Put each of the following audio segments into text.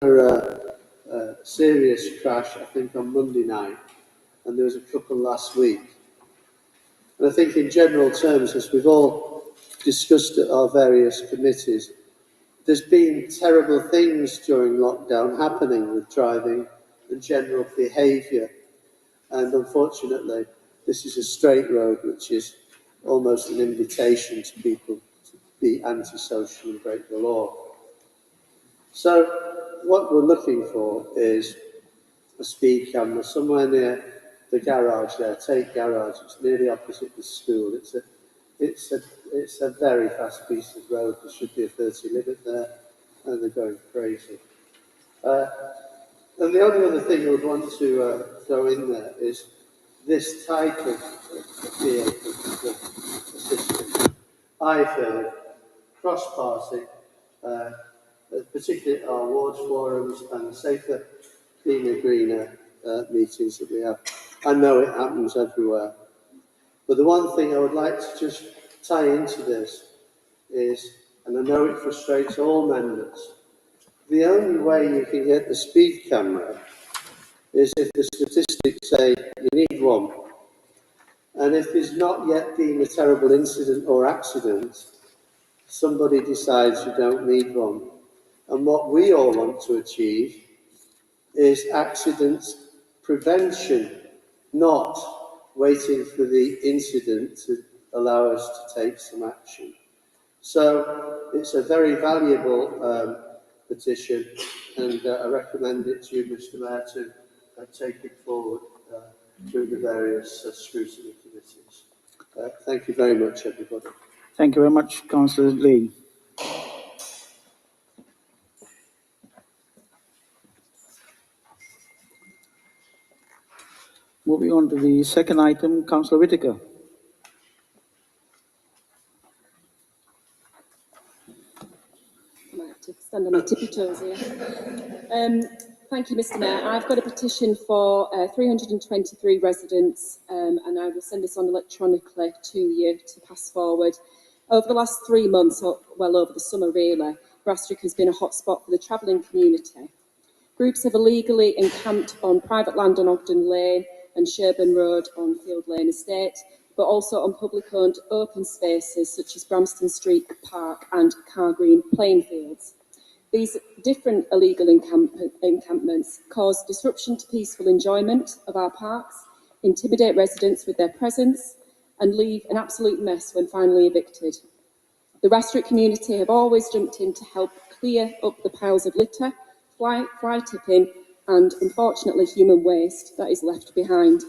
a serious crash, I think, on Monday night, and there was a couple last week. And I think in general terms, as we've all discussed at our various committees, there's been terrible things during lockdown happening with driving and general behaviour. And unfortunately, this is a straight road, which is almost an invitation to people to be antisocial and break the law. So what we're looking for is a speed camera somewhere near the garage there, Tate Garage. It's nearly opposite the school. It's a very fast piece of road. There should be a 30 limit there, and they're going crazy. And the only other thing I would want to throw in there is this type of vehicle system. I feel cross-party, particularly our ward forums and the safer, cleaner, greener meetings that we have. I know it happens everywhere. But the one thing I would like to just tie into this is, and I know it frustrates all members, the only way you can get the speed camera is if the statistics say you need one. And if there's not yet been a terrible incident or accident, somebody decides you don't need one. And what we all want to achieve is accident prevention, not waiting for the incident to allow us to take some action. So it's a very valuable petition, and I recommend it to you, Mr. Mayor, to take it forward through the various scrutiny committees. Thank you very much, everybody. Thank you very much, Councillor Lee. Moving on to the second item, Councillor Whittaker. I might have to stand on my tippy toes here. Thank you, Mr. Mayor. I've got a petition for 323 residents, and I will send this on electronically to you to pass forward. Over the last 3 months, or well over the summer really, Brastrick has been a hotspot for the travelling community. Groups have illegally encamped on private land on Ogden Lane and Sherburn Road on Field Lane Estate, but also on public-owned open spaces such as Bramston Street Park and Carr Green playing fields. These different illegal encampments cause disruption to peaceful enjoyment of our parks, intimidate residents with their presence, and leave an absolute mess when finally evicted. The Brastrick community have always jumped in to help clear up the piles of litter, fly tipping, and unfortunately human waste that is left behind.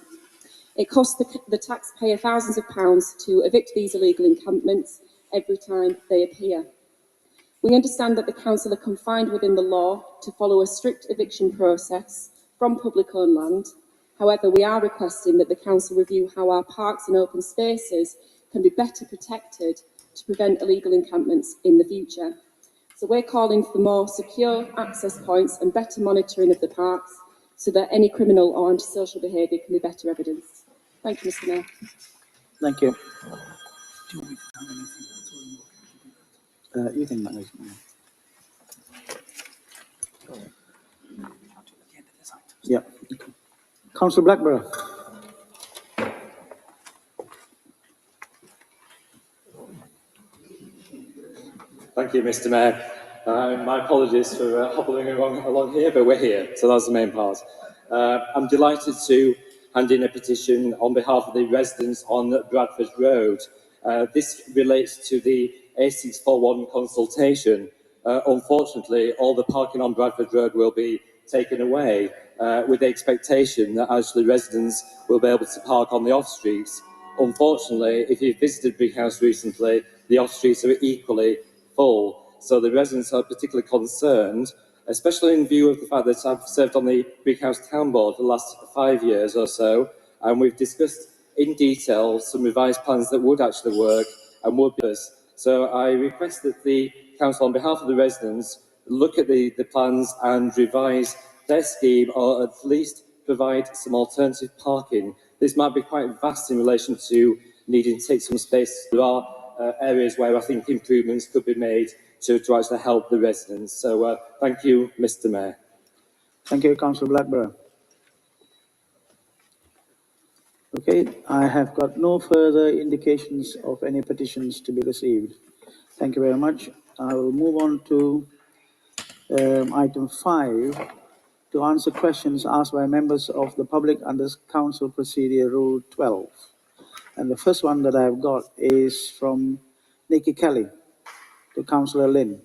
It costs the taxpayer thousands of pounds to evict these illegal encampments every time they appear. We understand that the council are confined within the law to follow a strict eviction process from public-owned land. However, we are requesting that the council review how our parks and open spaces can be better protected to prevent illegal encampments in the future. So we're calling for more secure access points and better monitoring of the parks so that any criminal or antisocial behaviour can be better evidenced. Thank you, Mr. Mayor. Thank you. You think that is? Yeah. Councillor Blackburn. Thank you, Mr. Mayor. My apologies for hobbling along here, but we're here, so that's the main part. I'm delighted to hand in a petition on behalf of the residents on Bradford Road. This relates to the A641 consultation. Unfortunately, all the parking on Bradford Road will be taken away with the expectation that actually residents will be able to park on the off-streets. Unfortunately, if you've visited Brick House recently, the off-streets are equally full. So the residents are particularly concerned, especially in view of the fact that I've served on the Brick House Town Board for the last 5 years or so, and we've discussed in detail some revised plans that would actually work and would be us. So I request that the council, on behalf of the residents, look at the plans and revise their scheme, or at least provide some alternative parking. This might be quite vast in relation to needing to take some space. There are areas where I think improvements could be made to actually help the residents. So thank you, Mr. Mayor. Thank you, Councillor Blackburn. Okay, I have got no further indications of any petitions to be received. Thank you very much. I will move on to item 5, to answer questions asked by members of the public under Council Procedure Rule 12. And the first one that I've got is from Nikki Kelly to Councillor Lynn.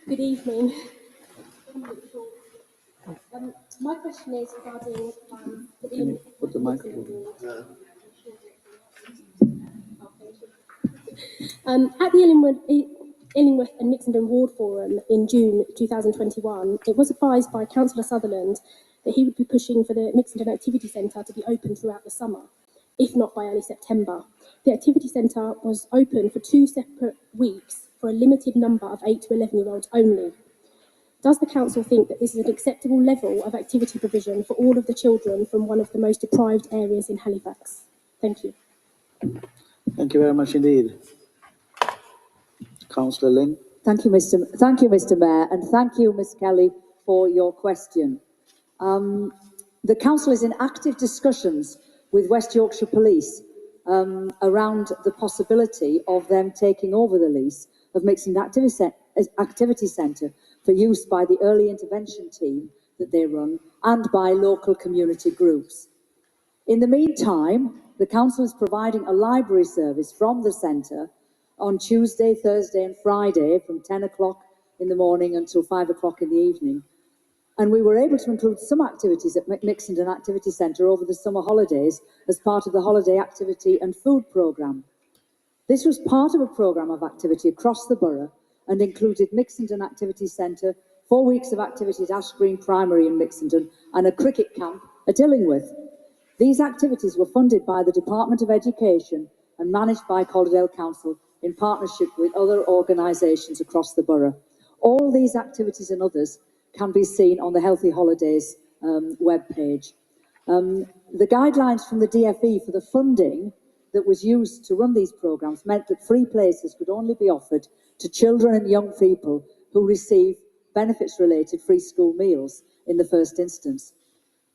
Good evening. My question is regarding Can you put the microphone? At the Illingworth and Mixenden Ward Forum in June 2021, it was advised by Councillor Sutherland that he would be pushing for the Mixenden Activity Centre to be open throughout the summer, if not by early September. The Activity Centre was open for 2 separate weeks for a limited number of 8 to 11-year-olds only. Does the council think that this is an acceptable level of activity provision for all of the children from one of the most deprived areas in Halifax? Thank you. Thank you very much indeed. Councillor Lynn. Thank you, Mr. Mayor, and thank you, Ms. Kelly, for your question. The council is in active discussions with West Yorkshire Police around the possibility of them taking over the lease of Mixenden Activity Centre for use by the early intervention team that they run and by local community groups. In the meantime, the council is providing a library service from the centre on Tuesday, Thursday and Friday from 10 o'clock in the morning until 5 o'clock in the evening. And we were able to include some activities at Mixenden Activity Centre over the summer holidays as part of the holiday activity and food programme. This was part of a programme of activity across the borough and included Mixenden Activity Centre, 4 weeks of activity at Ash Green Primary in Mixenden and a cricket camp at Illingworth. These activities were funded by the Department of Education and managed by Calderdale Council in partnership with other organisations across the borough. All these activities and others can be seen on the Healthy Holidays webpage. The guidelines from the DfE for the funding that was used to run these programmes meant that free places could only be offered to children and young people who receive benefits-related free school meals in the first instance.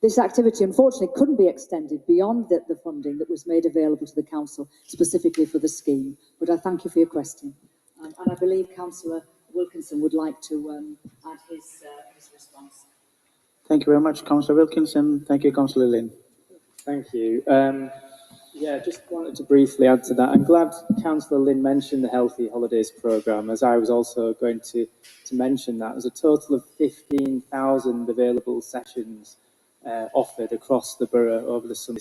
This activity, unfortunately, couldn't be extended beyond the funding that was made available to the council specifically for the scheme. But I thank you for your question. And I believe Councillor Wilkinson would like to add his response. Thank you very much, Councillor Wilkinson. Thank you, Councillor Lynn. Thank you. Yeah, just wanted to briefly add to that. I'm glad Councillor Lynn mentioned the Healthy Holidays programme, as I was also going to mention that. There's a total of 15,000 available sessions offered across the borough over the summer,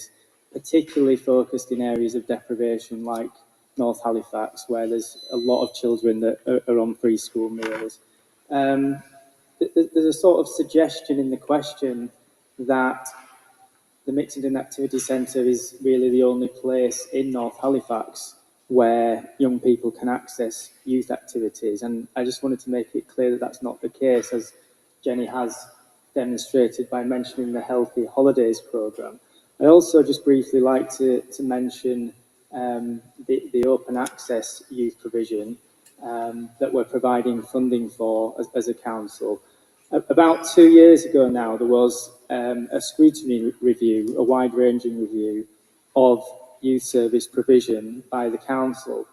particularly focused in areas of deprivation like North Halifax, where there's a lot of children that are on free school meals. There's a sort of suggestion in the question that the Mixenden Activity Centre is really the only place in North Halifax where young people can access youth activities. And I just wanted to make it clear that that's not the case, as Jenny has demonstrated by mentioning the Healthy Holidays programme. I also just briefly like to mention the open access youth provision that we're providing funding for as a council. About 2 years ago now, there was a scrutiny review, a wide-ranging review of youth service provision by the council.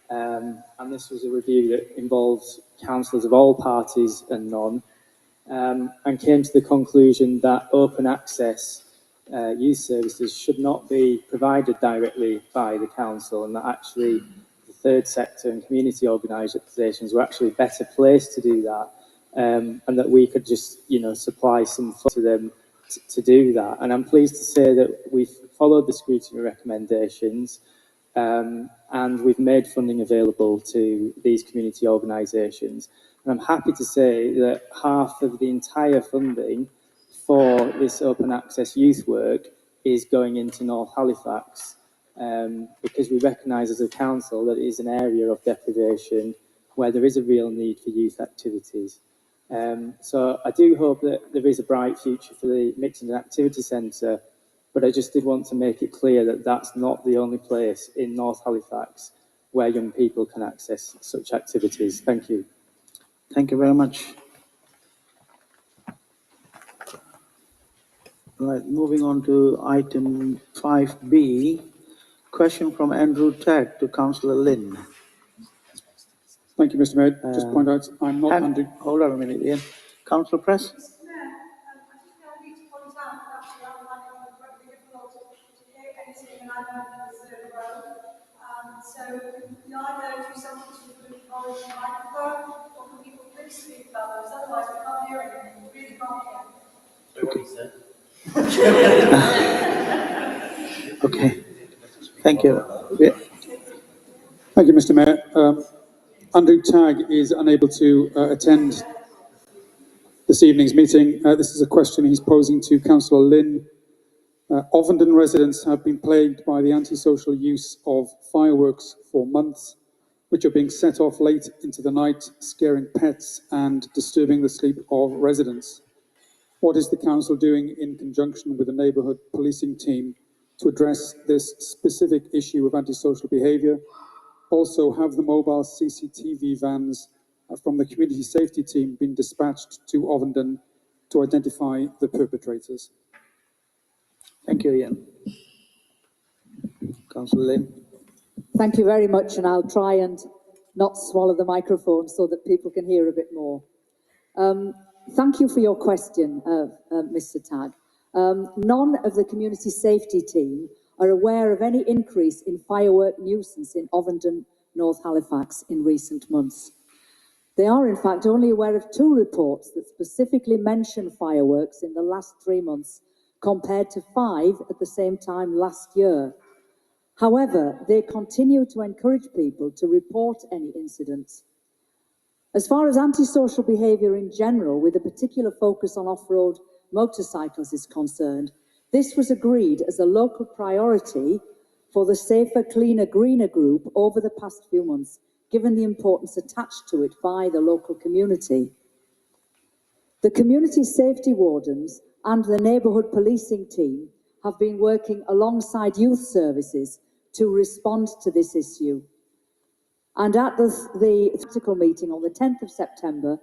And this was a review that involves councillors of all parties and none, and came to the conclusion that open access youth services should not be provided directly by the council, and that actually the third sector and community organisations were actually better placed to do that, and that we could just, supply some funds to them to do that. And I'm pleased to say that we've followed the scrutiny recommendations, and we've made funding available to these community organisations. And I'm happy to say that half of the entire funding for this open access youth work is going into North Halifax, because we recognise as a council that it is an area of deprivation where there is a real need for youth activities. So I do hope that there is a bright future for the Mixing and Activity Centre, but I just did want to make it clear that that's not the only place in North Halifax where young people can access such activities. Thank you. Thank you very much. Right, moving on to item 5B, question from Andrew Tagg to Councillor Lynn. Thank you, Mr. Mayor. Just point out, I'm not under... Hold on a minute, Ian. Councillor Press? Mr. Mayor, I just need to point out that actually I'm finding it incredibly difficult to hear anything, and I'm on the third row. So can either do something to improve knowledge and microphone, or can people please speak about those? Otherwise, we can't hear anything. We really can't hear. So what he said. Okay. Thank you. Yeah. Thank you, Mr. Mayor. Andrew Tagg is unable to attend this evening's meeting. This is a question he's posing to Councillor Lynn. Ovenden residents have been plagued by the antisocial use of fireworks for months, which are being set off late into the night, scaring pets and disturbing the sleep of residents. What is the council doing in conjunction with the neighbourhood policing team to address this specific issue of antisocial behaviour? Also, have the mobile CCTV vans from the community safety team been dispatched to Ovenden to identify the perpetrators? Thank you, Ian. Councillor Lynn. Thank you very much, and I'll try and not swallow the microphone so that people can hear a bit more. Thank you for your question, Mr. Tagg. None of the community safety team are aware of any increase in firework nuisance in Ovenden, North Halifax in recent months. They are, in fact, only aware of 2 reports that specifically mention fireworks in the last 3 months, compared to 5 at the same time last year. However, they continue to encourage people to report any incidents. As far as antisocial behaviour in general, with a particular focus on off-road motorcycles is concerned, this was agreed as a local priority for the Safer, Cleaner, Greener group over the past few months, given the importance attached to it by the local community. The community safety wardens and the neighbourhood policing team have been working alongside youth services to respond to this issue. And at the tactical meeting on the 10th of September,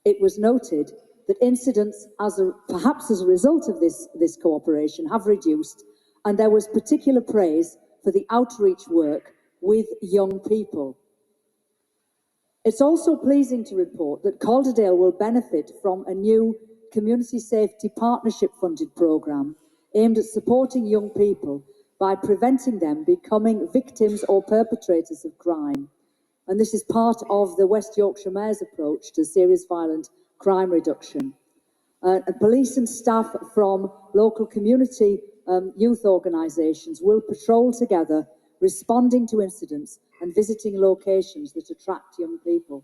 it was noted that incidents, perhaps as a result of this cooperation, have reduced, and there was particular praise for the outreach work with young people. It's also pleasing to report that Calderdale will benefit from a new community safety partnership funded programme aimed at supporting young people by preventing them becoming victims or perpetrators of crime. And this is part of the West Yorkshire Mayor's approach to serious violent crime reduction. Police and staff from local community youth organisations will patrol together, responding to incidents and visiting locations that attract young people.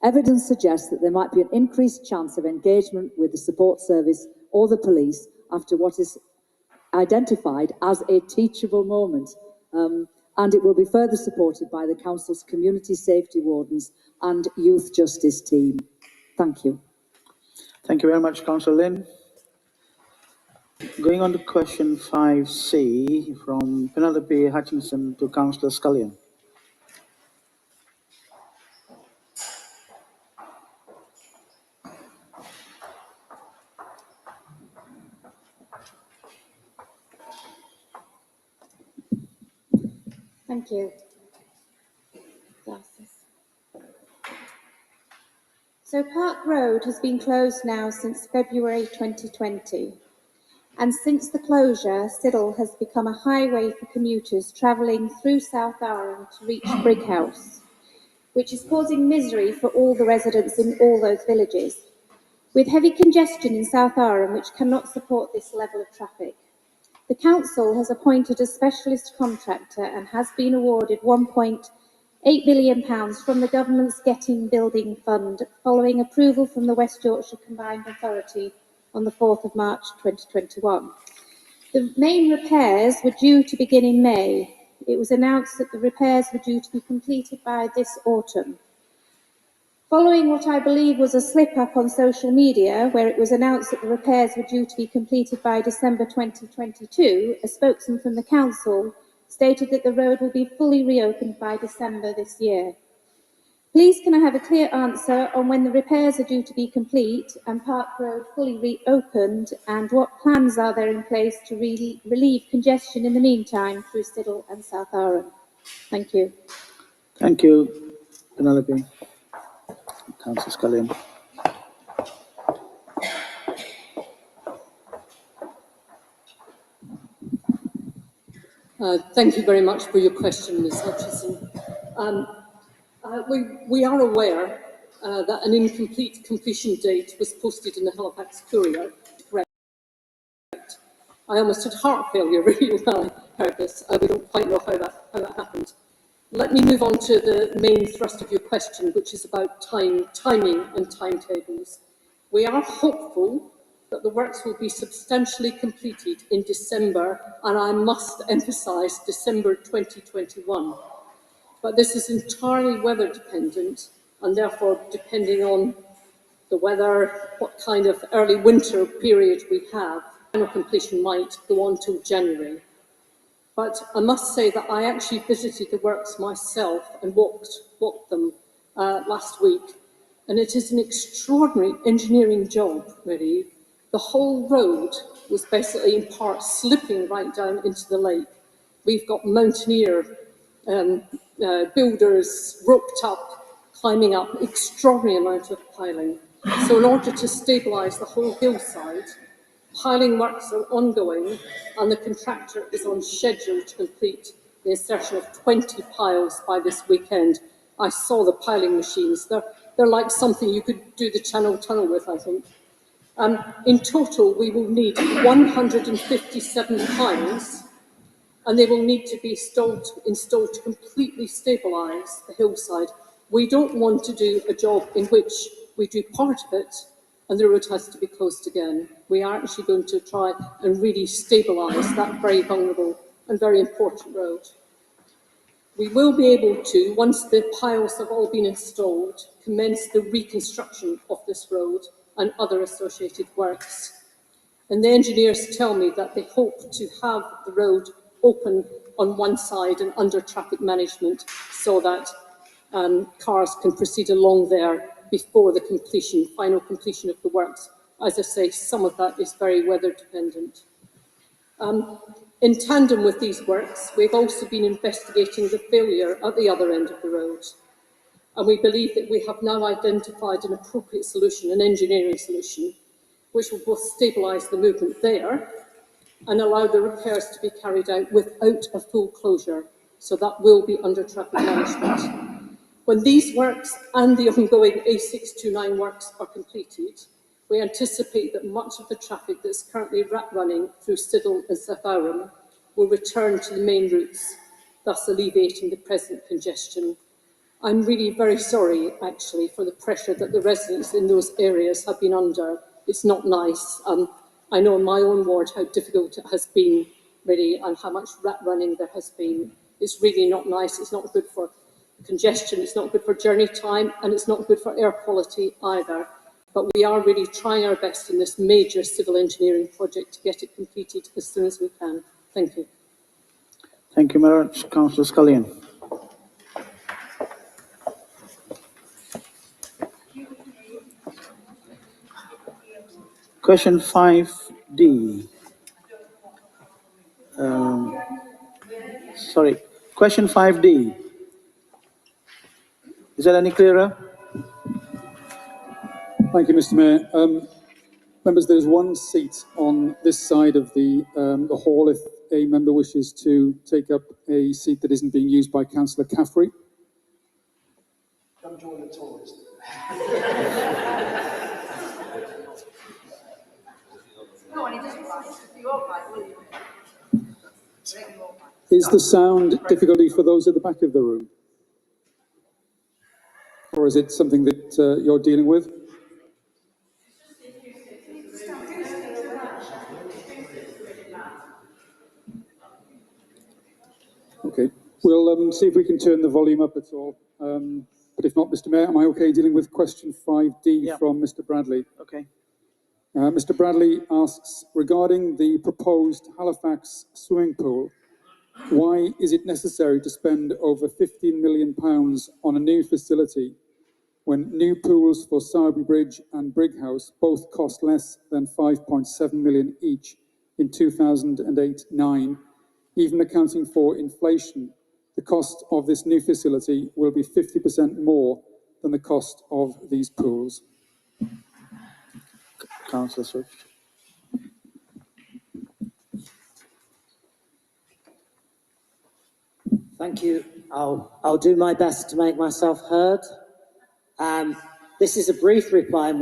Evidence suggests that there might be an increased chance of engagement with the support service or the police after what is identified as a teachable moment. And it will be further supported by the Council's community safety wardens and youth justice team. Thank you. Thank you very much, Councillor Lynn. Going on to question 5C from Penelope Hutchinson to Councillor Scullion. Thank you. Glasses. So Park Road has been closed now since February 2020. And since the closure, Siddle has become a highway for commuters travelling through South Arran to reach Brighouse, which is causing misery for all the residents in all those villages, with heavy congestion in South Arran which cannot support this level of traffic. The council has appointed a specialist contractor and has been awarded £1.8 billion from the government's Getting Building Fund following approval from the West Yorkshire Combined Authority on the 4th of March 2021. The main repairs were due to begin in May. It was announced that the repairs were due to be completed by this autumn. Following what I believe was a slip-up on social media, where it was announced that the repairs were due to be completed by December 2022, a spokesman from the council stated that the road will be fully reopened by December this year. Please can I have a clear answer on when the repairs are due to be complete and Park Road fully reopened, and what plans are there in place to relieve congestion in the meantime through Siddle and South Aram? Thank you. Thank you, Penelope. Councillor Scullion. Thank you very much for your question, Ms Hutchison. We are aware that an incomplete completion date was posted in the Halifax Courier. Correct. I almost had heart failure really when I heard this. We don't quite know how that happened. Let me move on to the main thrust of your question, which is about timing and timetables. We are hopeful that the works will be substantially completed in December, and I must emphasise December 2021. But this is entirely weather dependent, and therefore depending on the weather, what kind of early winter period we have, final completion might go on till January. But I must say that I actually visited the works myself and walked them last week, and it is an extraordinary engineering job, really. The whole road was basically in part slipping right down into the lake. We've got mountaineer builders roped up, climbing up, extraordinary amount of piling. So in order to stabilise the whole hillside, piling works are ongoing, and the contractor is on schedule to complete the insertion of 20 piles by this weekend. I saw the piling machines. They're like something you could do the Channel Tunnel with, I think. In total, we will need 157 piles, and they will need to be installed to completely stabilise the hillside. We don't want to do a job in which we do part of it and the road has to be closed again. We are actually going to try and really stabilise that very vulnerable and very important road. We will be able to, once the piles have all been installed, commence the reconstruction of this road and other associated works. And the engineers tell me that they hope to have the road open on one side and under traffic management so that cars can proceed along there before the final completion of the works. As I say, some of that is very weather dependent. In tandem with these works, we've also been investigating the failure at the other end of the road. And we believe that we have now identified an appropriate solution, an engineering solution, which will both stabilise the movement there and allow the repairs to be carried out without a full closure. So that will be under traffic management. When these works and the ongoing A629 works are completed, we anticipate that much of the traffic that's currently running through Siddle and South Aram will return to the main routes, thus alleviating the present congestion. I'm really very sorry, actually, for the pressure that the residents in those areas have been under. It's not nice. I know in my own ward how difficult it has been, really, and how much rat running there has been. It's really not nice. It's not good for congestion. It's not good for journey time, and it's not good for air quality either. But we are really trying our best in this major civil engineering project to get it completed as soon as we can. Thank you. Thank you very much, Councillor Scullion. Question 5D. Question 5D. Is that any clearer? Thank you, Mr. Mayor. Members, there's one seat on this side of the hall if a member wishes to take up a seat that isn't being used by Councillor Caffrey. Come join the tourist. No, and he doesn't like it. You won't like, will you? Is the sound difficulty for those at the back of the room? Or is it something that you're dealing with? Okay, we'll see if we can turn the volume up at all. But if not, Mr. Mayor, am I okay dealing with question 5D Yeah. from Mr. Bradley? Okay. Mr. Bradley asks, regarding the proposed Halifax swimming pool, why is it necessary to spend over £15 million on a new facility when new pools for Sowerby Bridge and Brighouse both cost less than £5.7 million each in 2008-9, even accounting for inflation? The cost of this new facility will be 50% more than the cost of these pools. Councillor Swift. Thank you. I'll do my best to make myself heard. This is a brief reply, and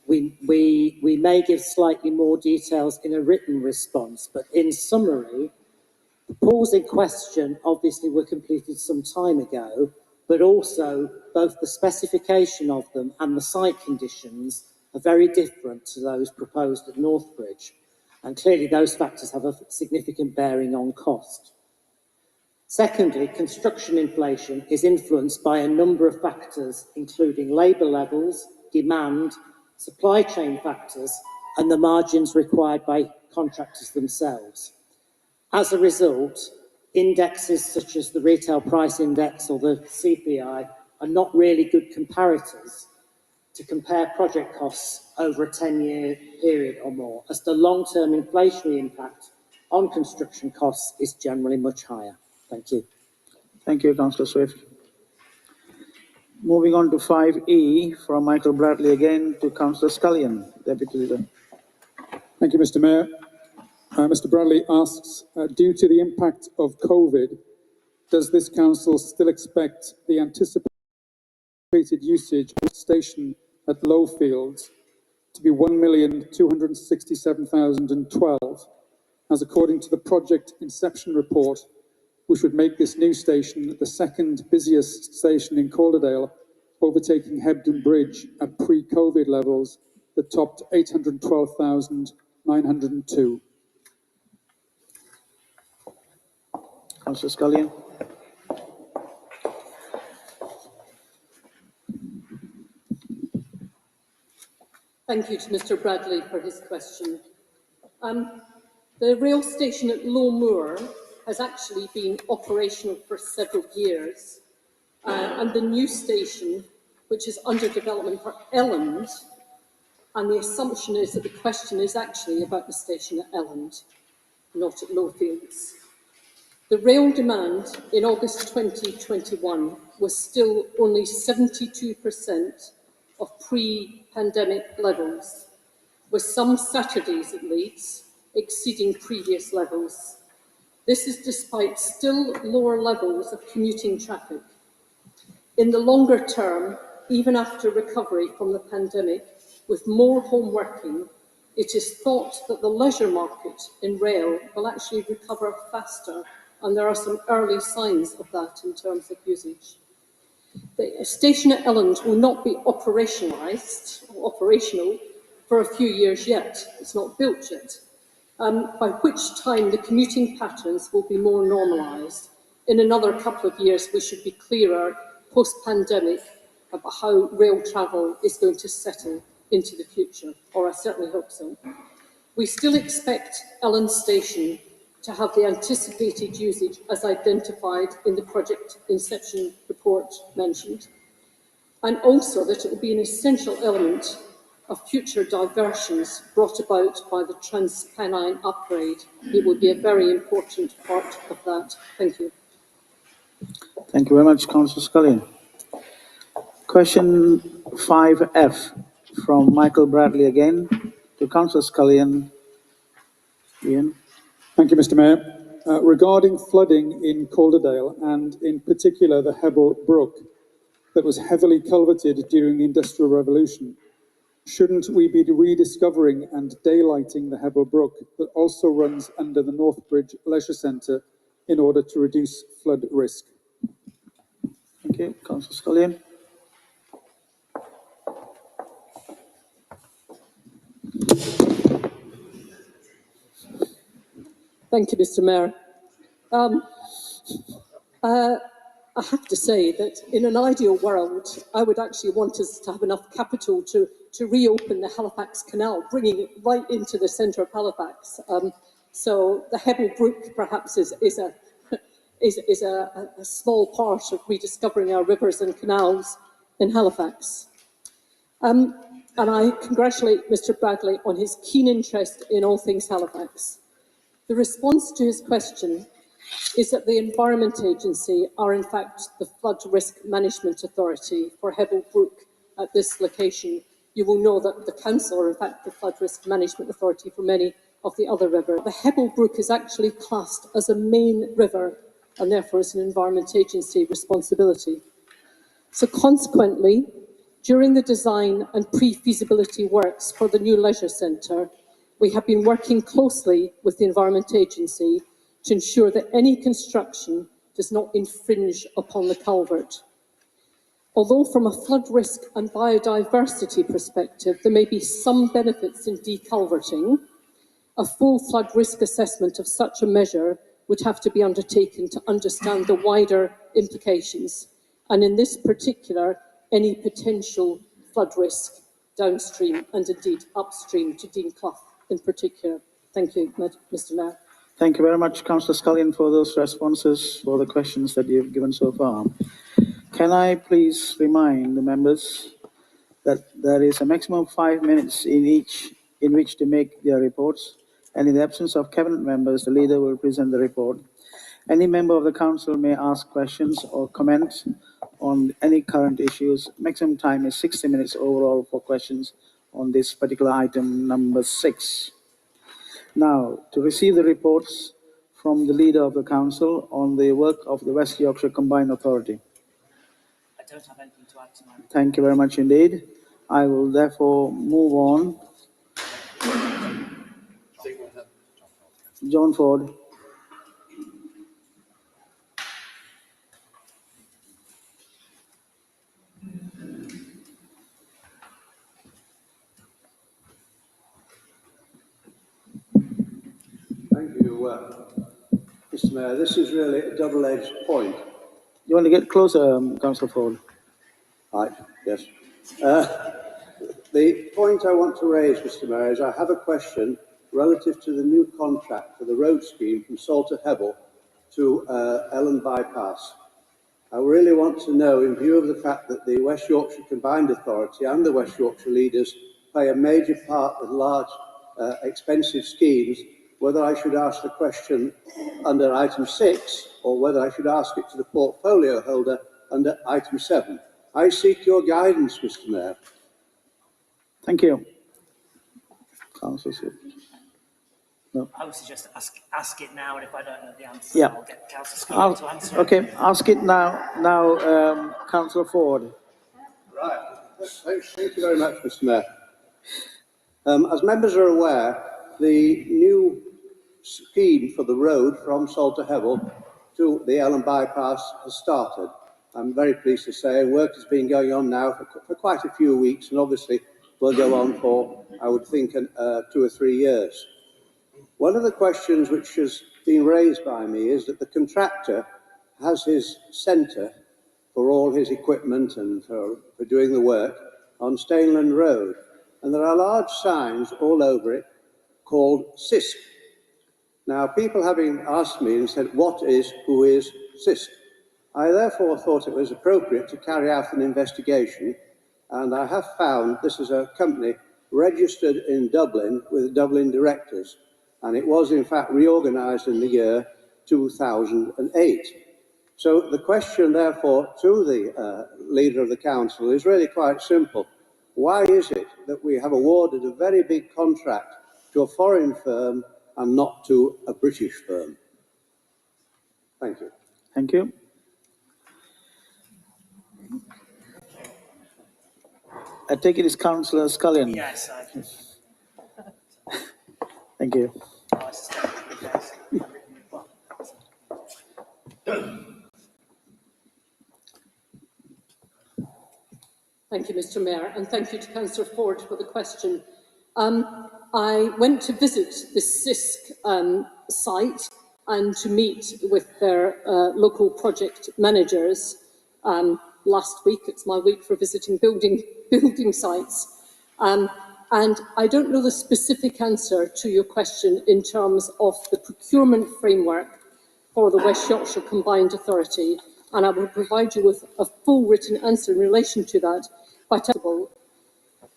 we may give slightly more details in a written response, but in summary, the pools in question obviously were completed some time ago, but also both the specification of them and the site conditions are very different to those proposed at Northbridge, and clearly those factors have a significant bearing on cost. Secondly, construction inflation is influenced by a number of factors, including labour levels, demand, supply chain factors, and the margins required by contractors themselves. As a result, indexes such as the Retail Price Index or the CPI are not really good comparators to compare project costs over a 10-year period or more, as the long-term inflationary impact on construction costs is generally much higher. Thank you. Thank you, Councillor Swift. Moving on to 5E from Michael Bradley again to Councillor Scullion, Deputy Leader. Thank you, Mr. Mayor. Mr. Bradley asks, due to the impact of COVID, does this council still expect the anticipated usage of the station at Lowfields to be 1,267,012, as according to the project inception report, which would make this new station the second busiest station in Calderdale, overtaking Hebden Bridge at pre-COVID levels that topped 812,902. Councillor Scullion. Thank you to Mr Bradley for his question. The rail station at Lowmoor has actually been operational for several years, and the new station, which is under development for Elland, and the assumption is that the question is actually about the station at Elland, not at Lowfields. The rail demand in August 2021 was still only 72% of pre-pandemic levels, with some Saturdays at Leeds exceeding previous levels. This is despite still lower levels of commuting traffic. In the longer term, even after recovery from the pandemic, with more home working, it is thought that the leisure market in rail will actually recover faster, and there are some early signs of that in terms of usage. The station at Elland will not be operational for a few years yet. It's not built yet, by which time the commuting patterns will be more normalised. In another couple of years, we should be clearer post-pandemic about how rail travel is going to settle into the future, or I certainly hope so. We still expect Elland Station to have the anticipated usage as identified in the project inception report mentioned, and also that it will be an essential element of future diversions brought about by the Transpennine upgrade. It will be a very important part of that. Thank you. Thank you very much, Councillor Scullion. Question 5F from Michael Bradley again to Councillor Scullion. Ian. Thank you, Mr. Mayor. Regarding flooding in Calderdale, and in particular the Hebble Brook, that was heavily culverted during the Industrial Revolution, shouldn't we be rediscovering and daylighting the Hebble Brook that also runs under the Northbridge Leisure Centre in order to reduce flood risk? Thank you. Councillor Scullion. Thank you, Mr Mayor. I have to say that in an ideal world, I would actually want us to have enough capital to reopen the Halifax Canal, bringing it right into the centre of Halifax. So the Hebble Brook perhaps is a small part of rediscovering our rivers and canals in Halifax. And I congratulate Mr Bradley on his keen interest in all things Halifax. The response to his question is that the Environment Agency are in fact the Flood Risk Management Authority for Hebble Brook at this location. You will know that the Council are in fact the Flood Risk Management Authority for many of the other rivers. The Hebble Brook is actually classed as a main river and therefore is an Environment Agency responsibility. So consequently, during the design and pre-feasibility works for the new leisure centre, we have been working closely with the Environment Agency to ensure that any construction does not infringe upon the culvert. Although from a flood risk and biodiversity perspective, there may be some benefits in deculverting, a full flood risk assessment of such a measure would have to be undertaken to understand the wider implications, and in this particular, any potential flood risk downstream and indeed upstream to Dean Clough in particular. Thank you, Mr Mayor. Thank you very much, Councillor Scullion, for those responses for the questions that you've given so far. Can I please remind the members that there is a maximum of 5 minutes in which to make their reports, and in the absence of cabinet members, the leader will present the report. Any member of the council may ask questions or comment on any current issues. Maximum time is 60 minutes overall for questions on this particular item number 6. Now, to receive the reports from the leader of the council on the work of the West Yorkshire Combined Authority. I don't have anything to add tonight. Thank you very much indeed. I will therefore move on. John Ford. Thank you, Mr Mayor. This is really a double-edged point. You want to get closer, Councillor Ford? Right, yes. The point I want to raise, Mr Mayor, is I have a question relative to the new contract for the road scheme from Salter Hebble to Ellen Bypass. I really want to know, in view of the fact that the West Yorkshire Combined Authority and the West Yorkshire leaders play a major part with large, expensive schemes, whether I should ask the question under item 6 or whether I should ask it to the portfolio holder under item 7. I seek your guidance, Mr Mayor. Thank you. Councillor Sept. No. I would suggest ask it now, and if I don't know the answer, Yeah. I'll get Councillor Scullion to answer it. Okay, ask it now, Councillor Ford. Right. Thank you very much, Mr Mayor. As members are aware, the new scheme for the road from Salter Hebble to the Ellen Bypass has started. I'm very pleased to say work has been going on now for quite a few weeks, and obviously will go on for, I would think, 2 or 3 years. One of the questions which has been raised by me is that the contractor has his centre for all his equipment and for doing the work on Stainland Road, and there are large signs all over it called CISC. Now, people having asked me and said, who is CISC? I therefore thought it was appropriate to carry out an investigation, and I have found this is a company registered in Dublin with Dublin directors, and it was in fact reorganised in the year 2008. So the question therefore to the leader of the council is really quite simple. Why is it that we have awarded a very big contract to a foreign firm and not to a British firm? Thank you. Thank you. I take it as Councillor Scullion. Yes, Thank you. Thank you, Mr Mayor, and thank you to Councillor Ford for the question. I went to visit the CISC site and to meet with their local project managers. Last week, it's my week for visiting building sites. And I don't know the specific answer to your question in terms of the procurement framework for the West Yorkshire Combined Authority, and I will provide you with a full written answer in relation to that. But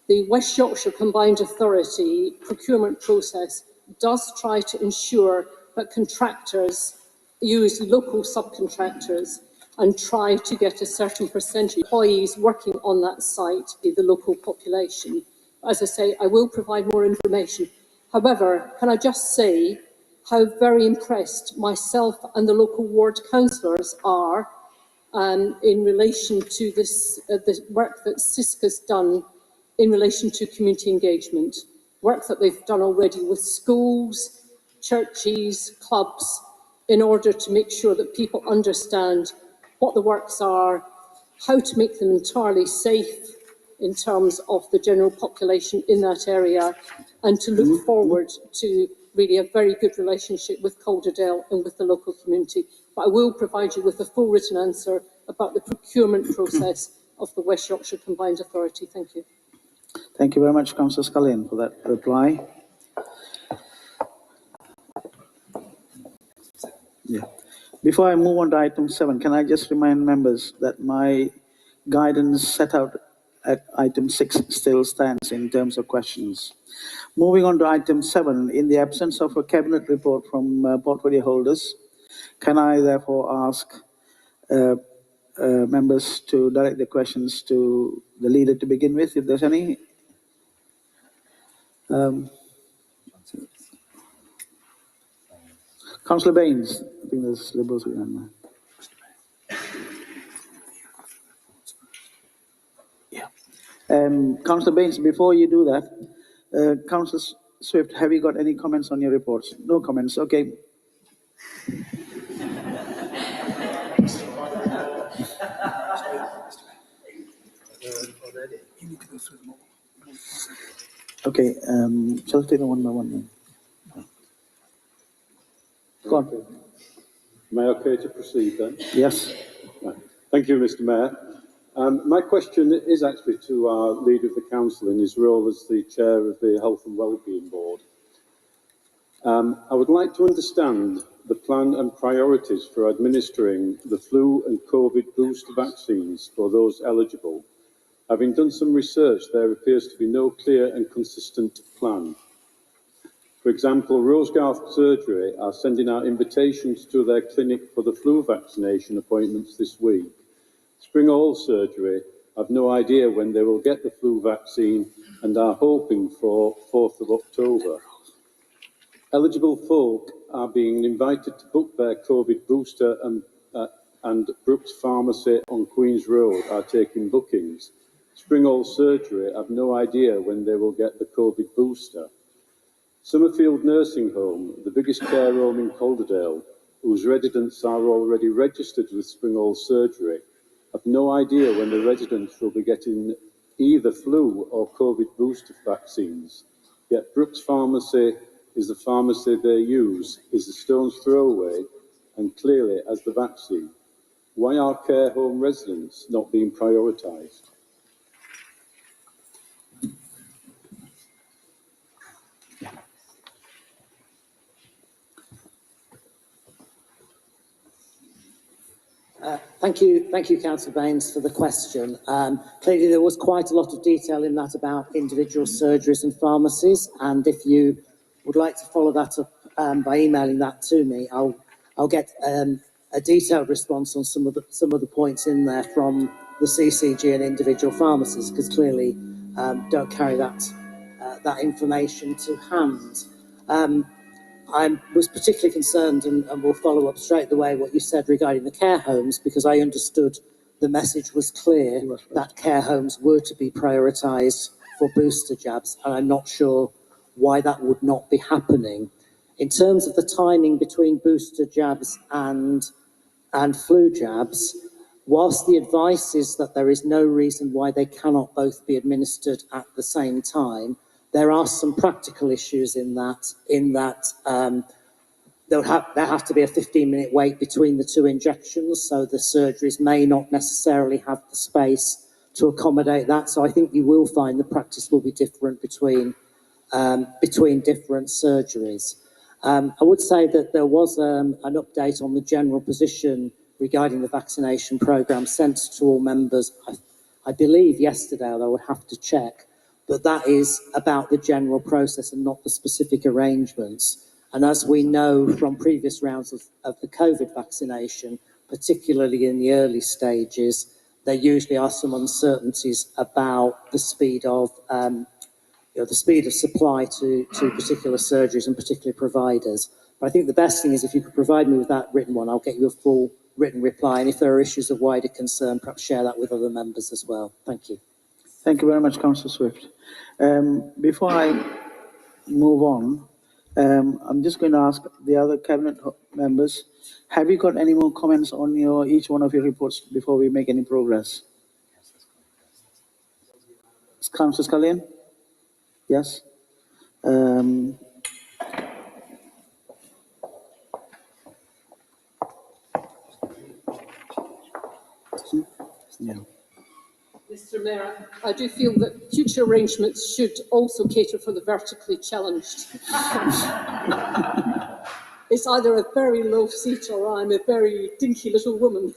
the West Yorkshire Combined Authority procurement process does try to ensure that contractors use local subcontractors and try to get a certain percentage of employees working on that site be the local population. As I say, I will provide more information. However, can I just say how very impressed myself and the local ward councillors are in relation to this, the work that CISCA's done in relation to community engagement, work that they've done already with schools, churches, clubs, in order to make sure that people understand what the works are, how to make them entirely safe in terms of the general population in that area, and to look forward to really a very good relationship with Calderdale and with the local community. But I will provide you with a full written answer about the procurement process of the West Yorkshire Combined Authority. Thank you. Thank you very much, Councillor Scullion, for that reply. Yeah. Before I move on to item 7, can I just remind members that my guidance set out at item 6 still stands in terms of questions. Moving on to item 7, in the absence of a cabinet report from portfolio holders, can I therefore ask members to direct the questions to the leader to begin with, if there's any? Councillor Baines, I think there's Liberals in there. Yeah. Councillor Baines, before you do that, Councillor Swift, have you got any comments on your reports? No comments, okay. Okay, shall I take them one by one then? Go on. Am I okay to proceed then? Yes. Right. Thank you, Mr. Mayor. My question is actually to our Leader of the Council in his role as the Chair of the Health and Wellbeing Board. I would like to understand the plan and priorities for administering the flu and COVID booster vaccines for those eligible. Having done some research, there appears to be no clear and consistent plan. For example, Rosegarth Surgery are sending out invitations to their clinic for the flu vaccination appointments this week. Spring All Surgery have no idea when they will get the flu vaccine and are hoping for 4th of October. Eligible folk are being invited to book their COVID booster and Brooks Pharmacy on Queen's Road are taking bookings. Spring All Surgery have no idea when they will get the COVID booster. Summerfield Nursing Home, the biggest care home in Calderdale, whose residents are already registered with Spring All Surgery, have no idea when the residents will be getting either flu or COVID booster vaccines. Yet Brooks Pharmacy is the pharmacy they use, is a stone's throw away, and clearly has the vaccine. Why are care home residents not being prioritised? Thank you, Councillor Baines, for the question. Clearly, there was quite a lot of detail in that about individual surgeries and pharmacies, and if you would like to follow that up by emailing that to me, I'll get a detailed response on some of the points in there from the CCG and individual pharmacies, because clearly don't carry that information to hand. I was particularly concerned, and will follow up straight away what you said regarding the care homes, because I understood the message was clear that care homes were to be prioritised for booster jabs, and I'm not sure why that would not be happening. In terms of the timing between booster jabs and flu jabs, whilst the advice is that there is no reason why they cannot both be administered at the same time, there are some practical issues in that there has to be a 15-minute wait between the two injections, so the surgeries may not necessarily have the space to accommodate that. So I think you will find the practice will be different between different surgeries. I would say that there was an update on the general position regarding the vaccination programme sent to all members, I believe yesterday, although I would have to check, but that is about the general process and not the specific arrangements. And as we know from previous rounds of the COVID vaccination, particularly in the early stages, there usually are some uncertainties about the speed of supply to particular surgeries and particular providers. But I think the best thing is if you could provide me with that written one, I'll get you a full written reply. And if there are issues of wider concern, perhaps share that with other members as well. Thank you. Thank you very much, Councillor Swift. Before I move on, I'm just going to ask the other cabinet members, have you got any more comments on each one of your reports before we make any progress? Councillor Scullion? Yes? Yeah. Mr. Mayor, I do feel that future arrangements should also cater for the vertically challenged. It's either a very low seat or I'm a very dinky little woman.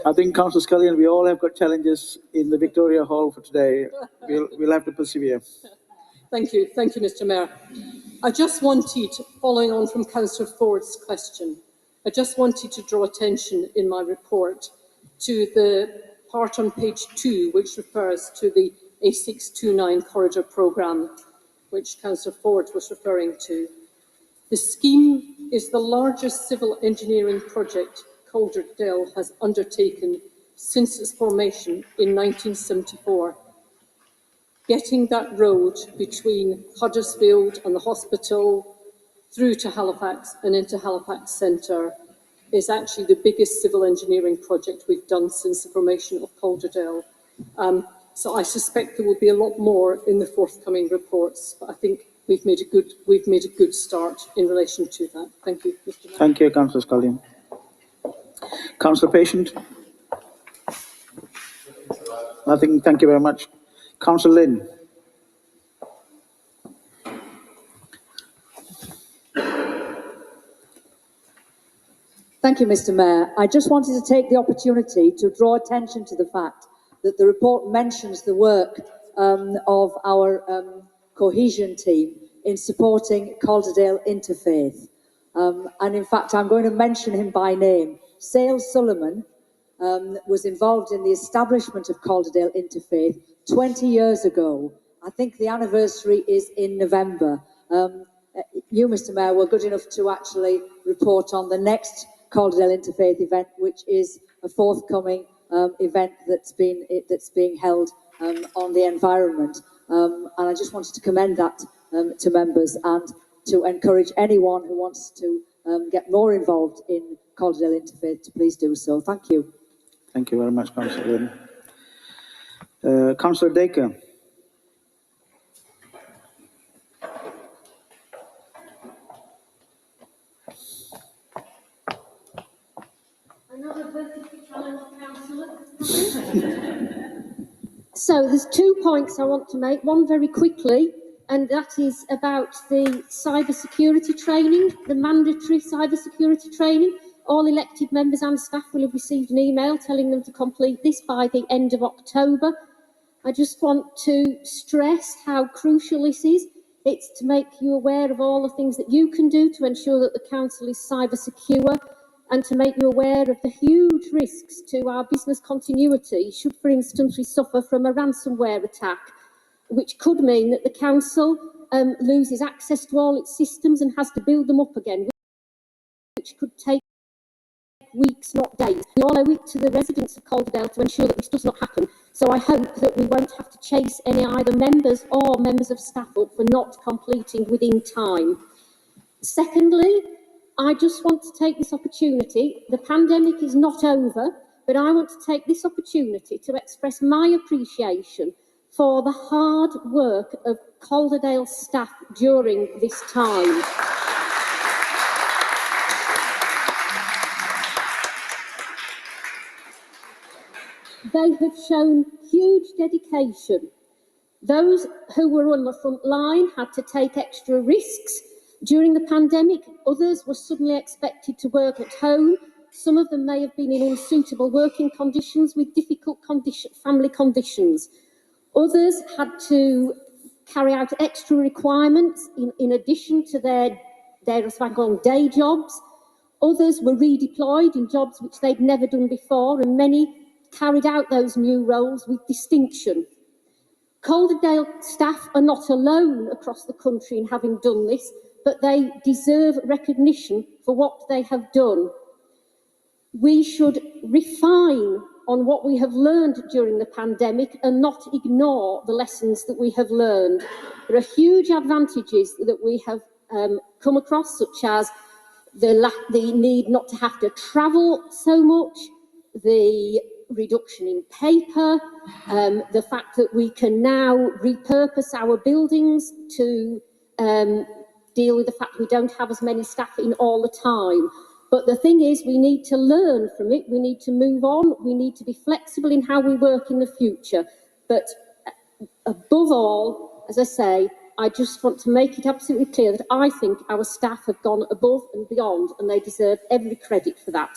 I think, Councillor Scullion, we all have got challenges in the Victoria Hall for today. We'll have to persevere. Thank you, Mr. Mayor. I just wanted, following on from Councillor Ford's question, I just wanted to draw attention in my report to the part on page 2, which refers to the A629 corridor programme, which Councillor Ford was referring to. The scheme is the largest civil engineering project Calderdale has undertaken since its formation in 1974. Getting that road between Huddersfield and the hospital through to Halifax and into Halifax Centre is actually the biggest civil engineering project we've done since the formation of Calderdale. So I suspect there will be a lot more in the forthcoming reports, but I think we've made a good start in relation to that. Thank you, Mr. Mayor. Thank you, Councillor Scullion. Councillor Patient? Nothing. Thank you very much. Councillor Lynn? Thank you, Mr. Mayor. I just wanted to take the opportunity to draw attention to the fact that the report mentions the work of our cohesion team in supporting Calderdale Interfaith. And in fact, I'm going to mention him by name. Sale Sullivan was involved in the establishment of Calderdale Interfaith 20 years ago. I think the anniversary is in November. You, Mr. Mayor, were good enough to actually report on the next Calderdale Interfaith event, which is a forthcoming event that's being held on the environment. And I just wanted to commend that to members and to encourage anyone who wants to get more involved in Calderdale Interfaith to please do so. Thank you. Thank you very much, Councillor Lynn. Councillor Dacre. Another vertically challenged councillor. So there's 2 points I want to make. One very quickly, and that is about the cyber security training, the mandatory cyber security training. All elected members and staff will have received an email telling them to complete this by the end of October. I just want to stress how crucial this is. It's to make you aware of all the things that you can do to ensure that the council is cyber secure, and to make you aware of the huge risks to our business continuity should, for instance, we suffer from a ransomware attack, which could mean that the council loses access to all its systems and has to build them up again, which could take weeks, not days. We all owe it to the residents of Calderdale to ensure that this does not happen. So I hope that we won't have to chase any either members or members of staff up for not completing within time. Secondly, I just want to take this opportunity. The pandemic is not over, but I want to take this opportunity to express my appreciation for the hard work of Calderdale staff during this time. they have shown huge dedication. Those who were on the front line had to take extra risks during the pandemic. Others were suddenly expected to work at home. Some of them may have been in unsuitable working conditions with difficult family conditions. Others had to carry out extra requirements in addition to their day jobs. Others were redeployed in jobs which they'd never done before, and many carried out those new roles with distinction. Calderdale staff are not alone across the country in having done this, but they deserve recognition for what they have done. We should refine on what we have learned during the pandemic and not ignore the lessons that we have learned. There are huge advantages that we have come across, such as the need not to have to travel so much, the reduction in paper, the fact that we can now repurpose our buildings to deal with the fact we don't have as many staff in all the time. But the thing is, we need to learn from it, we need to move on, we need to be flexible in how we work in the future. But above all, as I say, I just want to make it absolutely clear that I think our staff have gone above and beyond, and they deserve every credit for that.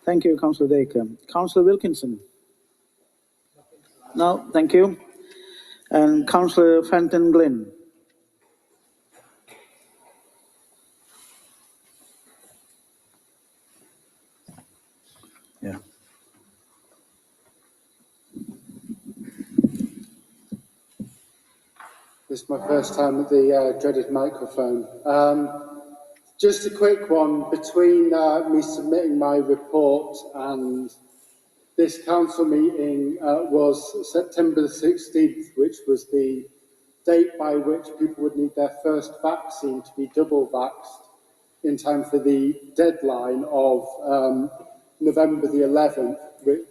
Thank you, Councillor Dacre. Councillor Wilkinson? No, thank you. And Councillor Fenton Glynn? Yeah. This is my first time at the dreaded microphone. Just a quick one. Between me submitting my report and this council meeting was September the 16th, which was the date by which people would need their first vaccine to be double vaxxed in time for the deadline of November the 11th,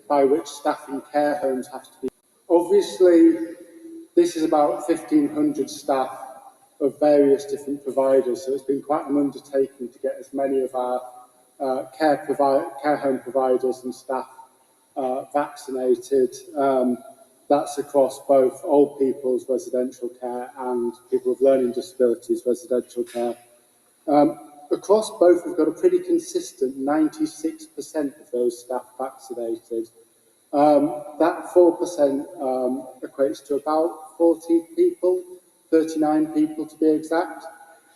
by which staff in care homes have to be. Obviously, this is about 1,500 staff of various different providers, so it's been quite an undertaking to get as many of our care home providers and staff vaccinated. That's across both old people's residential care and people with learning disabilities residential care. Across both, we've got a pretty consistent 96% of those staff vaccinated. That 4% equates to about 40 people, 39 people to be exact.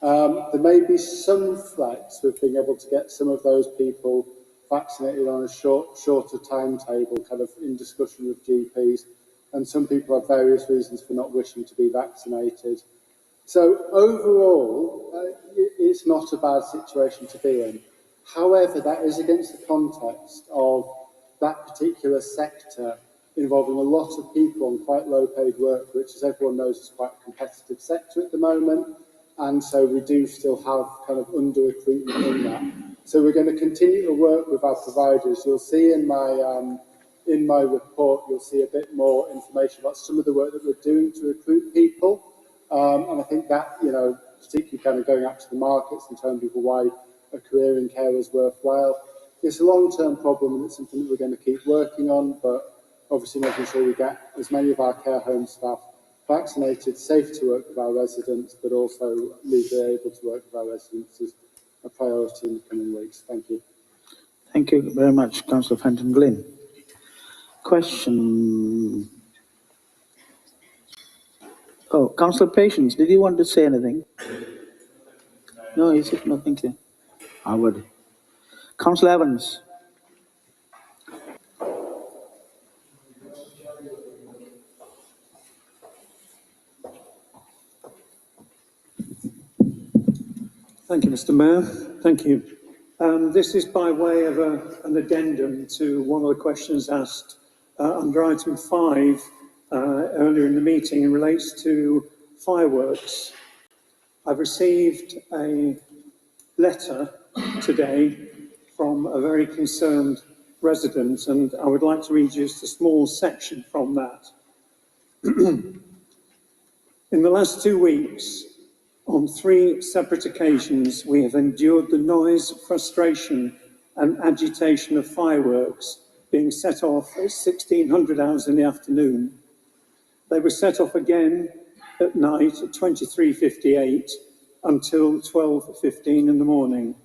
There may be some flex with being able to get some of those people vaccinated on a shorter timetable, kind of in discussion with GPs, and some people have various reasons for not wishing to be vaccinated. So overall, it's not a bad situation to be in. However, that is against the context of that particular sector involving a lot of people on quite low-paid work, which, as everyone knows, is quite a competitive sector at the moment. And so we do still have kind of under-recruitment in that. So we're going to continue to work with our providers. You'll see in my report, you'll see a bit more information about some of the work that we're doing to recruit people. And I think that, you know, particularly kind of going out to the markets and telling people why a career in care is worthwhile. It's a long-term problem and it's something that we're going to keep working on, but obviously making sure we get as many of our care home staff vaccinated, safe to work with our residents, but also legally able to work with our residents is a priority in the coming weeks. Thank you. Thank you very much, Councillor Fenton Glynn. Question. Oh, Councillor Patience, did you want to say anything? No, he said no, thank you. I would. Councillor Evans. Thank you, Mr. Mayor. Thank you. This is by way of an addendum to one of the questions asked under item 5 earlier in the meeting. It relates to fireworks. I've received a letter today from a very concerned resident, and I would like to read just a small section from that. In the last 2 weeks, on 3 separate occasions, we have endured the noise, frustration and agitation of fireworks being set off at 1600 hours in the afternoon. They were set off again at night at 23:58 until 12:15 in the morning.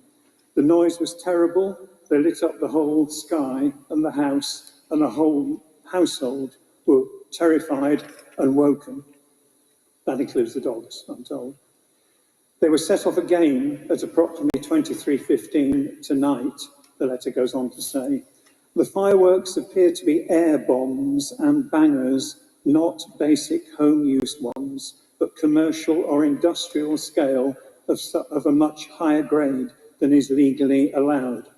The noise was terrible. They lit up the whole sky and the house, and the whole household were terrified and woken. That includes the dogs, I'm told. They were set off again at approximately 23:15 tonight, the letter goes on to say. The fireworks appear to be air bombs and bangers, not basic home use ones, but commercial or industrial scale of a much higher grade than is legally allowed.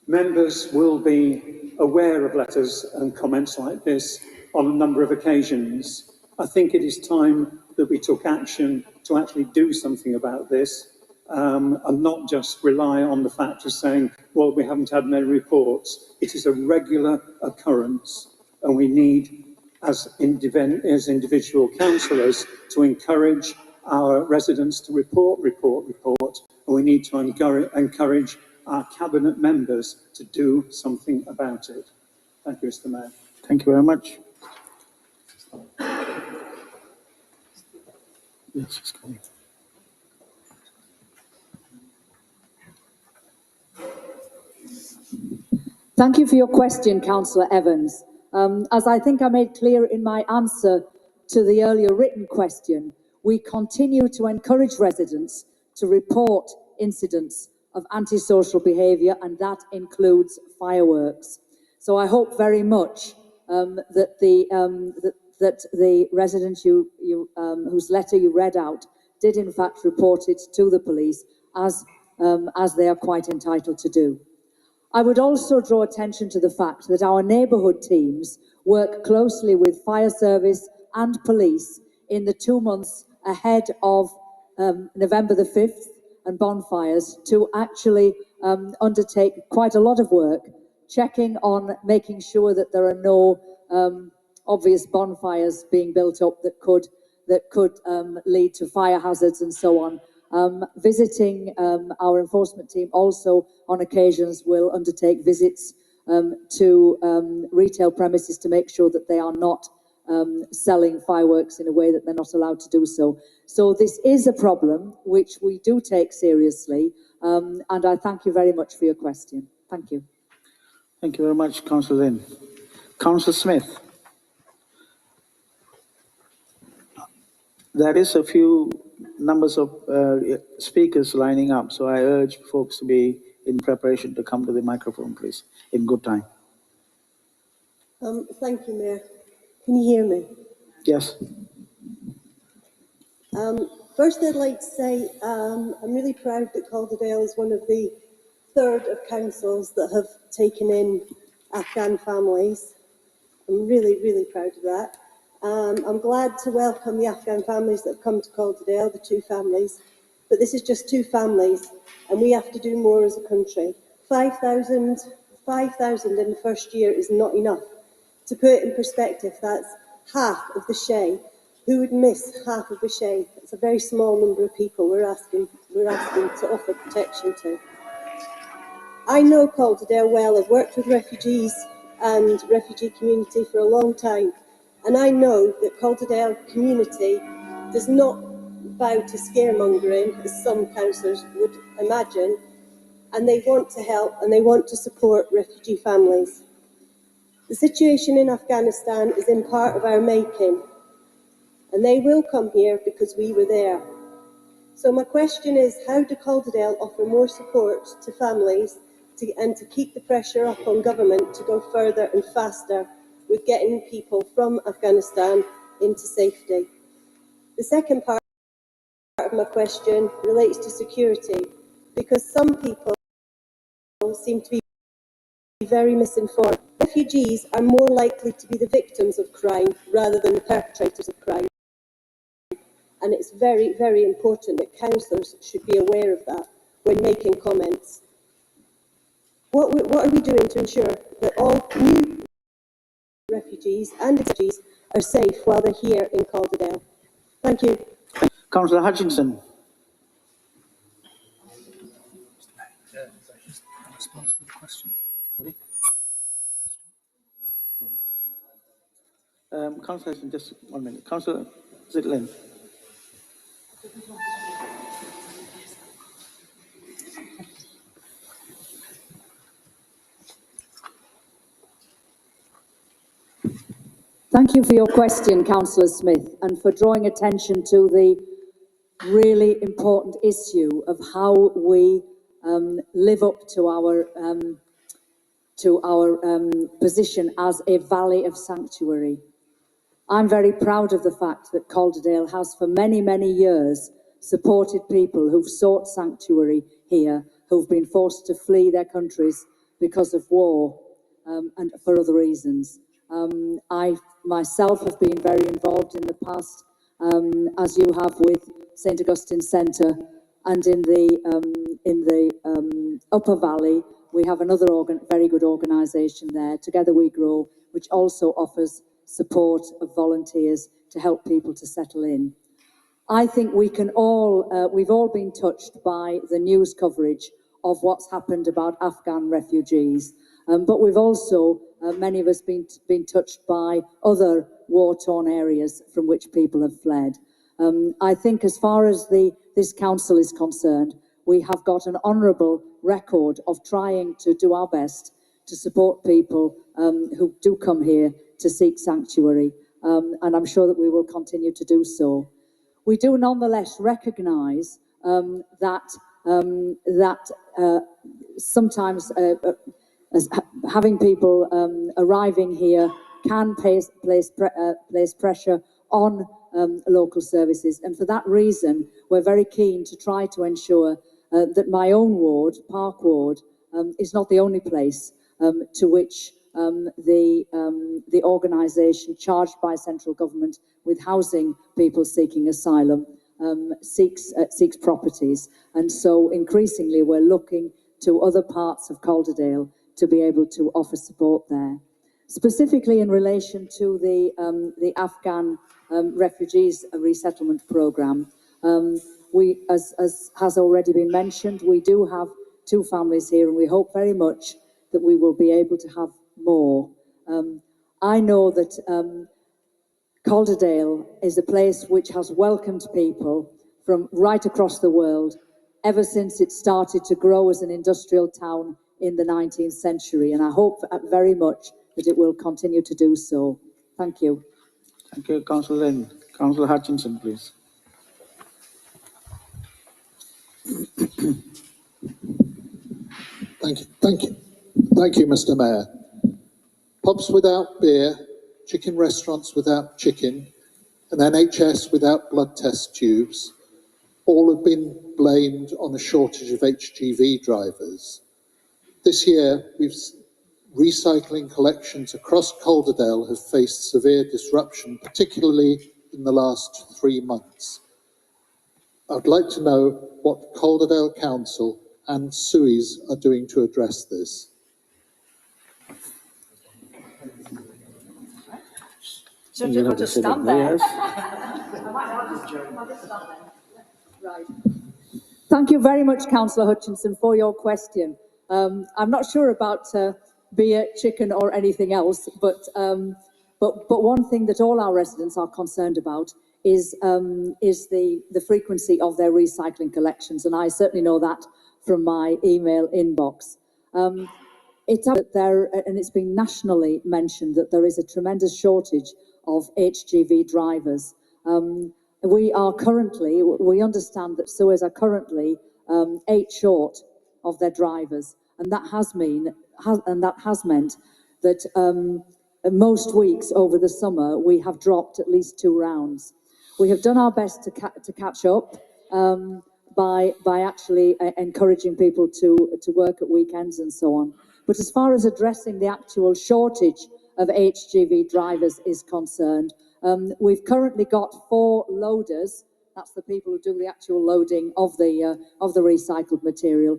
Members will be aware of letters and comments like this on a number of occasions. I think it is time that we took action to actually do something about this, and not just rely on the fact of saying, well, we haven't had many reports. It is a regular occurrence, and we need, as individual councillors, to encourage our residents to report, and we need to encourage our cabinet members to do something about it. Thank you, Mr. Mayor. Thank you very much. Yes, it's coming. Thank you for your question, Councillor Evans. As I think I made clear in my answer to the earlier written question, we continue to encourage residents to report incidents of antisocial behaviour, and that includes fireworks. So I hope very much that the resident whose letter you read out did in fact report it to the police, as they are quite entitled to do. I would also draw attention to the fact that our neighbourhood teams work closely with fire service and police in the 2 months ahead of November the 5th and bonfires to actually undertake quite a lot of work, checking on making sure that there are no obvious bonfires being built up that could lead to fire hazards and so on. Visiting our enforcement team also on occasions will undertake visits to retail premises to make sure that they are not selling fireworks in a way that they're not allowed to do so. So this is a problem which we do take seriously, and I thank you very much for your question. Thank you. Thank you very much, Councillor Lynn. Councillor Smith. There is a few numbers of speakers lining up, so I urge folks to be in preparation to come to the microphone, please, in good time. Thank you, Mayor. Can you hear me? Yes. First, I'd like to say I'm really proud that Calderdale is one of the 3rd of councils that have taken in Afghan families. I'm really, really proud of that. I'm glad to welcome the Afghan families that have come to Calderdale, the 2 families, but this is just 2 families, and we have to do more as a country. 5,000 in the first year is not enough. To put it in perspective, that's half of the Shay. Who would miss half of the Shay? It's a very small number of people we're asking to offer protection to. I know Calderdale well. I've worked with refugees and refugee community for a long time. And I know that Calderdale community does not bow to scaremongering, as some councillors would imagine, and they want to help and they want to support refugee families. The situation in Afghanistan is in part of our making, and they will come here because we were there. So my question is, how do Calderdale offer more support to families and to keep the pressure up on government to go further and faster with getting people from Afghanistan into safety? The second part of my question relates to security, because some people seem to be very misinformed. Refugees are more likely to be the victims of crime rather than the perpetrators of crime. And it's very, very important that councillors should be aware of that when making comments. What are we doing to ensure that all new refugees and refugees are safe while they're here in Calderdale. Thank you. Councillor Hutchinson. Councillor Hutchinson, just 1 minute. Councillor Zitlin. Thank you for your question, Councillor Smith, and for drawing attention to the really important issue of how we live up to our position as a valley of sanctuary. I'm very proud of the fact that Calderdale has for many, many years supported people who've sought sanctuary here, who've been forced to flee their countries because of war and for other reasons. I myself have been very involved in the past, as you have with St Augustine Centre, and in the Upper Valley we have another very good organisation there, Together We Grow, which also offers support of volunteers to help people to settle in. I think we've all been touched by the news coverage of what's happened about Afghan refugees, but we've also, many of us, been touched by other war-torn areas from which people have fled. I think as far as this council is concerned, we have got an honourable record of trying to do our best to support people who do come here to seek sanctuary, and I'm sure that we will continue to do so. We do nonetheless recognise that sometimes having people arriving here can place pressure on local services, and for that reason we're very keen to try to ensure that my own ward, Park Ward, is not the only place to which the organisation charged by central government with housing people seeking asylum seeks properties. And so increasingly we're looking to other parts of Calderdale to be able to offer support there. Specifically in relation to the Afghan refugees resettlement programme, we, as has already been mentioned, we do have 2 families here, and we hope very much that we will be able to have more. I know that Calderdale is a place which has welcomed people from right across the world ever since it started to grow as an industrial town in the 19th century, and I hope very much that it will continue to do so. Thank you. Thank you, Councillor Lynn. Councillor Hutchinson, please. Thank you, Mr. Mayor. Pubs without beer, chicken restaurants without chicken, and NHS without blood test tubes, all have been blamed on a shortage of HGV drivers. This year, recycling collections across Calderdale have faced severe disruption, particularly in the last 3 months. I'd like to know what Calderdale Council and SUIs are doing to address this. So I'll just stand there. Right. Thank you very much, Councillor Hutchinson, for your question. I'm not sure about beer, chicken, or anything else, but one thing that all our residents are concerned about is the frequency of their recycling collections, and I certainly know that from my email inbox. It's out there, and it's been nationally mentioned, that there is a tremendous shortage of HGV drivers. We understand that SUEs are currently 8 short of their drivers, and that has meant that most weeks over the summer we have dropped at least 2 rounds. We have done our best to catch up by actually encouraging people to work at weekends and so on. But as far as addressing the actual shortage of HGV drivers is concerned, we've currently got 4 loaders. That's the people who do the actual loading of the recycled material,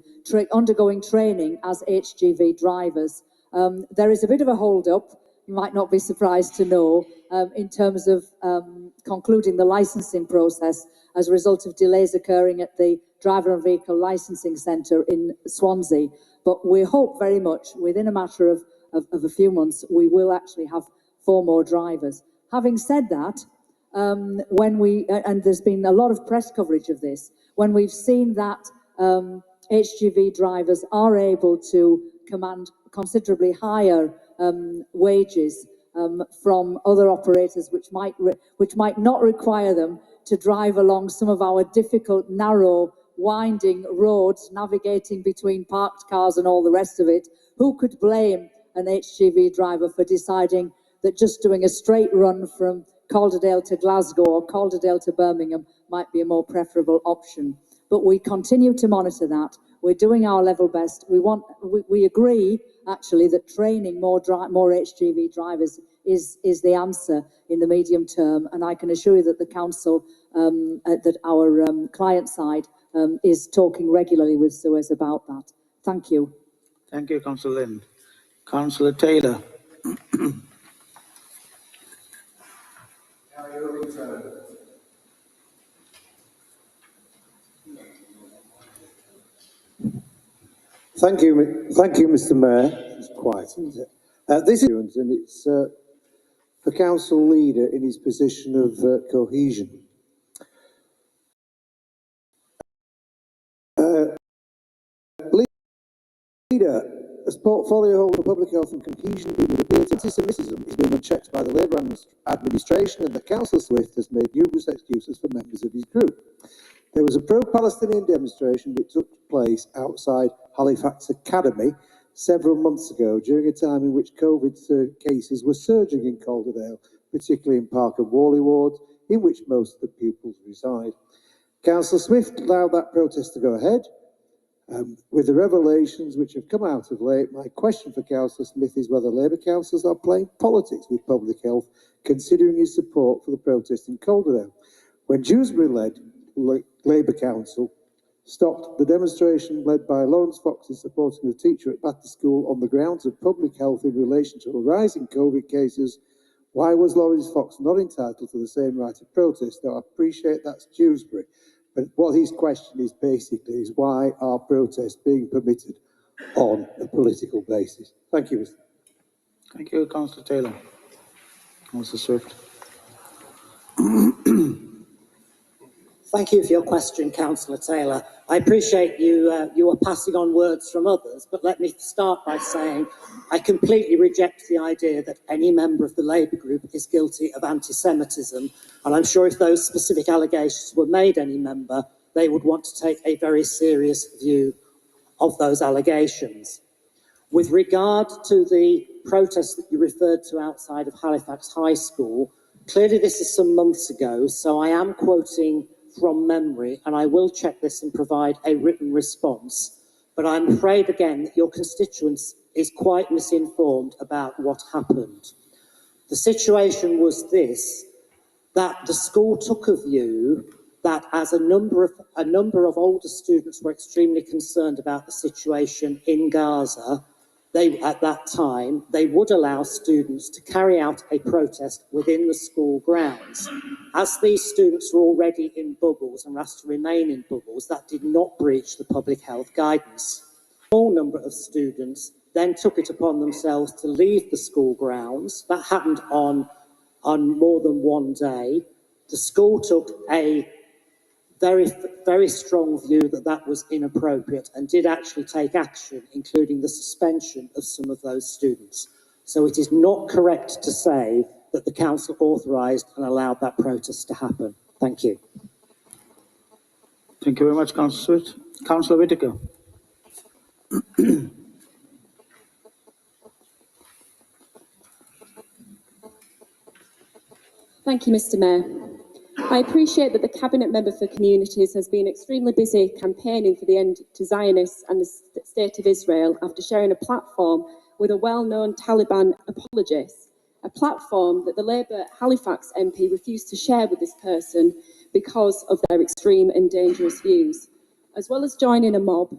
undergoing training as HGV drivers. There is a bit of a hold-up you might not be surprised to know, in terms of concluding the licensing process as a result of delays occurring at the Driver and Vehicle Licensing Centre in Swansea. But we hope very much within a matter of a few months, we will actually have 4 more drivers. Having said that, and there's been a lot of press coverage of this, when we've seen that HGV drivers are able to command considerably higher wages from other operators, which might not require them to drive along some of our difficult, narrow, winding roads, navigating between parked cars and all the rest of it. Who could blame an HGV driver for deciding that just doing a straight run from Calderdale to Glasgow or Calderdale to Birmingham might be a more preferable option? But we continue to monitor that. We're doing our level best. We agree, actually, that training more HGV drivers is the answer in the medium term. And I can assure you that the council, that our client side, is talking regularly with Suez about that. Thank you. Thank you, Councillor Lynn. Councillor Taylor. Thank you, Mr. Mayor. It's quiet, isn't it? This is and it's the council leader in his position of cohesion. Leader, as portfolio holder for public health and cohesion, it would appear that anti-Semitism is being unchecked by the Labour administration, and that Councillor Swift has made numerous excuses for members of his group. There was a pro-Palestinian demonstration which took place outside Halifax Academy several months ago, during a time in which COVID cases were surging in Calderdale, particularly in Park and Worley wards, in which most of the pupils reside. Councillor Swift allowed that protest to go ahead. With the revelations which have come out of late, my question for Councillor Smith is whether Labour councillors are playing politics with public health, considering his support for the protest in Calderdale. When Dewsbury-led Labour Council stopped the demonstration led by Lawrence Fox in supporting a teacher at Batty School on the grounds of public health in relation to a rise in COVID cases, why was Lawrence Fox not entitled to the same right of protest? Now, I appreciate that's Dewsbury, but what his question is basically is why are protests being permitted on a political basis? Thank you, Mr. Thank you, Councillor Taylor. Councillor Swift. Thank you for your question, Councillor Taylor. I appreciate you are passing on words from others, but let me start by saying I completely reject the idea that any member of the Labour group is guilty of anti-Semitism, and I'm sure if those specific allegations were made any member, they would want to take a very serious view of those allegations. With regard to the protest that you referred to outside of Halifax High School, clearly this is some months ago, so I am quoting from memory, and I will check this and provide a written response. But I'm afraid, again, that your constituents is quite misinformed about what happened. The situation was this, that the school took a view that as a number of older students were extremely concerned about the situation in Gaza, at that time, they would allow students to carry out a protest within the school grounds. As these students were already in bubbles and were asked to remain in bubbles, that did not breach the public health guidance. A small number of students then took it upon themselves to leave the school grounds. That happened on more than one day. The school took a very strong view that that was inappropriate and did actually take action, including the suspension of some of those students. So it is not correct to say that the council authorised and allowed that protest to happen. Thank you. Thank you very much, Councillor Swift. Councillor Whittaker. Thank you, Mr. Mayor. I appreciate that the Cabinet Member for Communities has been extremely busy campaigning for the end to Zionists and the State of Israel after sharing a platform with a well-known Taliban apologist, a platform that the Labour Halifax MP refused to share with this person because of their extreme and dangerous views. As well as joining a mob,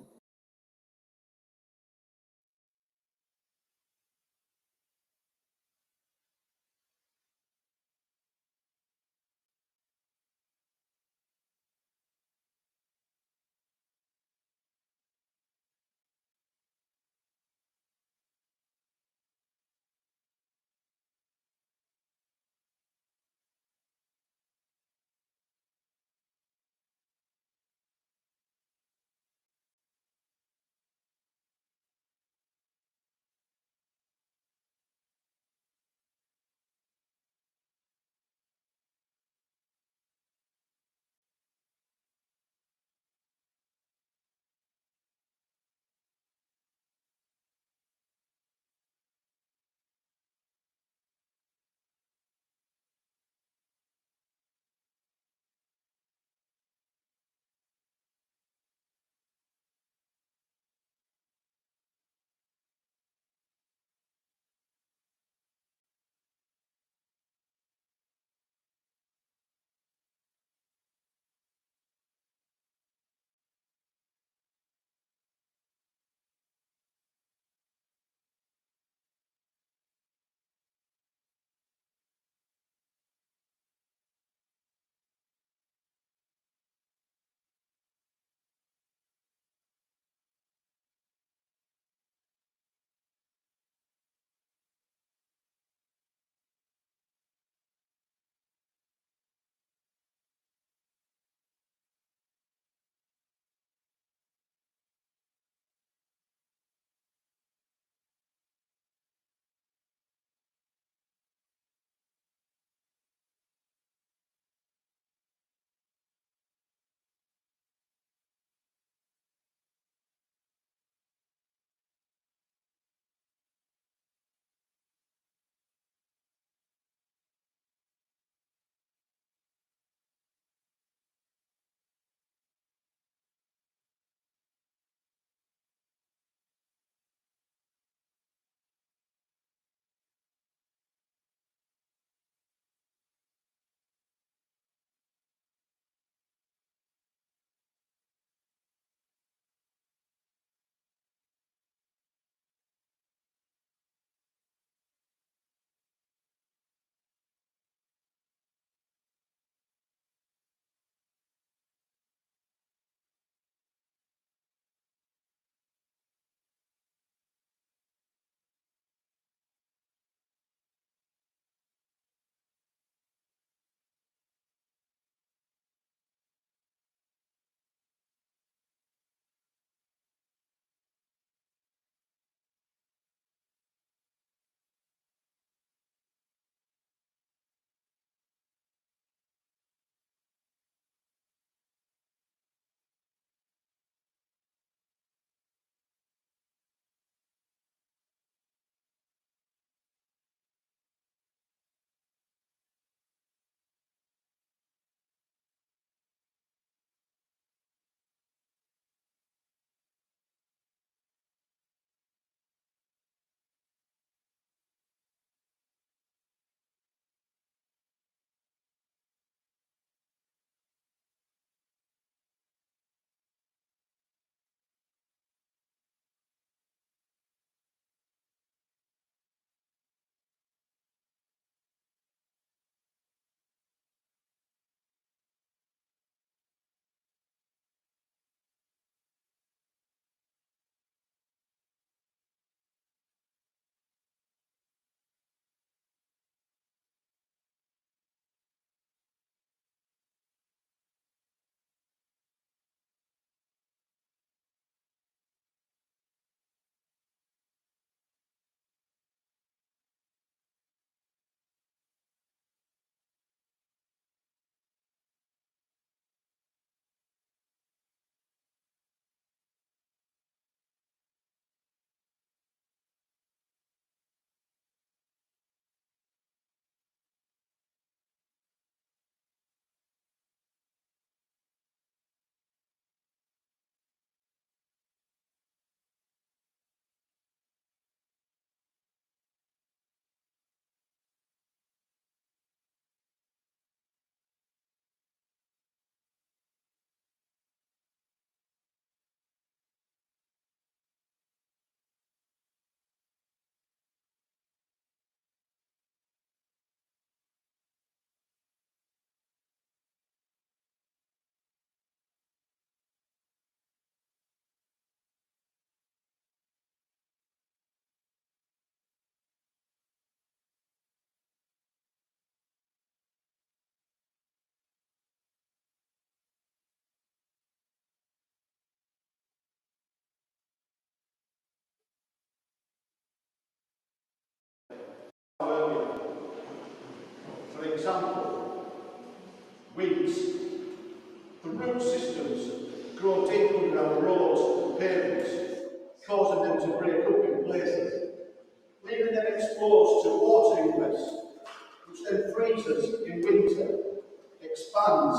example, weeds. The root systems grow deep under our roads and pavements, causing them to break up in places, leaving them exposed to water ingress, which then freezes in winter, expands,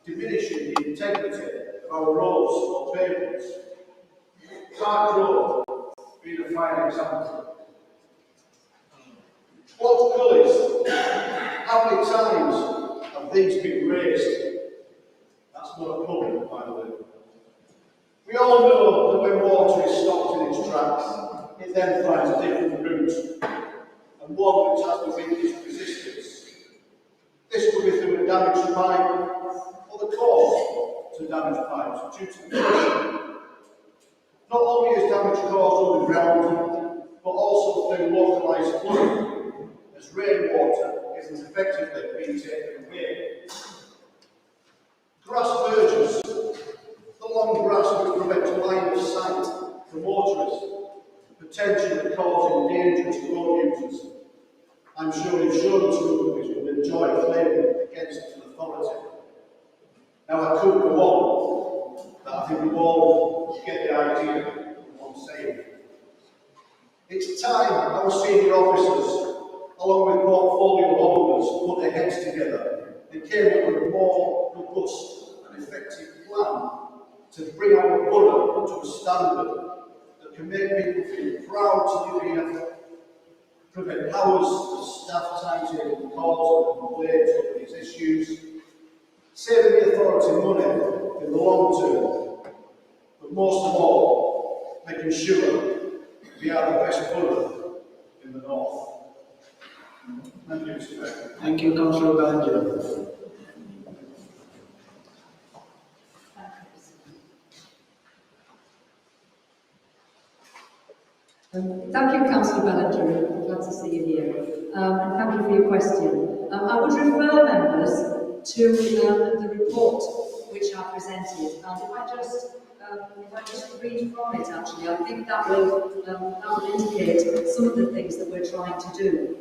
diminishing the integrity of our roads or pavements. Park Road being a fine example. What gullies? How many times have these been raised? That's not a pun, by the way. We all know that when water is stopped in its tracks, it then finds a different route, and one which has the weakest resistance. This could be through a damaged pipe, or the cause to damaged pipes due to friction. Not only is damage caused underground, but also through localised flooding, as rainwater isn't effectively being taken away. Grass verges, the long grass which prevents line of sight for motorists, potentially causing danger to road users. I'm sure insurance companies will enjoy claiming against an authority. Now I could go on, but I think we all get the idea of what I'm saying. It's time our senior officers, along with portfolio holders, put their heads together and came up with a more robust and effective plan to bring our borough to a standard that can make people feel proud to live here, prevent hours of staff timetable calls and complaints over these issues, saving the authority money in the long term, but most of all, making sure we are the best borough in the north. Thank you, Mr. Mayor. Thank you, Councillor Ballinger. Thank you, Councillor Ballinger. Glad to see you here. And thank you for your question. I would refer members to the report which I presented. And if I just read from it, actually, I think that will indicate some of the things that we're trying to do.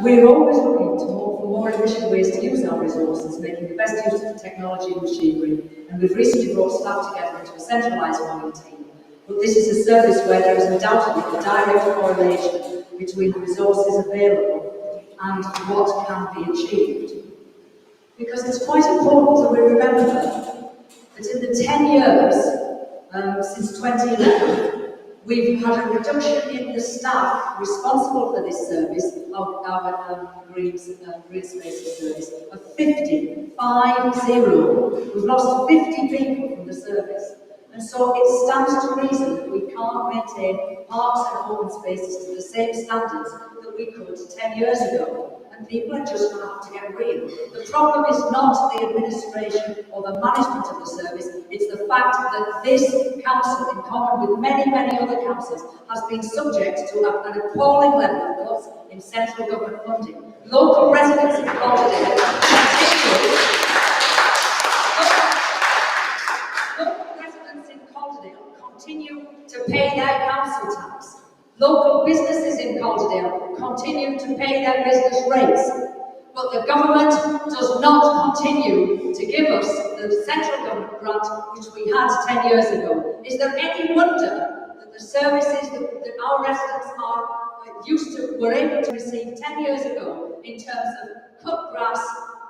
We're always looking for more efficient ways to use our resources, making the best use of technology and machinery, and we've recently brought staff together into a centralised monitoring team. But this is a service where there is undoubtedly a direct correlation between the resources available and what can be achieved. Because it's quite important that we remember that in the 10 years since 2011, we've had a reduction in the staff responsible for this service, our green spaces service, of 50. We've lost 50 people from the service. And so it stands to reason that we can't maintain parks and open spaces to the same standards that we could 10 years ago. And people are just going to have to get real. The problem is not the administration or the management of the service, it's the fact that this council, in common with many, many other councils, has been subject to an appalling level of cuts in central government funding. Local residents in Calderdale continue to pay their council tax. Local businesses in Calderdale continue to pay their business rates, but the government does not continue to give us the central government grant which we had 10 years ago. Is there any wonder that the services that our residents were able to receive 10 years ago in terms of cut grass,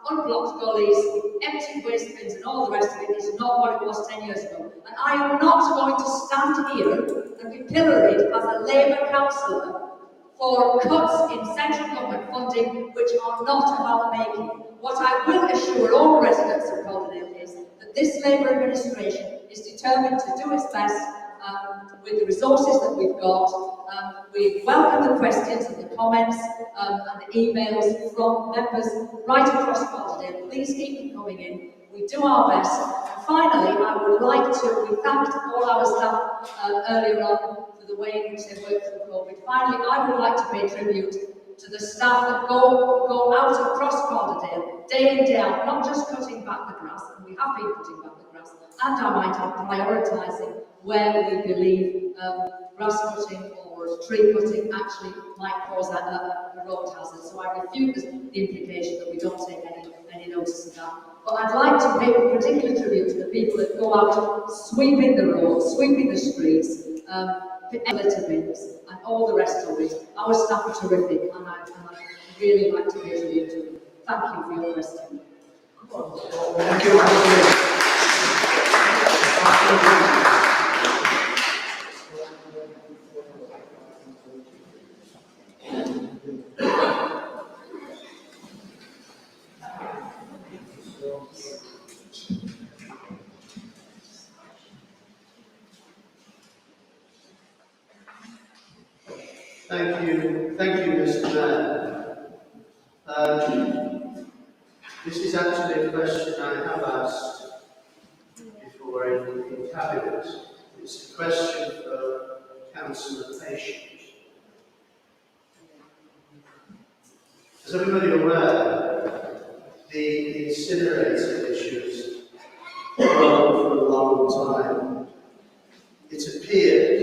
unblocked gullies, empty waste bins and all the rest of it is not what it was 10 years ago. And I am not going to stand here and be pilloried as a Labour councillor for cuts in central government funding which are not of our making. What I will assure all residents of Calderdale is that this Labour administration is determined to do its best with the resources that we've got. We welcome the questions and the comments and the emails from members right across Calderdale. Please keep them coming in. We do our best. And finally, I would like to, we thanked all our staff earlier on for the way in which they worked through COVID. Finally, I would like to pay tribute to the staff that go out across Calderdale, day in, day out, not just cutting back the grass, and we have been cutting back the grass, and I might add, prioritising where we believe grass cutting or tree cutting actually might cause a road hazard. So I refute the implication that we don't take any notice of that. But I'd like to pay particular tribute to the people that go out sweeping the roads, sweeping the streets, litter bins, and all the rest of it. Our staff are terrific, and I really like to pay tribute to them. Thank you for your question. Thank you. Thank you, Mr. Mayor. This is actually a question I have asked before in Cabinet. It's a question for Councillor Petition. As everybody aware, the incinerator issues have gone on for a long time. It appeared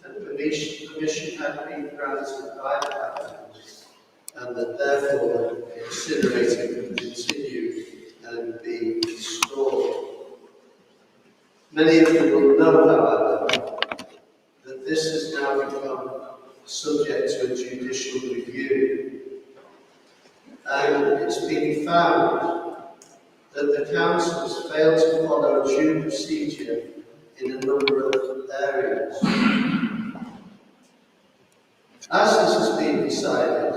that permission had been granted by the Cabinet, and that therefore the incinerator could continue and be installed. Many of you will know, however, that this has now become subject to a judicial review. And it's been found that the council has failed to follow due procedure in a number of areas. As this has been decided,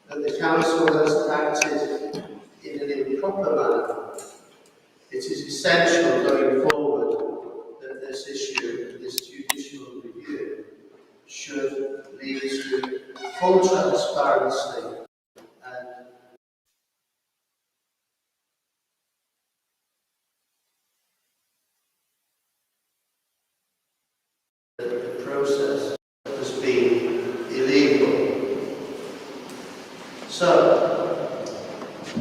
that the council has acted in an improper manner, it is essential going forward that this issue, this judicial review, should lead to full transparency and the process has been illegal. So,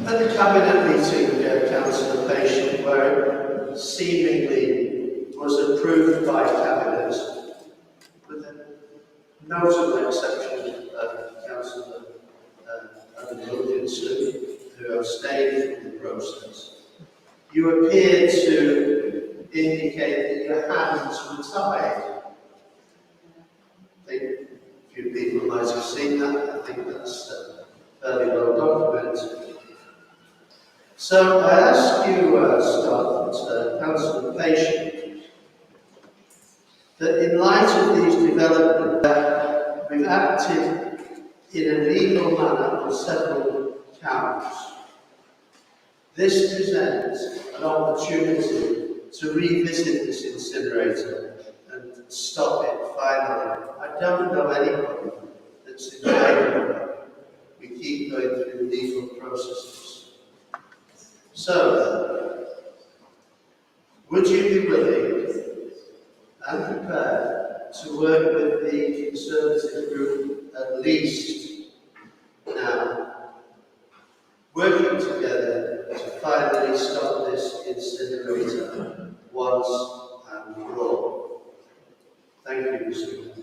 at the Cabinet meeting, Councillor Petition, where it seemingly was approved by Cabinet, with the notable exception of Councillor Wilkinson, who abstained from the process, you appear to indicate that your hands were tied. I think a few people might have seen that. I think that's fairly well documented. So I ask you, Councillor Petition, that in light of these developments, we've acted in a legal manner on several counts. This presents an opportunity to revisit this incinerator and stop it finally. I don't know anybody that's in favour of it. We keep going through legal processes. So, would you be willing and prepared to work with the Conservative group at least now, working together to finally stop this incinerator once and for all? Thank you, Mr. Mayor.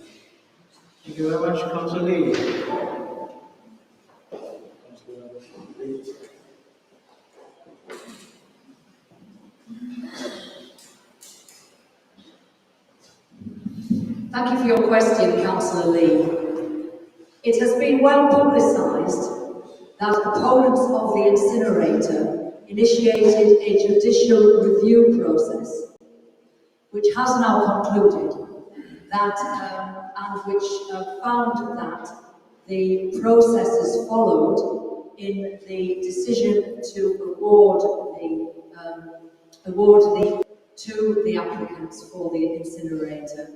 Thank you very much, Councillor Lee. Thank you for your question, Councillor Lee. It has been well publicised that opponents of the incinerator initiated a judicial review process, which has now concluded that, and which found that the processes followed in the decision to award to the applicants for the incinerator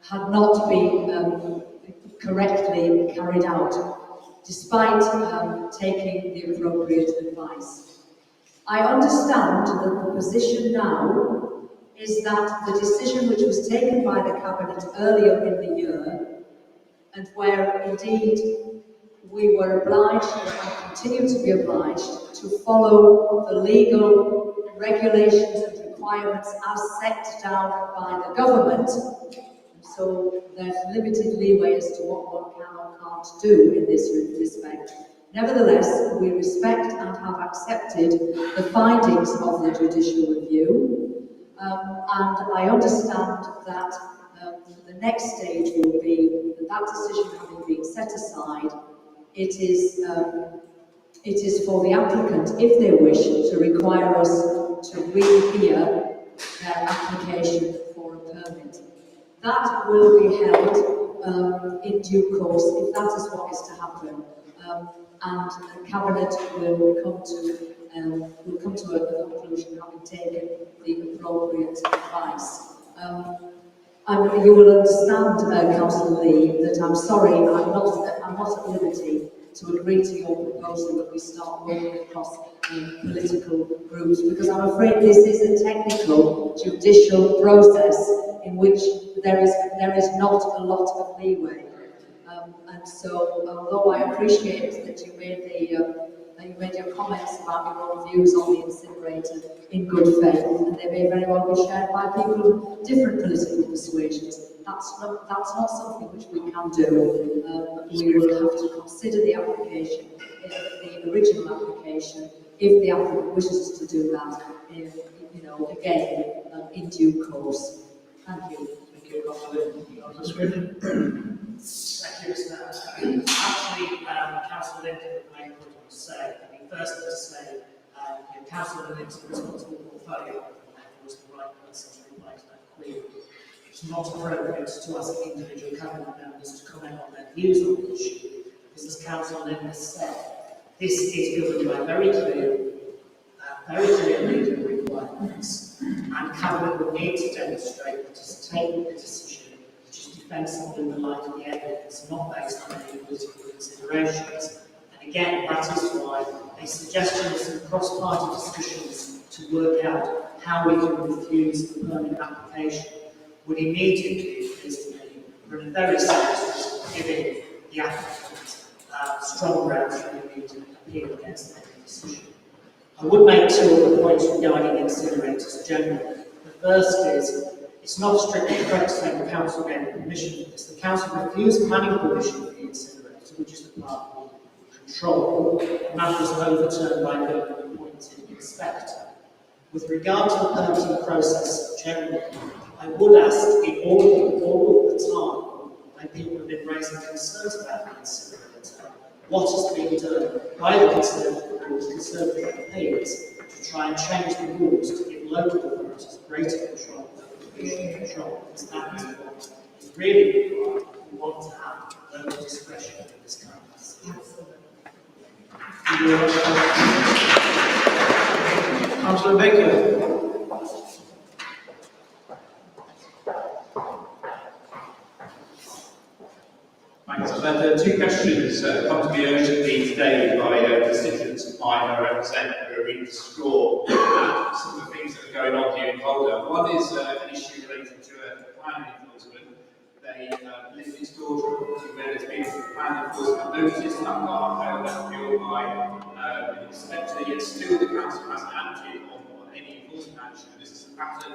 had not been correctly carried out, despite taking the appropriate advice. I understand that the position now is that the decision which was taken by the Cabinet earlier in the year, and where indeed we were obliged and continue to be obliged to follow the legal regulations and requirements as set down by the government. So there's limited leeway as to what one can or can't do in this respect. Nevertheless, we respect and have accepted the findings of the judicial review, and I understand that the next stage will be that decision having been set aside, it is for the applicant, if they wish, to require us to rehear their application for a permit. That will be held in due course, if that is what is to happen, and the Cabinet will come to a conclusion having taken the appropriate advice. And you will understand, Councillor Lee, that I'm sorry, I'm not at liberty to agree to your proposal that we start working across political groups, because I'm afraid this is a technical judicial process in which there is not a lot of leeway. And so, although I appreciate that you made your comments about your own views on the incinerator in good faith, and they may very well be shared by people of different political persuasions, that's not something which we can do. We will have to consider the application, the original application, if the applicant wishes to do that, again, in due course. Thank you. Thank you, Councillor Swift. Thank you, Mr. Actually, Councillor Lincoln made a point to say. I mean, first, to say, Councillor Lincoln's responsible portfolio was the right person to reply to that query. It's not appropriate to ask individual cabinet members to comment on their views on the issue, because as Councillor Lincoln has said, this is governed by very clear legal requirements, and Cabinet will need to demonstrate that it's taken the decision which is defensible in the light of the evidence, not based on any political considerations. And again, that is why a suggestion of some cross-party discussions to work out how we can refuse the permanent application would immediately, at least to me, run a very serious risk of giving the applicant strong grounds for an immediate appeal against the decision. I would make two other points regarding incinerators generally. The first is, it's not strictly correct to say the council gave permission for this. The council refused planning permission for the incinerator, which is the part of control, and that was overturned by the appointed inspector. With regard to the permitting process generally, I would ask, in all of the time when people have been raising concerns about the incinerator, what has been done by the Conservative MPs to try and change the rules to give local authorities greater control over control, because that is what is really required if we want to have local discretion in this kind of decision. Councillor Baker. Thanks. I've had two questions come to me urgently today by constituents of mine I represent who are being distraught at some of the things that are going on here in Calderdale. One is an issue related to planning enforcement. They live next door to a property where there's been planning enforcement notice that got held appeal by the inspector, yet still the council hasn't acted on any enforcement action. This is a pattern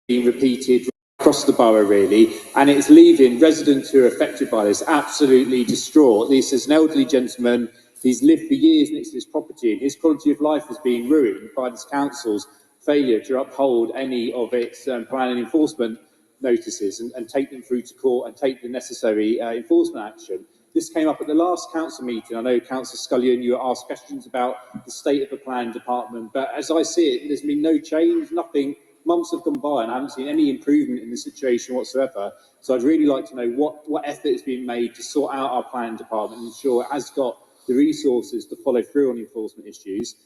being repeated across the borough, really, and it's leaving residents who are affected by this absolutely distraught. This is an elderly gentleman, he's lived for years next to this property, and his quality of life has been ruined by this council's failure to uphold any of its planning enforcement notices and take them through to court and take the necessary enforcement action. This came up at the last council meeting. I know, Councillor Scullion, you were asked questions about the state of the planning department, but as I see it, there's been no change, nothing. Months have gone by and I haven't seen any improvement in the situation whatsoever. So I'd really like to know what effort is being made to sort out our planning department and ensure it has got the resources to follow through on enforcement issues.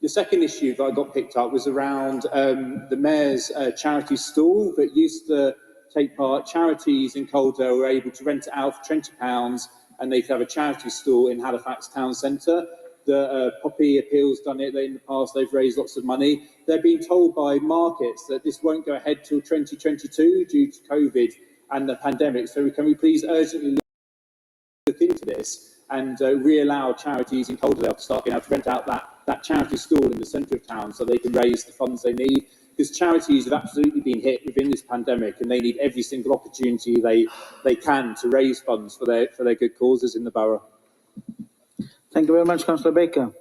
The second issue that I got picked up was around the Mayor's charity stall that used to take part. Charities in Calderdale were able to rent it out for £20 and they could have a charity stall in Halifax town centre. The Poppy Appeals done it in the past, they've raised lots of money. They're being told by markets that this won't go ahead till 2022 due to COVID and the pandemic. So can we please urgently look into this and re-allow charities in Calderdale to start being able to rent out that charity stall in the centre of town so they can raise the funds they need? because charities have absolutely been hit within this pandemic, and they need every single opportunity they can to raise funds for their good causes in the borough. Thank you very much, Councillor Baker.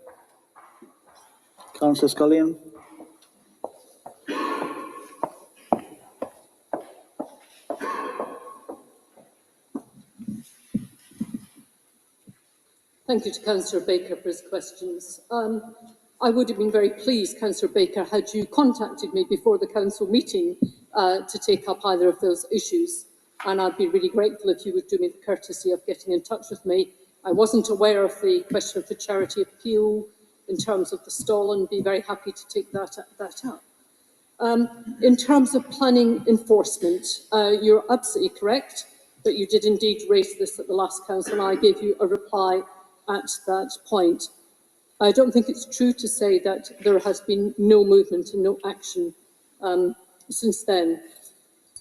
Councillor Scullion. Thank you to Councillor Baker for his questions. I would have been very pleased, Councillor Baker, had you contacted me before the council meeting to take up either of those issues. And I'd be really grateful if you would do me the courtesy of getting in touch with me. I wasn't aware of the question of the charity appeal in terms of the stall, and be very happy to take that up. In terms of planning enforcement, you're absolutely correct that you did indeed raise this at the last council, and I gave you a reply at that point. I don't think it's true to say that there has been no movement and no action since then.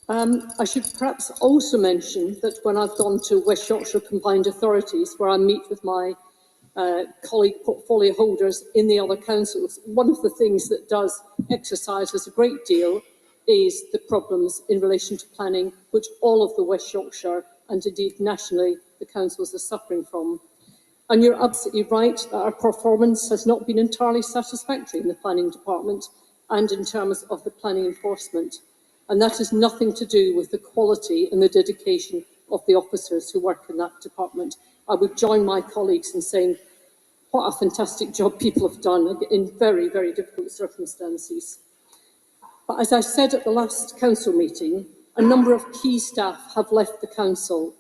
I should perhaps also mention that when I've gone to West Yorkshire Combined Authorities, where I meet with my colleague portfolio holders in the other councils, one of the things that does exercise us a great deal is the problems in relation to planning, which all of the West Yorkshire and indeed nationally the councils are suffering from. And you're absolutely right that our performance has not been entirely satisfactory in the planning department and in terms of the planning enforcement. And that has nothing to do with the quality and the dedication of the officers who work in that department. I would join my colleagues in saying what a fantastic job people have done in very, very difficult circumstances. But as I said at the last council meeting, a number of key staff have left the council.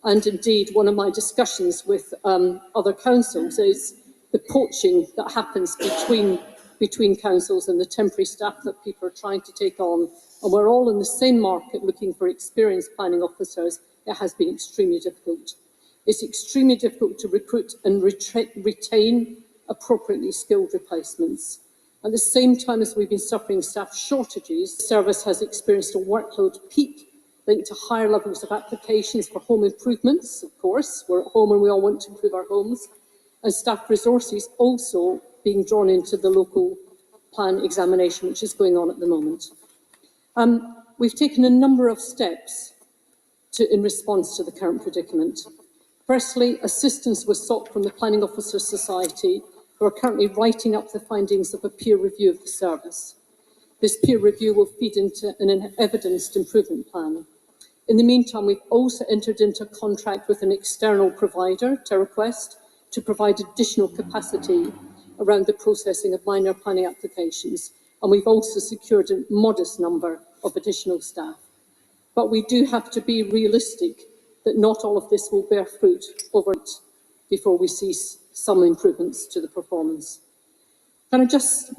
And indeed, one of my discussions with other councils is the poaching that happens between councils and the temporary staff that people are trying to take on. And we're all in the same market looking for experienced planning officers. It has been extremely difficult. It's extremely difficult to recruit and retain appropriately skilled replacements. At the same time as we've been suffering staff shortages, the service has experienced a workload peak linked to higher levels of applications for home improvements. Of course, we're at home and we all want to improve our homes, and staff resources also being drawn into the local plan examination, which is going on at the moment. We've taken a number of steps in response to the current predicament. Firstly, assistance was sought from the Planning Officers Society, who are currently writing up the findings of a peer review of the service. This peer review will feed into an evidenced improvement plan. In the meantime, we've also entered into a contract with an external provider, TerraQuest, to provide additional capacity around the processing of minor planning applications. And we've also secured a modest number of additional staff. But we do have to be realistic that not all of this will bear fruit overnight before we see some improvements to the performance. Can I just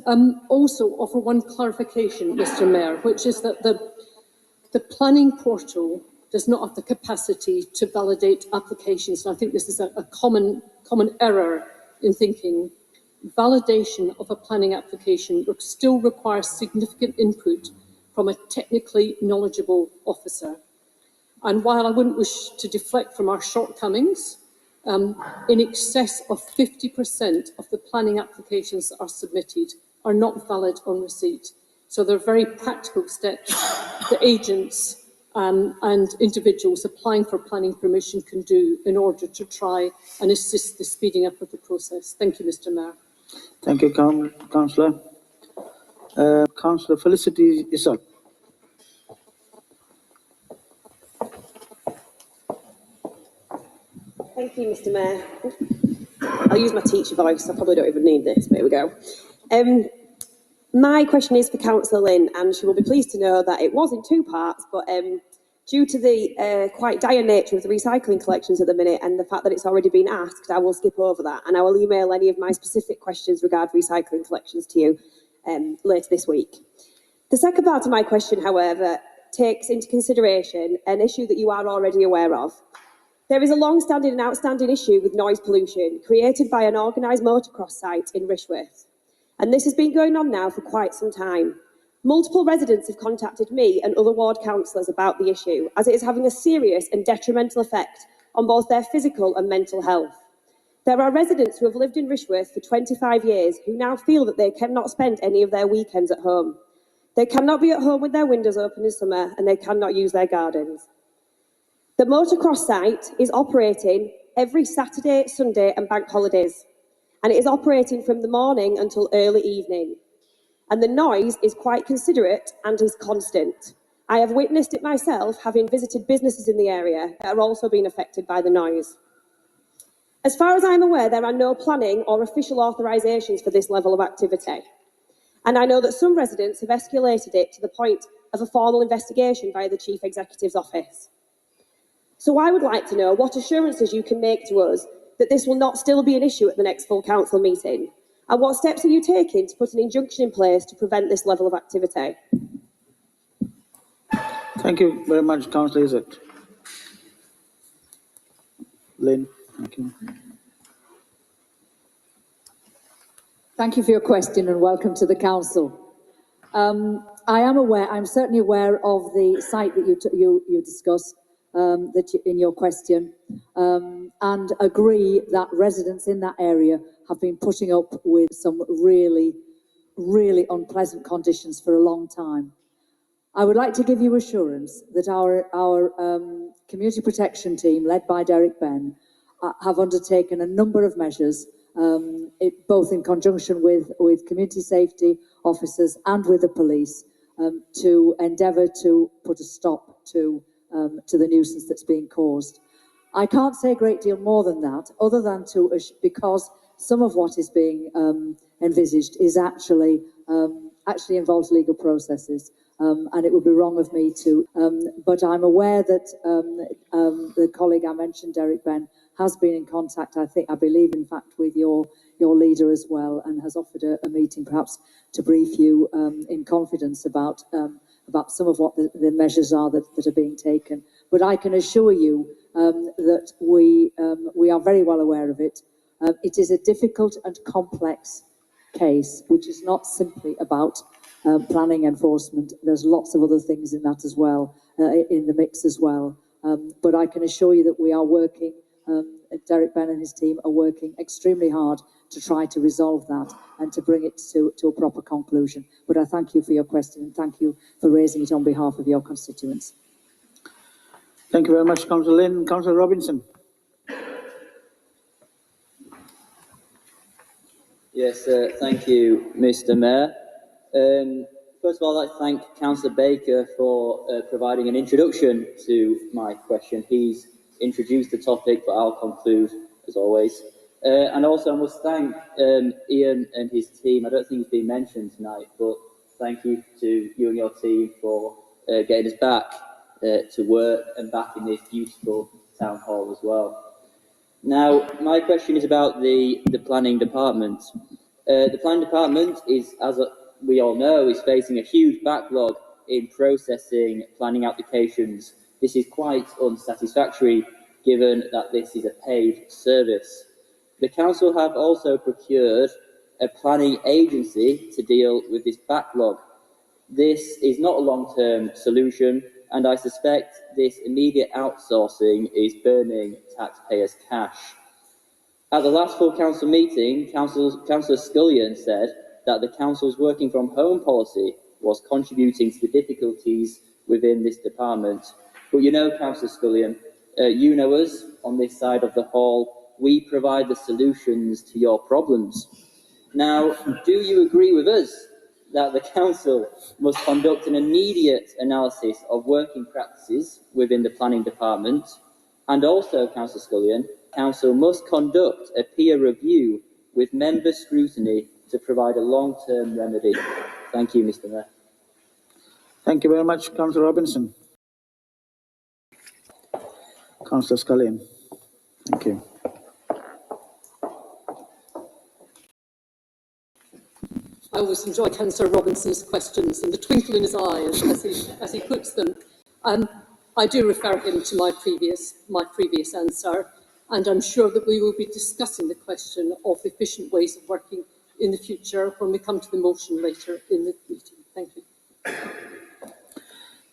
also offer one clarification, Mr. Mayor, which is that the planning portal does not have the capacity to validate applications. And I think this is a common error in thinking. Validation of a planning application still requires significant input from a technically knowledgeable officer. And while I wouldn't wish to deflect from our shortcomings, in excess of 50% of the planning applications that are submitted are not valid on receipt. So there are very practical steps that agents and individuals applying for planning permission can do in order to try and assist the speeding up of the process. Thank you, Mr. Mayor. Thank you, Councillor. Councillor Felicity is up. Thank you, Mr. Mayor. I'll use my teacher voice. I probably don't even need this, but here we go. My question is for Councillor Lynn, and she will be pleased to know that it was in two parts, but due to the quite dire nature of the recycling collections at the minute and the fact that it's already been asked, I will skip over that, and I will email any of my specific questions regarding recycling collections to you later this week. The second part of my question, however, takes into consideration an issue that you are already aware of. There is a long-standing and outstanding issue with noise pollution created by an organised motocross site in Rishworth. And this has been going on now for quite some time. Multiple residents have contacted me and other ward councillors about the issue, as it is having a serious and detrimental effect on both their physical and mental health. There are residents who have lived in Rishworth for 25 years who now feel that they cannot spend any of their weekends at home. They cannot be at home with their windows open in summer, and they cannot use their gardens. The motocross site is operating every Saturday, Sunday and bank holidays, and it is operating from the morning until early evening. And the noise is quite considerate and is constant. I have witnessed it myself, having visited businesses in the area that are also being affected by the noise. As far as I'm aware, there are no planning or official authorisations for this level of activity. And I know that some residents have escalated it to the point of a formal investigation by the Chief Executive's office. So I would like to know what assurances you can make to us that this will not still be an issue at the next full council meeting, and what steps are you taking to put an injunction in place to prevent this level of activity? Thank you very much, Councillor Izzet. Lynn, thank you. Thank you for your question and welcome to the council. I'm certainly aware of the site that you discussed in your question, and agree that residents in that area have been putting up with some really, really unpleasant conditions for a long time. I would like to give you assurance that our community protection team, led by Derek Benn, have undertaken a number of measures, both in conjunction with community safety officers and with the police, to endeavour to put a stop to the nuisance that's being caused. I can't say a great deal more than that, other than because some of what is being envisaged is actually involves legal processes. And it would be wrong of me to, but I'm aware that the colleague I mentioned, Derek Benn, has been in contact, I believe, in fact, with your leader as well, and has offered a meeting perhaps to brief you in confidence about some of what the measures are that are being taken. But I can assure you that we are very well aware of it. It is a difficult and complex case, which is not simply about planning enforcement. There's lots of other things in that as well, in the mix as well. But I can assure you that we are working, Derek Benn and his team are working extremely hard to try to resolve that and to bring it to a proper conclusion. But I thank you for your question and thank you for raising it on behalf of your constituents. Thank you very much, Councillor Lynn. Councillor Robinson. Yes, thank you, Mr. Mayor. First of all, I'd like to thank Councillor Baker for providing an introduction to my question. He's introduced the topic, but I'll conclude, as always. And also, I must thank Ian and his team. I don't think it's been mentioned tonight, but thank you to you and your team for getting us back to work and back in this beautiful town hall as well. Now, my question is about the planning department. The planning department is, as we all know, is facing a huge backlog in processing planning applications. This is quite unsatisfactory, given that this is a paid service. The council have also procured a planning agency to deal with this backlog. This is not a long-term solution, and I suspect this immediate outsourcing is burning taxpayers' cash. At the last full council meeting, Councillor Scullion said that the council's working from home policy was contributing to the difficulties within this department. But you know, Councillor Scullion, you know us on this side of the hall, we provide the solutions to your problems. Now, do you agree with us that the council must conduct an immediate analysis of working practices within the planning department? And also, Councillor Scullion, council must conduct a peer review with member scrutiny to provide a long-term remedy. Thank you, Mr. Mayor. Thank you very much, Councillor Robinson. Councillor Scullion. Thank you. I always enjoy Councillor Robinson's questions and the twinkle in his eye as he puts them. I do refer him to my previous answer, and I'm sure that we will be discussing the question of efficient ways of working in the future when we come to the motion later in the meeting. Thank you.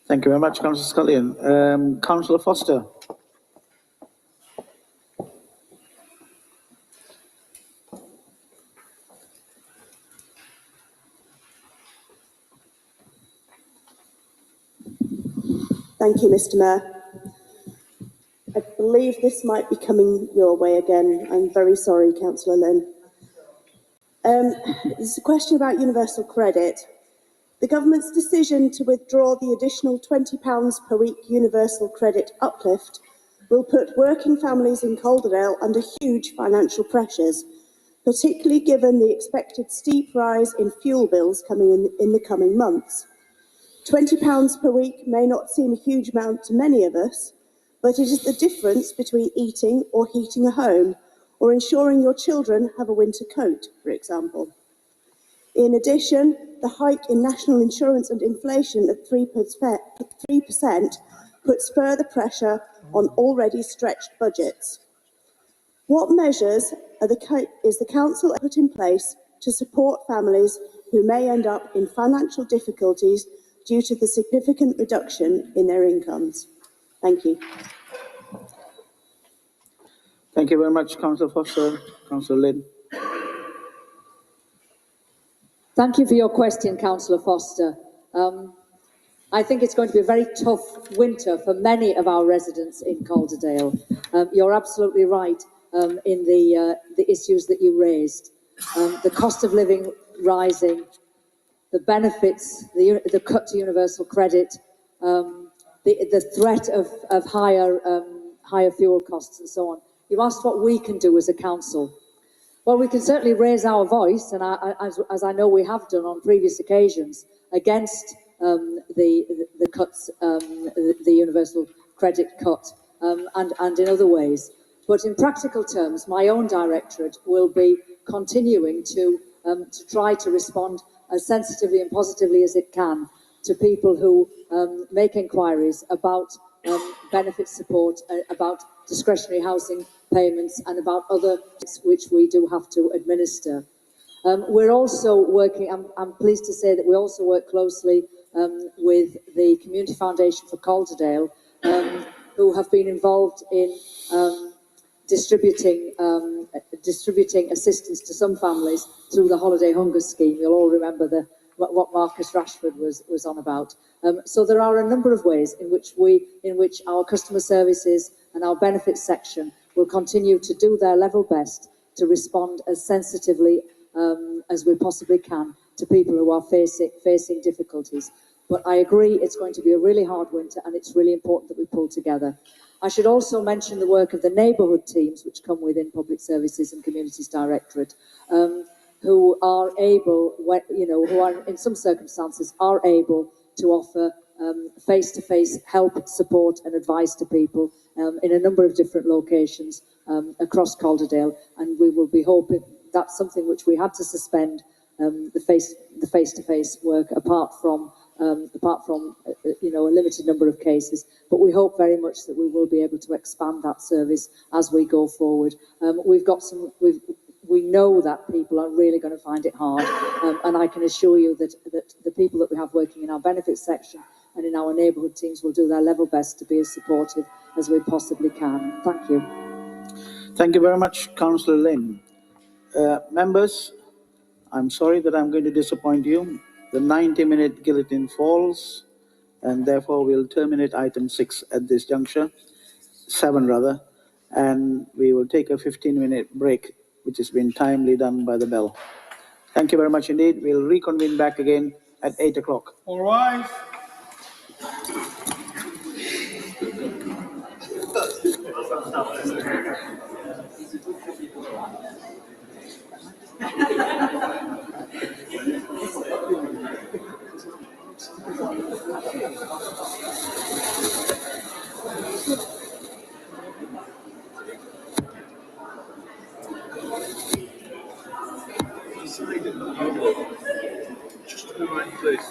Thank you very much, Councillor Scullion. Councillor Foster. Thank you, Mr. Mayor. I believe this might be coming your way again. I'm very sorry, Councillor Lynn. It's a question about universal credit. The government's decision to withdraw the additional £20 per week universal credit uplift will put working families in Calderdale under huge financial pressures, particularly given the expected steep rise in fuel bills coming in the coming months. £20 per week may not seem a huge amount to many of us, but it is the difference between eating or heating a home, or ensuring your children have a winter coat, for example. In addition, the hike in national insurance and inflation of 3% puts further pressure on already stretched budgets. What measures is the Council put in place to support families who may end up in financial difficulties due to the significant reduction in their incomes? Thank you. Thank you very much, Councillor Foster. Councillor Lynn. Thank you for your question, Councillor Foster. I think it's going to be a very tough winter for many of our residents in Calderdale. You're absolutely right in the issues that you raised. The cost of living rising, the benefits, the cut to universal credit, the threat of higher fuel costs and so on. You asked what we can do as a council. Well, we can certainly raise our voice, and as I know we have done on previous occasions, against the cuts, the universal credit cut, and in other ways. But in practical terms, my own directorate will be continuing to try to respond as sensitively and positively as it can to people who make inquiries about benefit support, about discretionary housing payments, and about other which we do have to administer. We're also working, I'm pleased to say that we also work closely with the Community Foundation for Calderdale, who have been involved in distributing assistance to some families through the Holiday Hunger Scheme. You'll all remember what Marcus Rashford was on about. So there are a number of ways in which our customer services and our benefits section will continue to do their level best to respond as sensitively as we possibly can to people who are facing difficulties. But I agree it's going to be a really hard winter, and it's really important that we pull together. I should also mention the work of the neighbourhood teams, which come within Public Services and Communities Directorate, who are able, who are in some circumstances are able to offer face-to-face help, support and advice to people in a number of different locations across Calderdale, and we will be hoping that's something which we had to suspend the face-to-face work apart from a limited number of cases, but we hope very much that we will be able to expand that service as we go forward. We know that people are really going to find it hard, and I can assure you that the people that we have working in our benefits section and in our neighbourhood teams will do their level best to be as supportive as we possibly can. Thank you. Thank you very much, Councillor Lynn. Members, I'm sorry that I'm going to disappoint you. The 90-minute guillotine falls, and therefore we'll terminate item 6 at this juncture, 7 rather, and we will take a 15-minute break, which has been timely done by the bell. Thank you very much indeed. We'll reconvene back again at 8 o'clock. All rise. Just behind this,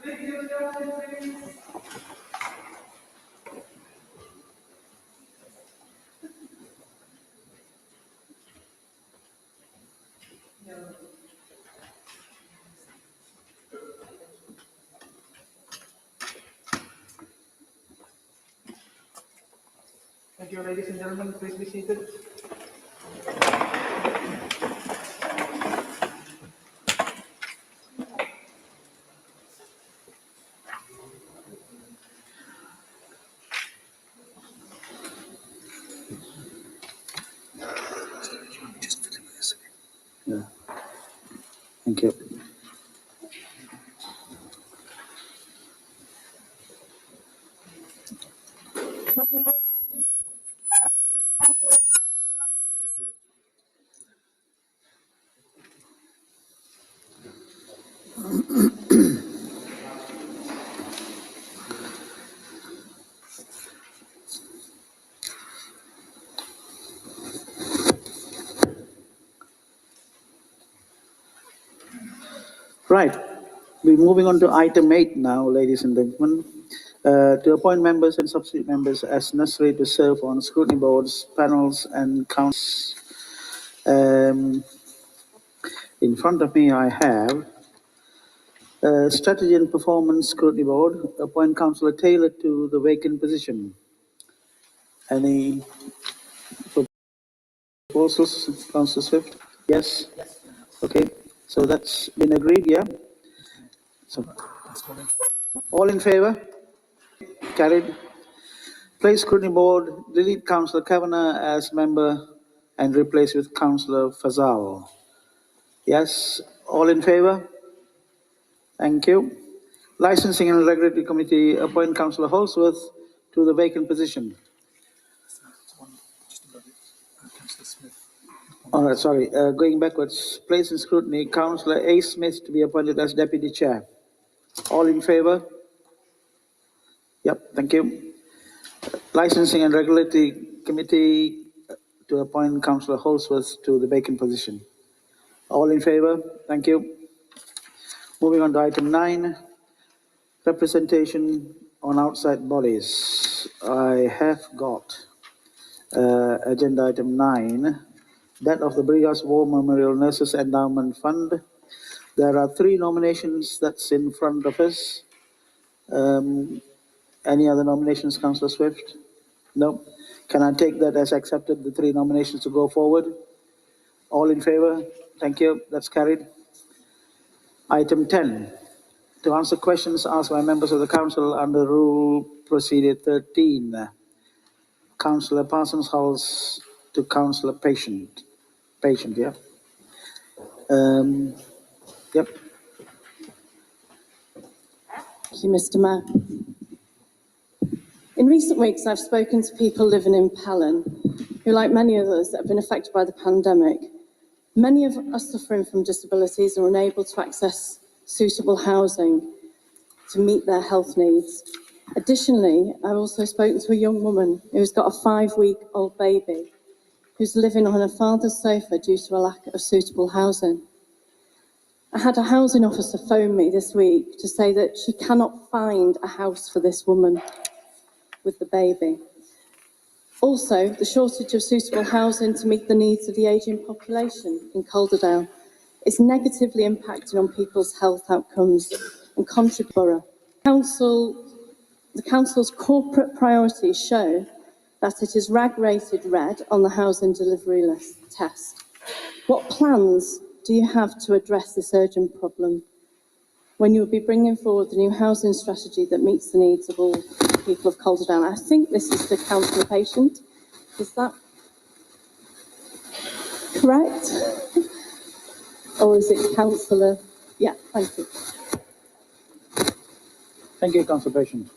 Thank you, ladies and gentlemen. Please be seated. Yeah. Thank you. Right. We're moving on to item 8 now, ladies and gentlemen. To appoint members and substitute members as necessary to serve on scrutiny boards, panels, and councils. In front of me, I have Strategy and Performance Scrutiny Board. Appoint Councillor Taylor to the vacant position. Any proposals, Councillor Swift? Yes? Okay. So that's been agreed, yeah? So, all in favour? Carried. Place Scrutiny Board, delete Councillor Kavanagh as member and replace with Councillor Fazal. Yes, all in favour? Thank you. Licensing and Regulatory Committee, appoint Councillor Holsworth to the vacant position. All right, sorry, going backwards. Place in scrutiny, Councillor A. Smith to be appointed as Deputy Chair. All in favour? Yep, thank you. Licensing and Regulatory Committee to appoint Councillor Holsworth to the vacant position. All in favour? Thank you. Moving on to item 9, representation on outside bodies. I have got agenda item 9, that of the Brigas War Memorial Nurses Endowment Fund. There are 3 nominations that's in front of us. Any other nominations, Councillor Swift? No. Can I take that as accepted, the 3 nominations to go forward? All in favour? Thank you. That's carried. Item 10. To answer questions asked by members of the council under Rule Procedure 13. Councillor Parsons House to Councillor Patient. Patient, yeah. Yep. Thank you, Mr. Mayor. In recent weeks, I've spoken to people living in Pelham who, like many others, have been affected by the pandemic. Many of us suffering from disabilities are unable to access suitable housing to meet their health needs. Additionally, I've also spoken to a young woman who's got a 5-week-old baby who's living on her father's sofa due to a lack of suitable housing. I had a housing officer phone me this week to say that she cannot find a house for this woman with the baby. Also, the shortage of suitable housing to meet the needs of the ageing population in Calderdale is negatively impacting on people's health outcomes and contributing. The council's corporate priorities show that it is rated red on the housing delivery list test. What plans do you have to address this urgent problem when you will be bringing forward the new housing strategy that meets the needs of all people of Calderdale? I think this is the Councillor Patient. Is that correct? Or is it Councillor? Yeah, thank you. Thank you, Councillor Patient.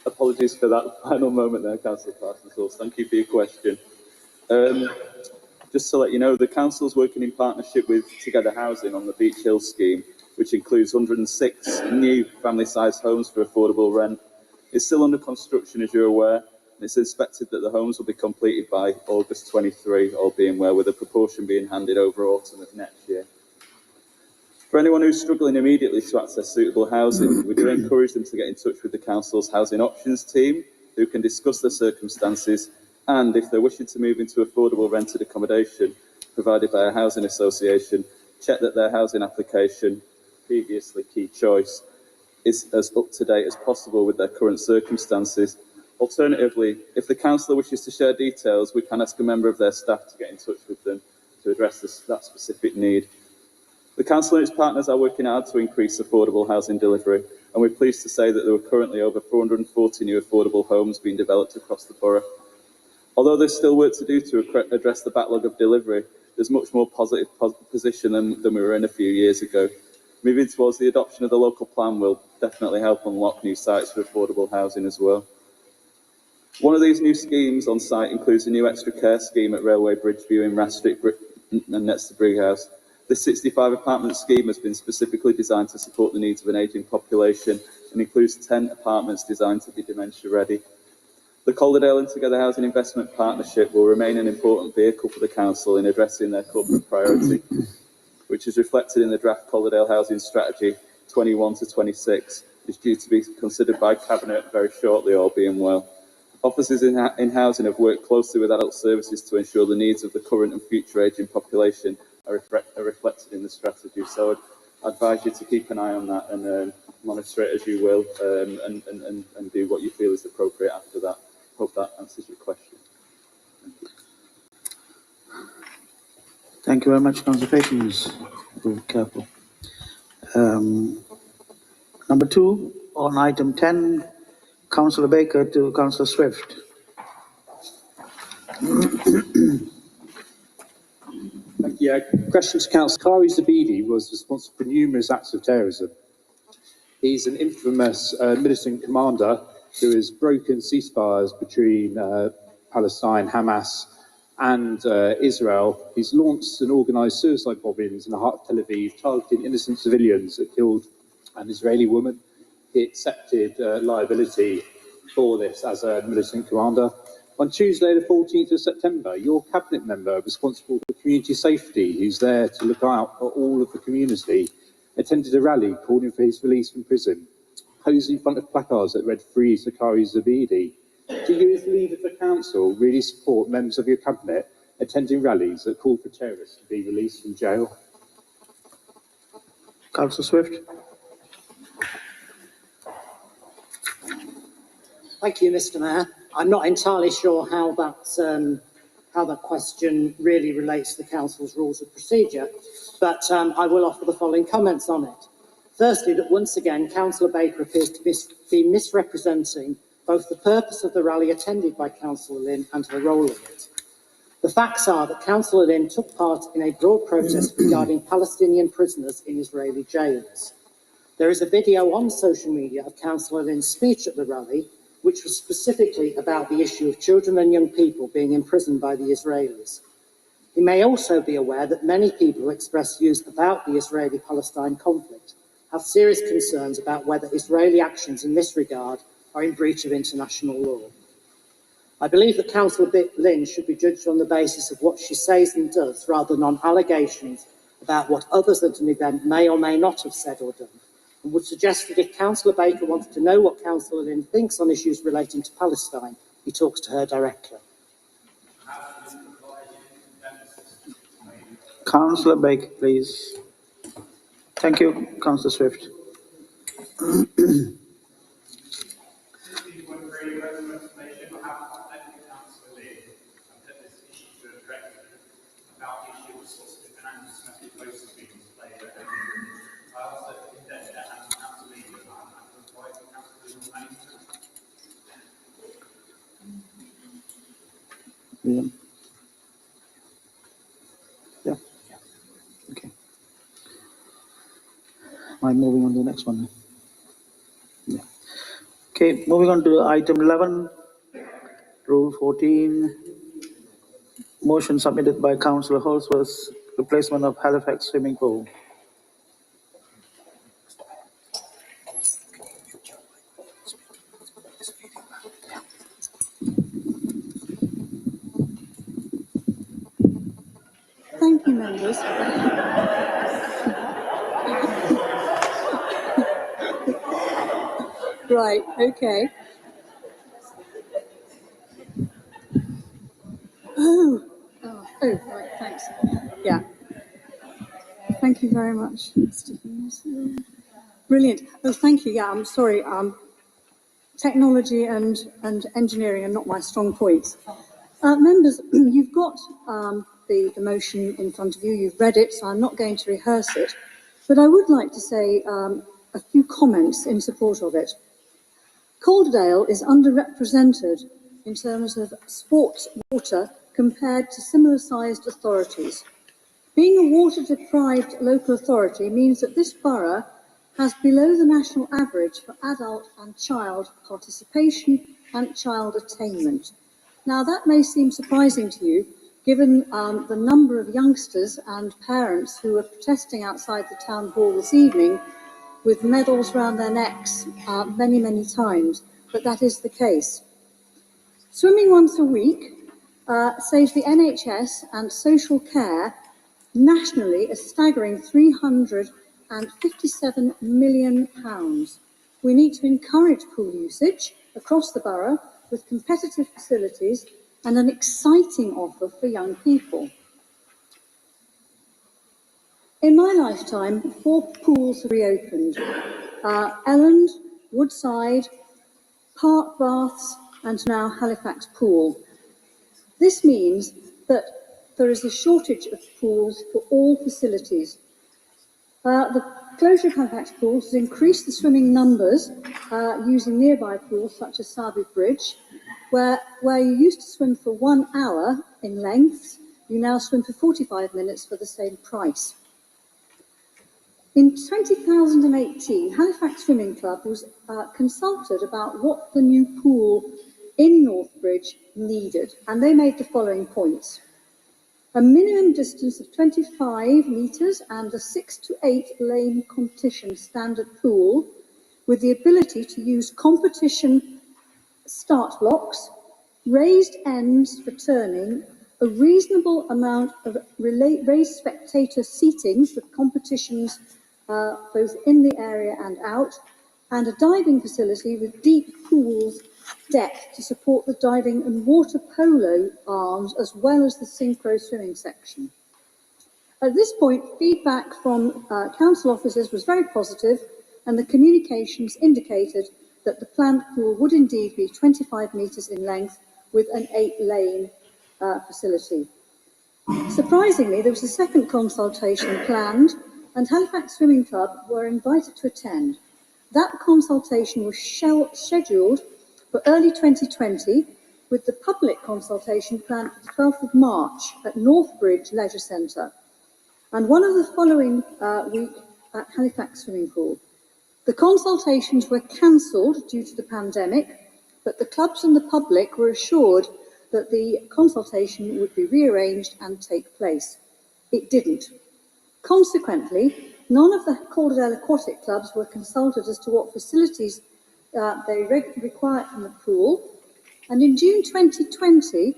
Apologies for that final moment there, Councillor Parsons. Thank you for your question. Just to let you know, the Council's working in partnership with Together Housing on the Beach Hill scheme, which includes 106 new family-sized homes for affordable rent. It's still under construction, as you're aware, and it's expected that the homes will be completed by August 23, all being well, with a proportion being handed over autumn of next year. For anyone who's struggling immediately to access suitable housing, we do encourage them to get in touch with the Council's Housing Options team, who can discuss their circumstances, and if they're wishing to move into affordable rented accommodation provided by a housing association, check that their housing application, previously Key Choice, is as up to date as possible with their current circumstances. Alternatively, if the councillor wishes to share details, we can ask a member of their staff to get in touch with them to address that specific need. The council and its partners are working hard to increase affordable housing delivery, and we're pleased to say that there are currently over 440 new affordable homes being developed across the borough. Although there's still work to do to address the backlog of delivery, there's much more positive position than we were in a few years ago. Moving towards the adoption of the local plan will definitely help unlock new sites for affordable housing as well. One of these new schemes on site includes a new extra care scheme at Railway Bridgeview in Rastrick and next to Brighouse. This 65 apartment scheme has been specifically designed to support the needs of an ageing population and includes 10 apartments designed to be dementia ready. The Calderdale and Together Housing Investment Partnership will remain an important vehicle for the council in addressing their corporate priority, which is reflected in the draft Calderdale Housing Strategy 21 to 26, is due to be considered by Cabinet very shortly, all being well. Officers in housing have worked closely with adult services to ensure the needs of the current and future ageing population are reflected in the strategy. So I'd advise you to keep an eye on that and monitor it as you will, and do what you feel is appropriate after that. Hope that answers your question. Thank you very much, Councillor Patience. Be careful. Number 2, on item 10, Councillor Baker to Councillor Swift. Thank you. Question to Councillor Kari Zabidi was responsible for numerous acts of terrorism. He's an infamous militant commander who has broken ceasefires between Palestine, Hamas, and Israel. He's launched and organised suicide bombings in the heart of Tel Aviv, targeting innocent civilians that killed an Israeli woman. He accepted liability for this as a militant commander. On Tuesday, the 14th of September, your cabinet member responsible for community safety, who's there to look out for all of the community, attended a rally calling for his release from prison, posing in front of placards that read "Free Zakari Zabidi." Do you, as leader of the council, really support members of your cabinet attending rallies that call for terrorists to be released from jail? Councillor Swift. Thank you, Mr. Mayor. I'm not entirely sure how that question really relates to the council's rules of procedure, but I will offer the following comments on it. Firstly, that once again, Councillor Baker appears to be misrepresenting both the purpose of the rally attended by Councillor Lynn and her role in it. The facts are that Councillor Lynn took part in a broad protest regarding Palestinian prisoners in Israeli jails. There is a video on social media of Councillor Lynn's speech at the rally, which was specifically about the issue of children and young people being imprisoned by the Israelis. You may also be aware that many people who express views about the Israeli-Palestine conflict have serious concerns about whether Israeli actions in this regard are in breach of international law. I believe that Councillor Lynn should be judged on the basis of what she says and does, rather than on allegations about what others at an event may or may not have said or done, and would suggest that if Councillor Baker wanted to know what Councillor Lynn thinks on issues relating to Palestine, he talks to her directly. Councillor Baker, please. Thank you, Councillor Swift. Yeah. Yeah. Okay. Am I moving on to the next one? Yeah. Okay, moving on to item 11, Rule 14. Motion submitted by Councillor Holsworth, replacement of Halifax swimming pool. thank you, members. Right, okay. Right, thanks. Yeah. Thank you very much, Mr. Hughes. Brilliant. Oh, thank you. Yeah, I'm sorry. Technology and engineering are not my strong points. Members, you've got the motion in front of you. You've read it, so I'm not going to rehearse it. But I would like to say a few comments in support of it. Calderdale is underrepresented in terms of sports water compared to similar-sized authorities. Being a water-deprived local authority means that this borough has below the national average for adult and child participation and child attainment. Now, that may seem surprising to you, given the number of youngsters and parents who are protesting outside the town hall this evening with medals round their necks many, many times, but that is the case. Swimming once a week saves the NHS and social care nationally a staggering £357 million. We need to encourage pool usage across the borough with competitive facilities and an exciting offer for young people. In my lifetime, 4 pools have reopened. Elland, Woodside, Park Baths, and now Halifax Pool. This means that there is a shortage of pools for all facilities. The closure of Halifax pools has increased the swimming numbers using nearby pools such as Sarby Bridge, where you used to swim for 1 hour in length, you now swim for 45 minutes for the same price. In 2018, Halifax Swimming Club was consulted about what the new pool in Northbridge needed, and they made the following points. A minimum distance of 25 metres and a 6 to 8 lane competition standard pool with the ability to use competition start blocks, raised ends for turning, a reasonable amount of raised spectator seating for competitions both in the area and out, and a diving facility with deep pools depth to support the diving and water polo arms as well as the synchro swimming section. At this point, feedback from council officers was very positive, and the communications indicated that the planned pool would indeed be 25 metres in length with an 8-lane facility. Surprisingly, there was a second consultation planned, and Halifax Swimming Club were invited to attend. That consultation was scheduled for early 2020, with the public consultation planned for the 12th of March at Northbridge Leisure Centre, and one of the following week at Halifax Swimming Pool. The consultations were cancelled due to the pandemic, but the clubs and the public were assured that the consultation would be rearranged and take place. It didn't. Consequently, none of the Calderdale aquatic clubs were consulted as to what facilities they required from the pool, and in June 2020,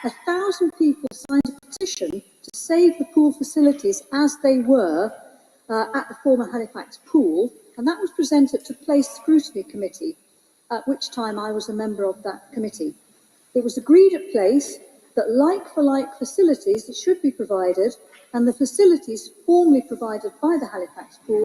1,000 people signed a petition to save the pool facilities as they were at the former Halifax pool, and that was presented to Place Scrutiny Committee, at which time I was a member of that committee. It was agreed at Place that like-for-like facilities that should be provided, and the facilities formerly provided by the Halifax pool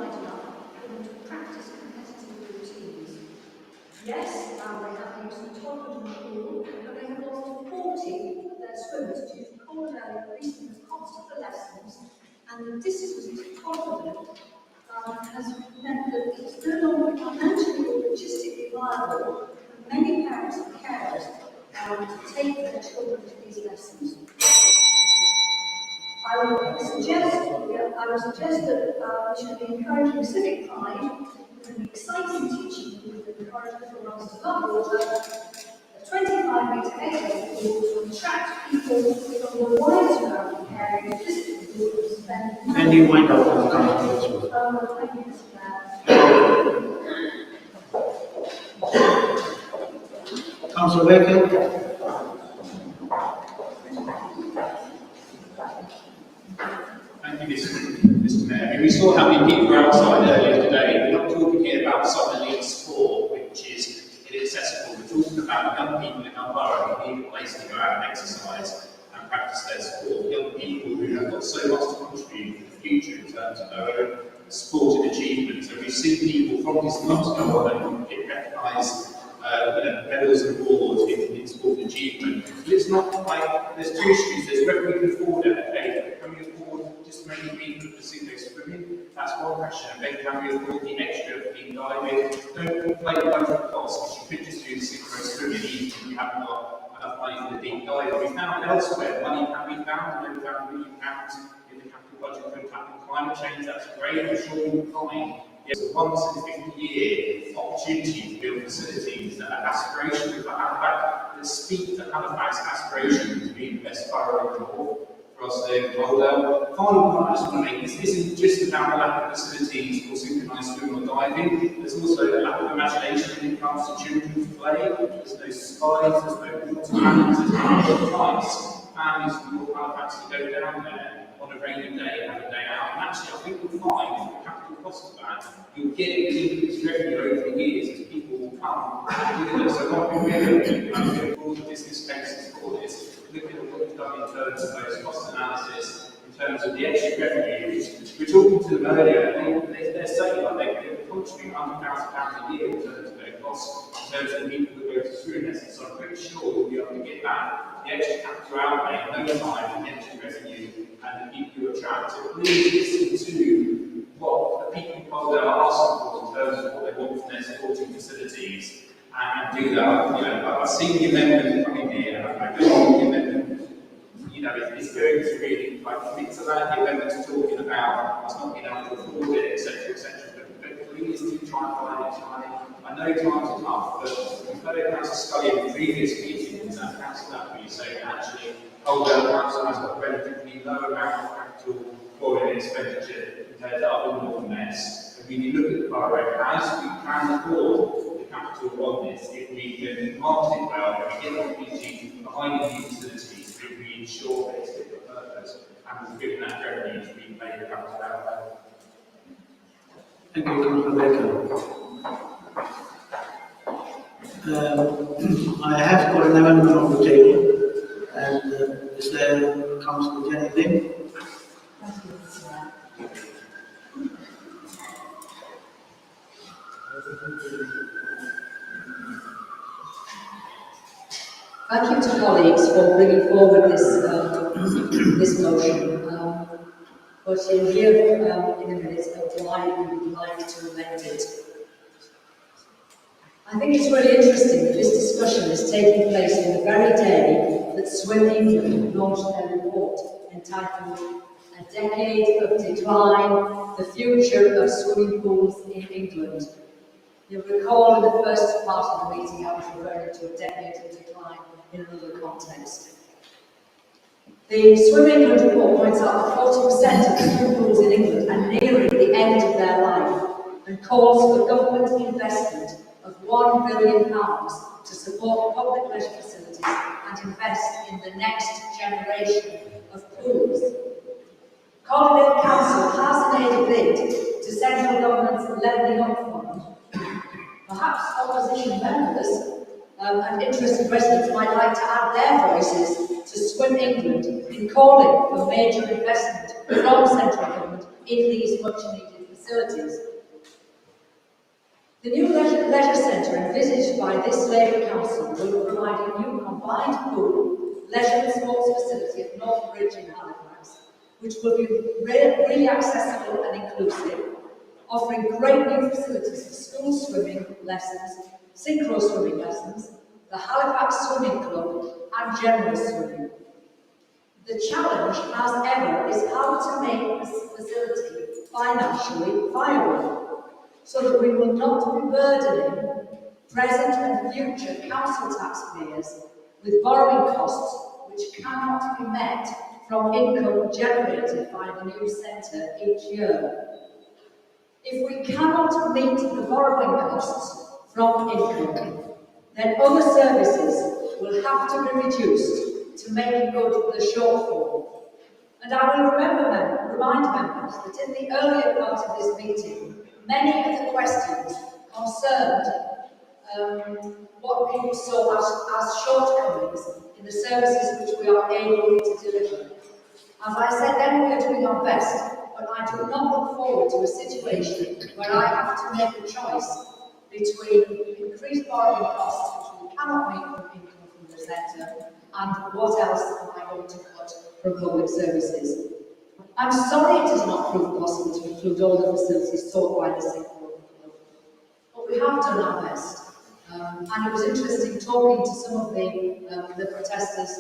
bright enough for them to practice competitive routines. Yes, they have used the toilet and the pool, but they have lost 40 of their swimmers due to Calderdale increasing the cost of the lessons, and the distance to Calderdale has meant that it's no longer financially or logistically viable for many parents and carers to take their children to these lessons. I would suggest that we should be encouraging civic pride and exciting teaching with encouragement for us to love water, a 25-metre gateway pool to attract people from the widest variety of areas physically to spend. And you wind up with Councillor. Thank you, Mr. Mayor. Councillor Baker. Thank you, Mr. Mayor. We saw how many people were outside earlier today. We're not talking here about Southern League sport, which is inaccessible. We're talking about young people in our borough who need a place to go out and exercise and practice their sport. Young people who have got so much to contribute to the future in terms of their own sporting achievements. So we've seen people from these clubs go on and get recognised medals and awards in sport achievement. But it's not like there's two issues. There's whether we can afford it. Can we afford just many people to pursue their swimming? That's one question. And then can we afford the extra in diving? Don't complain about the costs, because you could just do the synchro swimming even if you haven't got enough money for the deep dive. We found elsewhere money can be found, and we found £1 million in the capital budget for tackling climate change. That's great. I'm sure we'll find. It's a once in a 50-year opportunity to build facilities that are aspirational for Halifax, that speak to Halifax aspiration to be the best borough in the north for us there in Calderdale. Final point I just want to make, this isn't just about the lack of facilities for synchronised swimming or diving, there's also a lack of imagination when it comes to children's play. There's no slides, there's no water fountains, there's no nice families from North Halifax to go down there on a rainy day and have a day out. And actually, I think we'll find, for the capital cost of that, you'll get increased revenue over the years as people will come and do this. So what we're really doing, I'm going to all the business cases for this, looking at what we've done in terms of those cost analysis, in terms of the extra revenues. We're talking to them earlier, and they're saying like they're contributing £100,000 a year in terms of their costs, in terms of the people that go to swimming lessons. So I'm pretty sure we'll be able to get back the extra capital outlay in no time, the extra revenue, and the people who attract. So please listen to what the people are asking for in terms of what they want from their sporting facilities, and do that. I've seen the amendment coming here, and I don't think the amendment, it's going to really commit to that. The amendment's talking about us not being able to afford it, etc., etc. But please do try and find it time. I know times are tough, but we've heard Councillor Scully in previous meetings and Councillor Appleby saying actually, Calderdale Council has got a relatively low amount of capital foreign expenditure compared to other northern nets. And when you look at the borough, as we can afford the capital on this, if we can market it well, if we get opportunity behind the facilities, if we ensure that it's fit for purpose, and we're giving that revenue to be paid the capital outlay. Thank you, Councillor Baker. I have got an amendment on the table, and is there Councillor Jenny Lynn? Thank you to colleagues for bringing forward this motion. But you'll hear in a minute of why we would like to amend it. I think it's really interesting that this discussion is taking place on the very day that Swim England launched their report entitled A Decade of Decline, the Future of Swimming Pools in England. You'll recall in the first part of the meeting I was referring to a decade of decline in another context. The Swim England report points out that 40% of swimming pools in England are nearing the end of their life and calls for government investment of £1 billion to support public leisure facilities and invest in the next generation of pools. Calderdale Council has made a bid to central government's Levelling Up Fund. Perhaps opposition members and interested residents might like to add their voices to Swim England in calling for major investment from central government in these much needed facilities. facilities. The new leisure centre envisaged by this Labour Council will provide a new combined pool, leisure and sports facility at North Bridge in Halifax, which will be really accessible and inclusive, offering great new facilities for school swimming lessons, synchro swimming lessons, the Halifax Swimming Club and general swimming. The challenge, as ever, is how to make this facility financially viable, so that we will not be burdening present and future council taxpayers with borrowing costs which cannot be met from income generated by the new centre each year. If we cannot meet the borrowing costs from income, then other services will have to be reduced to make good the shortfall. And I will remind members that in the earlier part of this meeting, many of the questions concerned what people saw as shortcomings in the services which we are able to deliver. As I said then, we are doing our best, but I do not look forward to a situation where I have to make a choice between increased borrowing costs, which we cannot make from income from the centre, and what else am I going to cut from public services. I'm sorry it has not proved possible to include all the facilities sought by the St. Club, but we have done our best. And it was interesting talking to some of the protesters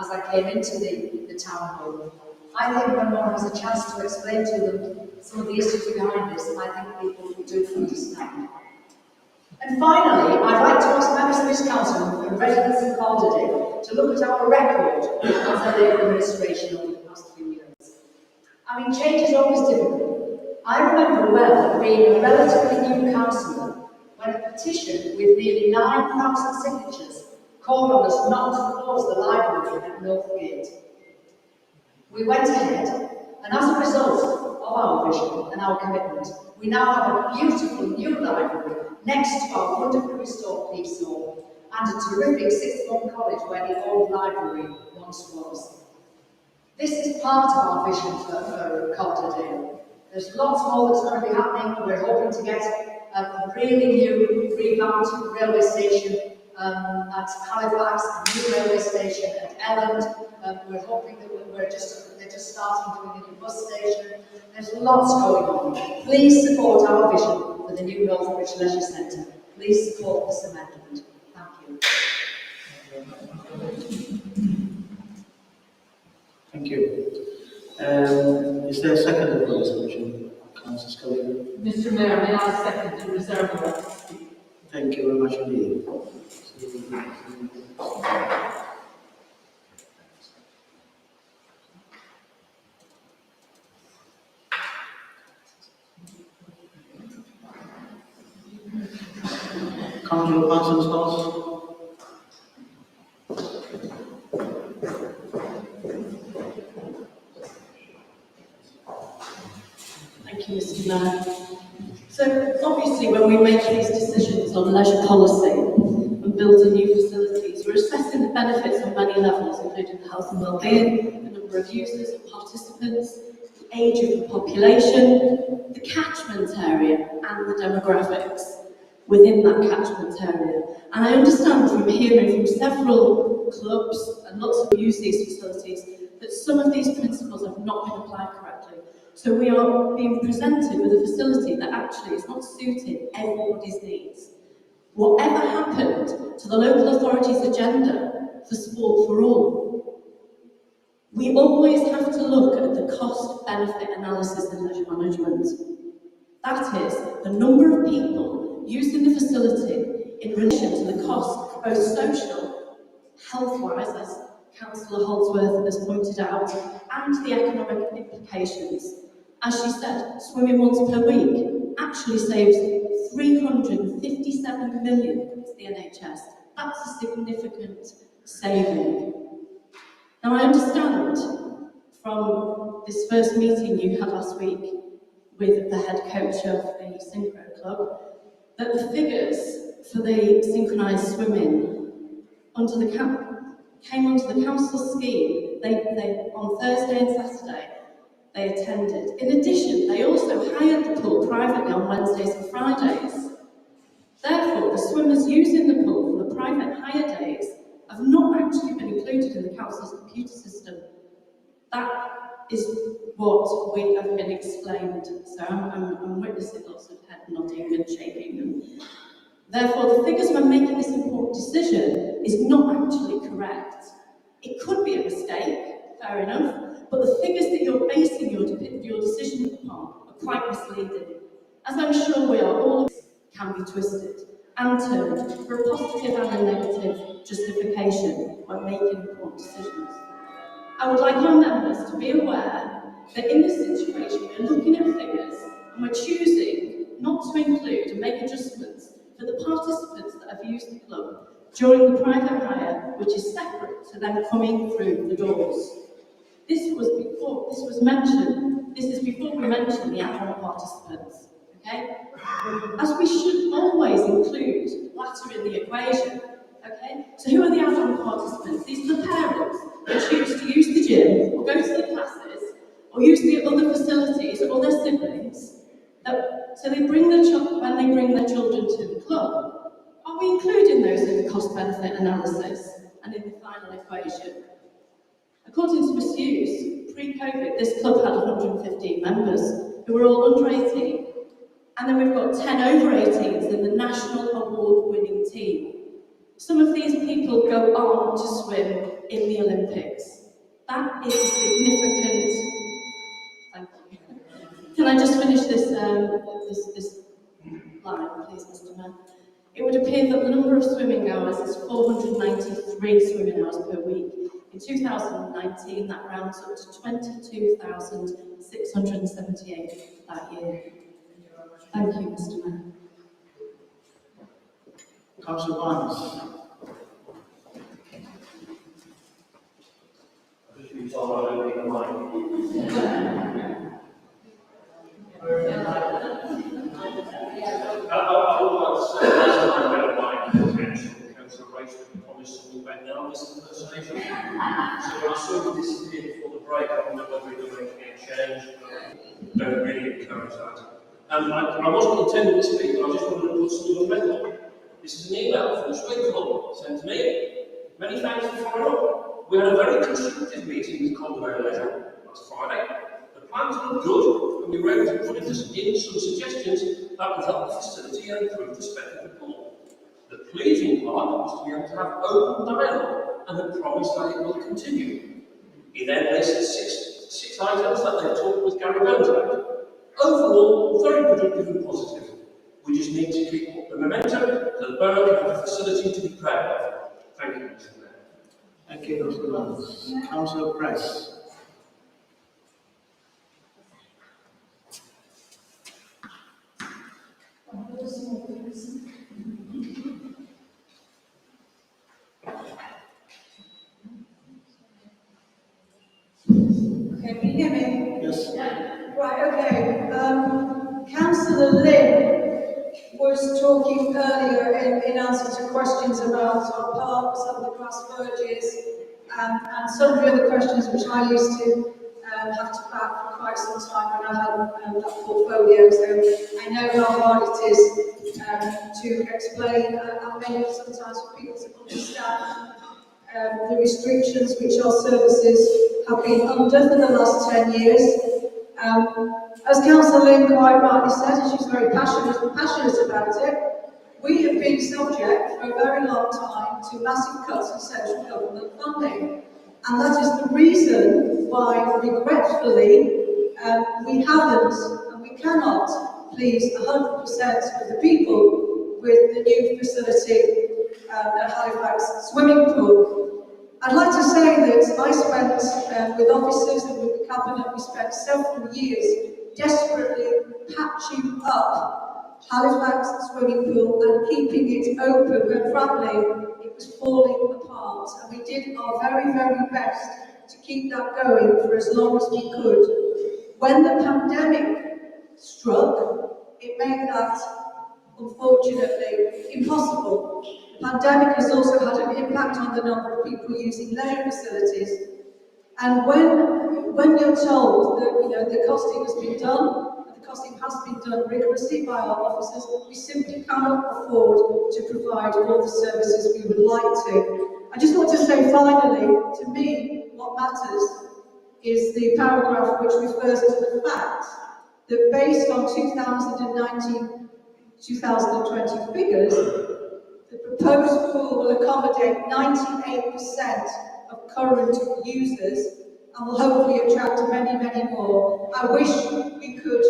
as I came into the town hall. I think when one has a chance to explain to them some of the issues behind this, I think people do understand. And finally, I'd like to ask members of this council and residents of Calderdale to look at our record as a Labour administration over the past few years. I mean, change is always difficult. I remember well being a relatively new councillor when a petition with nearly 9,000 signatures called on us not to close the library at Northgate. We went ahead, and as a result of our vision and our commitment, we now have a beautiful new library next to our wonderfully restored police hall and a terrific sixth form college where the old library once was. This is part of our vision for Calderdale. There's lots more that's going to be happening. We're hoping to get a really new, revamped railway station at Halifax, a new railway station at Elland. We're hoping that they're just starting doing a new bus station. There's lots going on. Please support our vision for the new Northbridge Leisure Centre. Please support this amendment. Thank you. Thank you. Is there a second for this motion? Councillor Scully. Mr. Mayor, may I second to reserve the right to speak? Thank you very much indeed. Councillor Parsons, thoughts? Thank you, Mr. Mayor. So obviously when we make these decisions on leisure policy and building new facilities, we're assessing the benefits on many levels, including the health and well-being, the number of users and participants, the age of the population, the catchment area and the demographics within that catchment area. And I understand from hearing from several clubs and lots of use these facilities that some of these principles have not been applied correctly. So we are being presented with a facility that actually is not suiting everybody's needs. Whatever happened to the local authority's agenda for sport for all? We always have to look at the cost-benefit analysis in leisure management. That is, the number of people using the facility in relation to the cost, both social, health-wise, as Councillor Holdsworth has pointed out, and the economic implications. As she said, swimming once per week actually saves 357 million to the NHS. That's a significant saving. Now I understand from this first meeting you had last week with the head coach of the Synchro Club that the figures for the synchronised swimming came onto the council scheme. They on Thursday and Saturday they attended. In addition, they also hired the pool privately on Wednesdays and Fridays. Therefore, the swimmers using the pool for the private hire days have not actually been included in the council's computer system. That is what we have been explained. So I'm witnessing lots of head nodding and shaking. Therefore, the figures when making this important decision is not actually correct. It could be a mistake, fair enough, but the figures that you're basing your decision upon are quite misleading. As I'm sure we are all can be twisted and turned for a positive and a negative justification when making important decisions. I would like our members to be aware that in this situation we're looking at figures and we're choosing not to include and make adjustments for the participants that have used the club during the private hire, which is separate to them coming through the doors. This is before we mention the ad-hoc participants. Okay? As we should always include the latter in the equation. Okay? So who are the ad-hoc participants? These are the parents that choose to use the gym or go to the classes or use the other facilities or their siblings. So they bring when they bring their children to the club. Are we including those in the cost-benefit analysis and in the final equation? According to Ms. Hughes, pre-COVID, this club had 115 members who were all under 18. And then we've got 10 over 18s in the national award-winning team. Some of these people go on to swim in the Olympics. That is significant. Thank you. Can I just finish this line, please, Mr. Mayor? It would appear that the number of swimming hours is 493 swimming hours per week. In 2019, that rounds up to 22,678 that year. Thank you, Mr. Mayor. Councillor Barnes. I would like to say there's no better mind potential consideration of promise to back now this impersonation. So I sort of disappeared before the break. I don't know whether we're going to make any change. Don't really encourage that. I wasn't intending to speak, but I just wanted to put something on record. This is an email from the Swing Club sent to me. Many thanks for following up. We had a very constructive meeting with Calderdale Leisure last Friday. The plans looked good, and we were able to put in some suggestions that would help the facility and improve the spec of the pool. The pleasing part was to be able to have open dialogue and the promise that it will continue. He then listed six items that they talked with Gary Burns about. Overall, very productive and positive. We just need to keep up the momentum so the borough can have a facility to be proud of. Thank you, Mr. Mayor. Thank you, Councillor Barnes. Councillor Price. Okay, can you hear me? Yes. Right, okay. Councillor Lynn was talking earlier in answer to questions about our parks and the grass verges and sundry other questions which I used to have to back for quite some time when I had that portfolio. So I know how hard it is to explain and maybe sometimes for people to understand the restrictions which our services have been under for the last 10 years. As Councillor Lynn quite rightly said, and she's very passionate about it, we have been subject for a very long time to massive cuts in central government funding. And that is the reason why, regretfully, we haven't and we cannot please 100% of the people with the new facility at Halifax swimming pool. I'd like to say that I spent, with officers and with the Cabinet, we spent several years desperately patching up Halifax swimming pool and keeping it open when, frankly, it was falling apart. And we did our very, very best to keep that going for as long as we could. When the pandemic struck, it made that, unfortunately, impossible. The pandemic has also had an impact on the number of people using leisure facilities. And when you're told that the costing has been done, and the costing has been done rigorously by our officers, we simply cannot afford to provide all the services we would like to. I just want to say finally, to me, what matters is the paragraph which refers to the fact that based on 2020 figures, the proposed pool will accommodate 98% of current users and will hopefully attract many, many more. I wish we could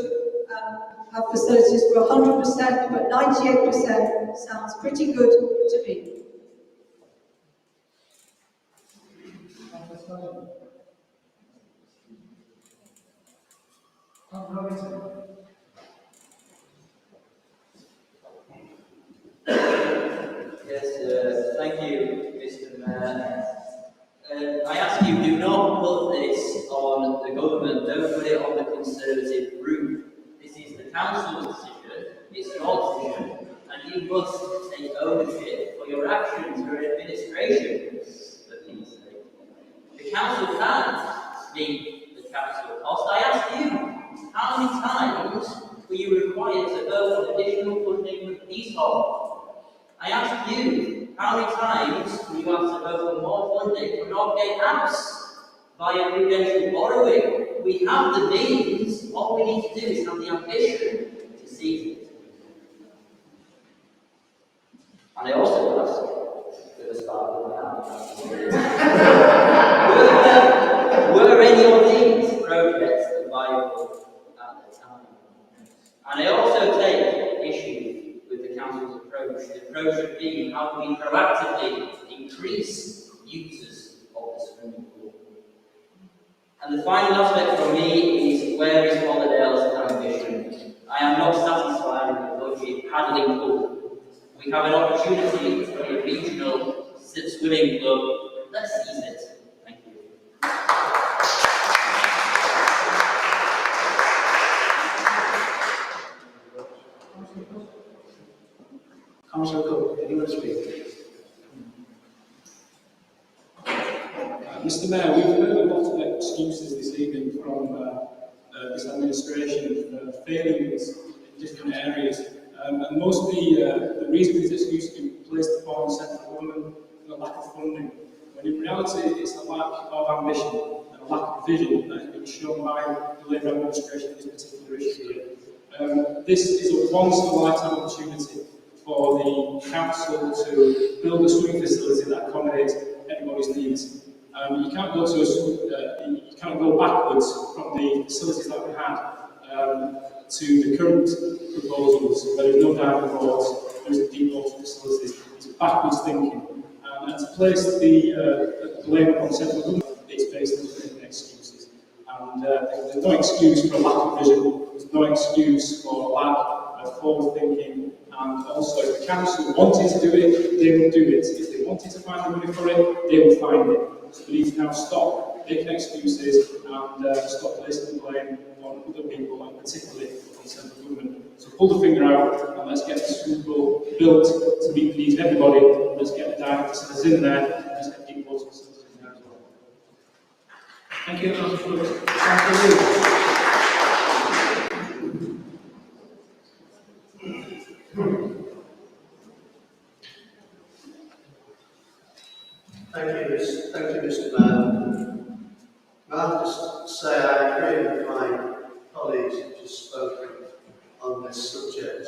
have facilities for 100%, but 98% sounds pretty good to me. Yes, thank you, Mr. Mayor. I ask you, do not put this on the government, don't put it on the Conservative group. This is the council's decision, it's your decision, and you must take ownership for your actions, your administration, for Pete's sake. The council can meet the capital cost. I ask you, how many times were you required to vote on additional funding for Peace Hall? I ask you, how many times do you have to vote for more funding for Northgate House via prudential borrowing? We have the means, all we need to do is have the ambition to seize it. And I also ask, for the start of were any of these projects viable at the time? And I also take issue with the council's approach. The approach should be how do we proactively increase users of the swimming pool. And the final aspect for me is where is Calderdale's ambition? I am not satisfied with the budget paddling pool. We have an opportunity for a regional swimming club. Let's seize it. Thank you. Councillor Cook, anyone speak? Mr. Mayor, we've heard a lot of excuses this evening from this administration for failings in different areas. And most of the reason for these excuses can be placed upon central government and a lack of funding, when in reality it's a lack of ambition and a lack of vision that has been shown by the Labour administration in this particular issue here. This is a once-in-a-lifetime opportunity for the council to build a swimming facility that accommodates everybody's needs. You can't go backwards from the facilities that we had to the current proposals. There is no diving boards, there is deep water facilities. It's backwards thinking, and to place the blame on central government, it's based on different excuses. And there's no excuse for a lack of vision. There's no excuse for a lack of forward thinking. And also, if the council wanted to do it, they will do it. If they wanted to find the money for it, they will find it. So we need to now stop making excuses and stop placing the blame on other people, and particularly on central government. So pull the finger out and let's get the swimming pool built to meet the needs of everybody. Let's get the diving facilities in there, and let's get deep water facilities in there as well. Thank you, Councillor Cook. Thank you, Mr. Mayor. I have to say I agree with my colleagues who just spoken on this subject.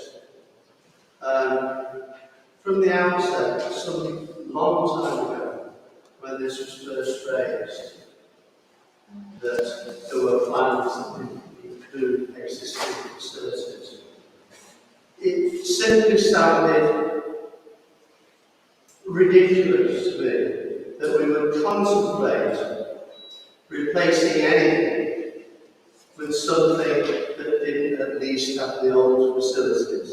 From the outset, some long time ago, when this was first raised, that there were plans to include existing facilities, it simply sounded ridiculous to me that we would contemplate replacing anything with something that didn't at least have the old facilities.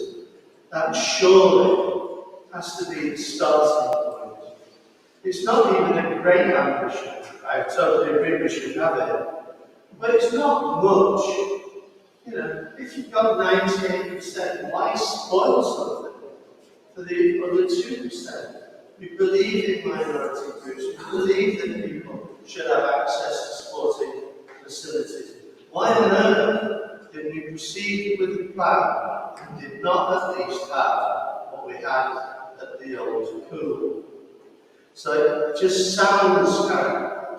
That surely has to be the starting point. It's not even a great ambition. I totally agree we should have it. But it's not much. You know, if you've got 98%, why spoil something for the other 2%? We believe in minority groups. We believe that people should have access to sporting facilities. Why on earth did we proceed with the plan and did not at least have what we had at the old pool? So it just sounds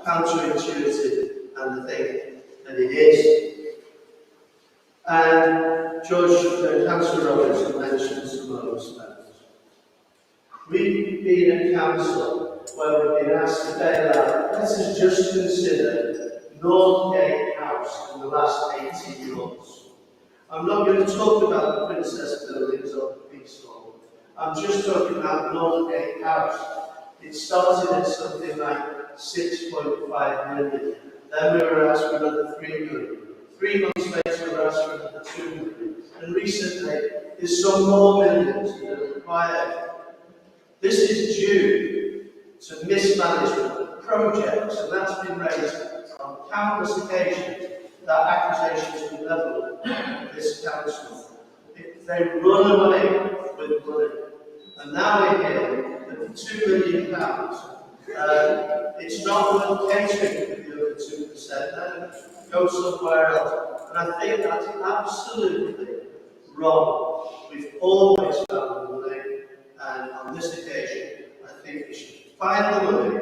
counterintuitive, and I think that it is. And Councillor Roberts mentioned some other aspects. We've been a council where we've been asked to bail out. Let us just consider Northgate House in the last 18 months. I'm not going to talk about the Princess Buildings or the Peace Hall. I'm just talking about Northgate House. It started at something like 6.5 million. Then we were asked for another 3 million. 3 months later, we were asked for another 2 million. And recently, there's some more millions that are required. This is due to mismanagement of projects, and that's been raised on countless occasions that accusations have been levelled at this council. They run away with money. And now we're here that the £2 million, it's not worth catering for the other 2%, then go somewhere else. And I think that's absolutely wrong. We've always found the money, and on this occasion, I think we should find the money,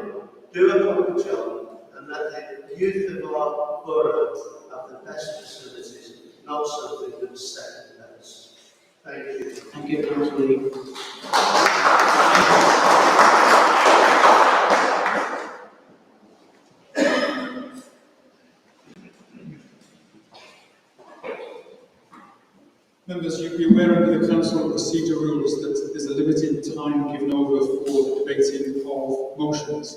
do a proper job, and let the youth of our borough have the best facilities, not something that's second best. Thank you. Thank you, Councillor Lee. Members, you'll be aware under the council procedure rules that there's a limited time given over for debating of motions.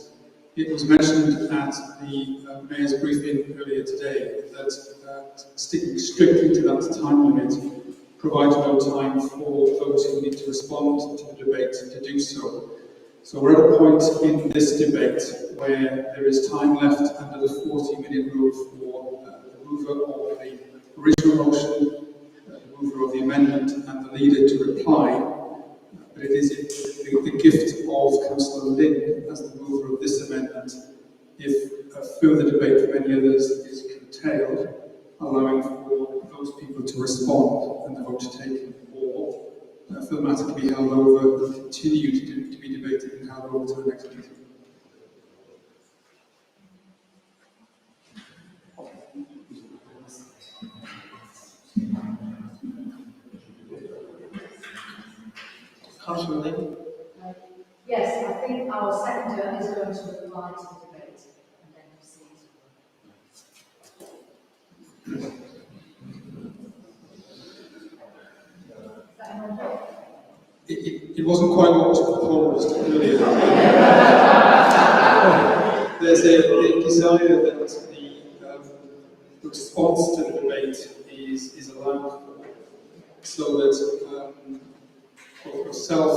It was mentioned at the Mayor's briefing earlier today that sticking strictly to that time limit provides no time for those who need to respond to the debate to do so. So we're at a point in this debate where there is time left under the 40-minute rule for the mover of the original motion, the mover of the amendment, and the leader to reply. But it is the gift of Councillor Lynn as the mover of this amendment, if further debate from any others is curtailed, allowing for those people to respond and the vote taken, or for the matter to be held over and continue to be debated and held over to the next meeting. Councillor Lynn? Yes, I think our seconder is going to reply to the debate and then proceed. It wasn't quite what was proposed earlier. There's a desire that the response to the debate is allowed for, so that for yourself,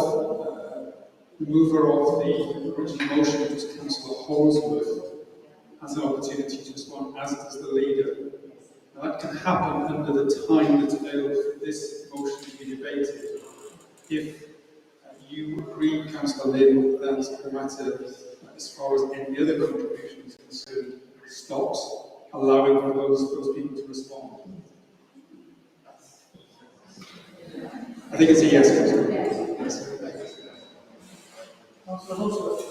the mover of the original motion, which was Councillor Holsworth, has an opportunity to respond, as does the leader. Now, that can happen under the time that's available for this motion to be debated. If you agree, Councillor Lynn, that the matter, as far as any other contribution is concerned, stops, allowing for those people to respond. I think it's a yes, Councillor. Yes. Councillor Holsworth.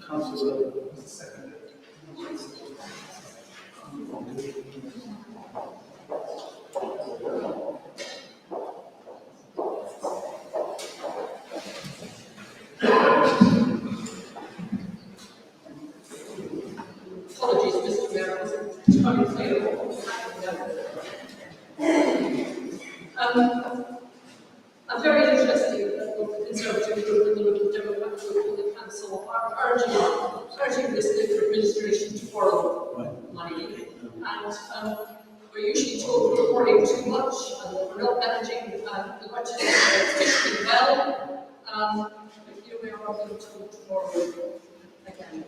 Councillor second. Apologies, Mr. Mayor, I wasn't trying to say it. I'm very interested that both the Conservative group and the Liberal Democrat group in the council are urging this new administration to borrow money. And we're usually told we're borrowing too much and that we're not managing the budget efficiently well. But here we are being told to borrow again.